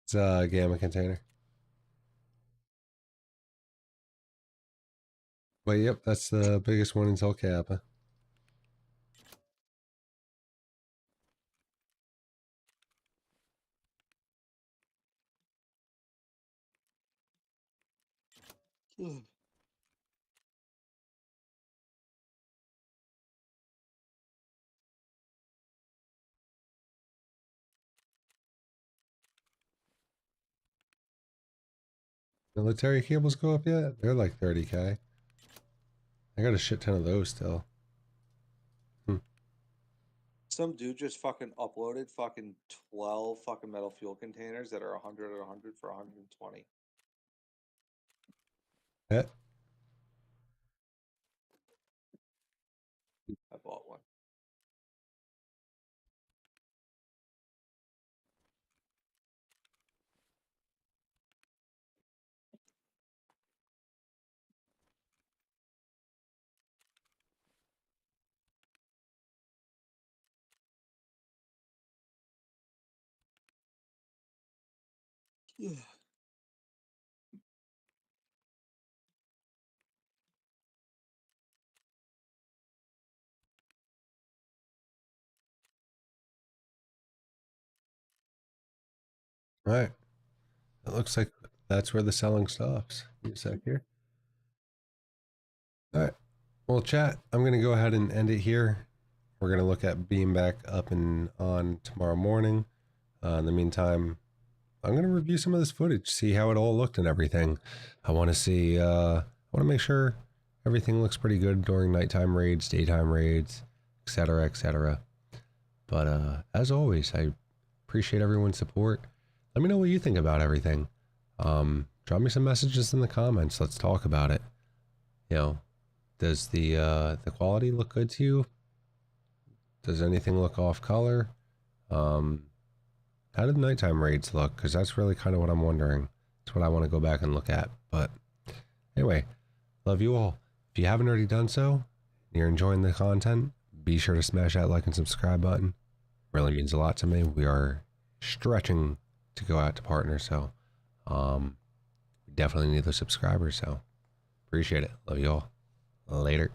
It's a Gamma container. But yep, that's the biggest one until Kappa. Military cables go up yet? They're like 30k. I got a shit ton of those still. Some dude just fucking uploaded fucking 12 fucking metal fuel containers that are 100 or 100 for 120. Yeah. I bought one. Yeah. All right. It looks like that's where the selling stops. Give me a sec here. All right. Well, chat, I'm going to go ahead and end it here. We're going to look at being back up and on tomorrow morning. In the meantime, I'm going to review some of this footage, see how it all looked and everything. I want to see, I want to make sure everything looks pretty good during nighttime raids, daytime raids, etc., etc. But as always, I appreciate everyone's support. Let me know what you think about everything. Drop me some messages in the comments. Let's talk about it. You know, does the quality look good to you? Does anything look off color? How did nighttime raids look? Because that's really kind of what I'm wondering. It's what I want to go back and look at. But anyway, love you all. If you haven't already done so, and you're enjoying the content, be sure to smash that like and subscribe button. Really means a lot to me. We are stretching to go out to partners, so we definitely need those subscribers. So appreciate it. Love you all. Later.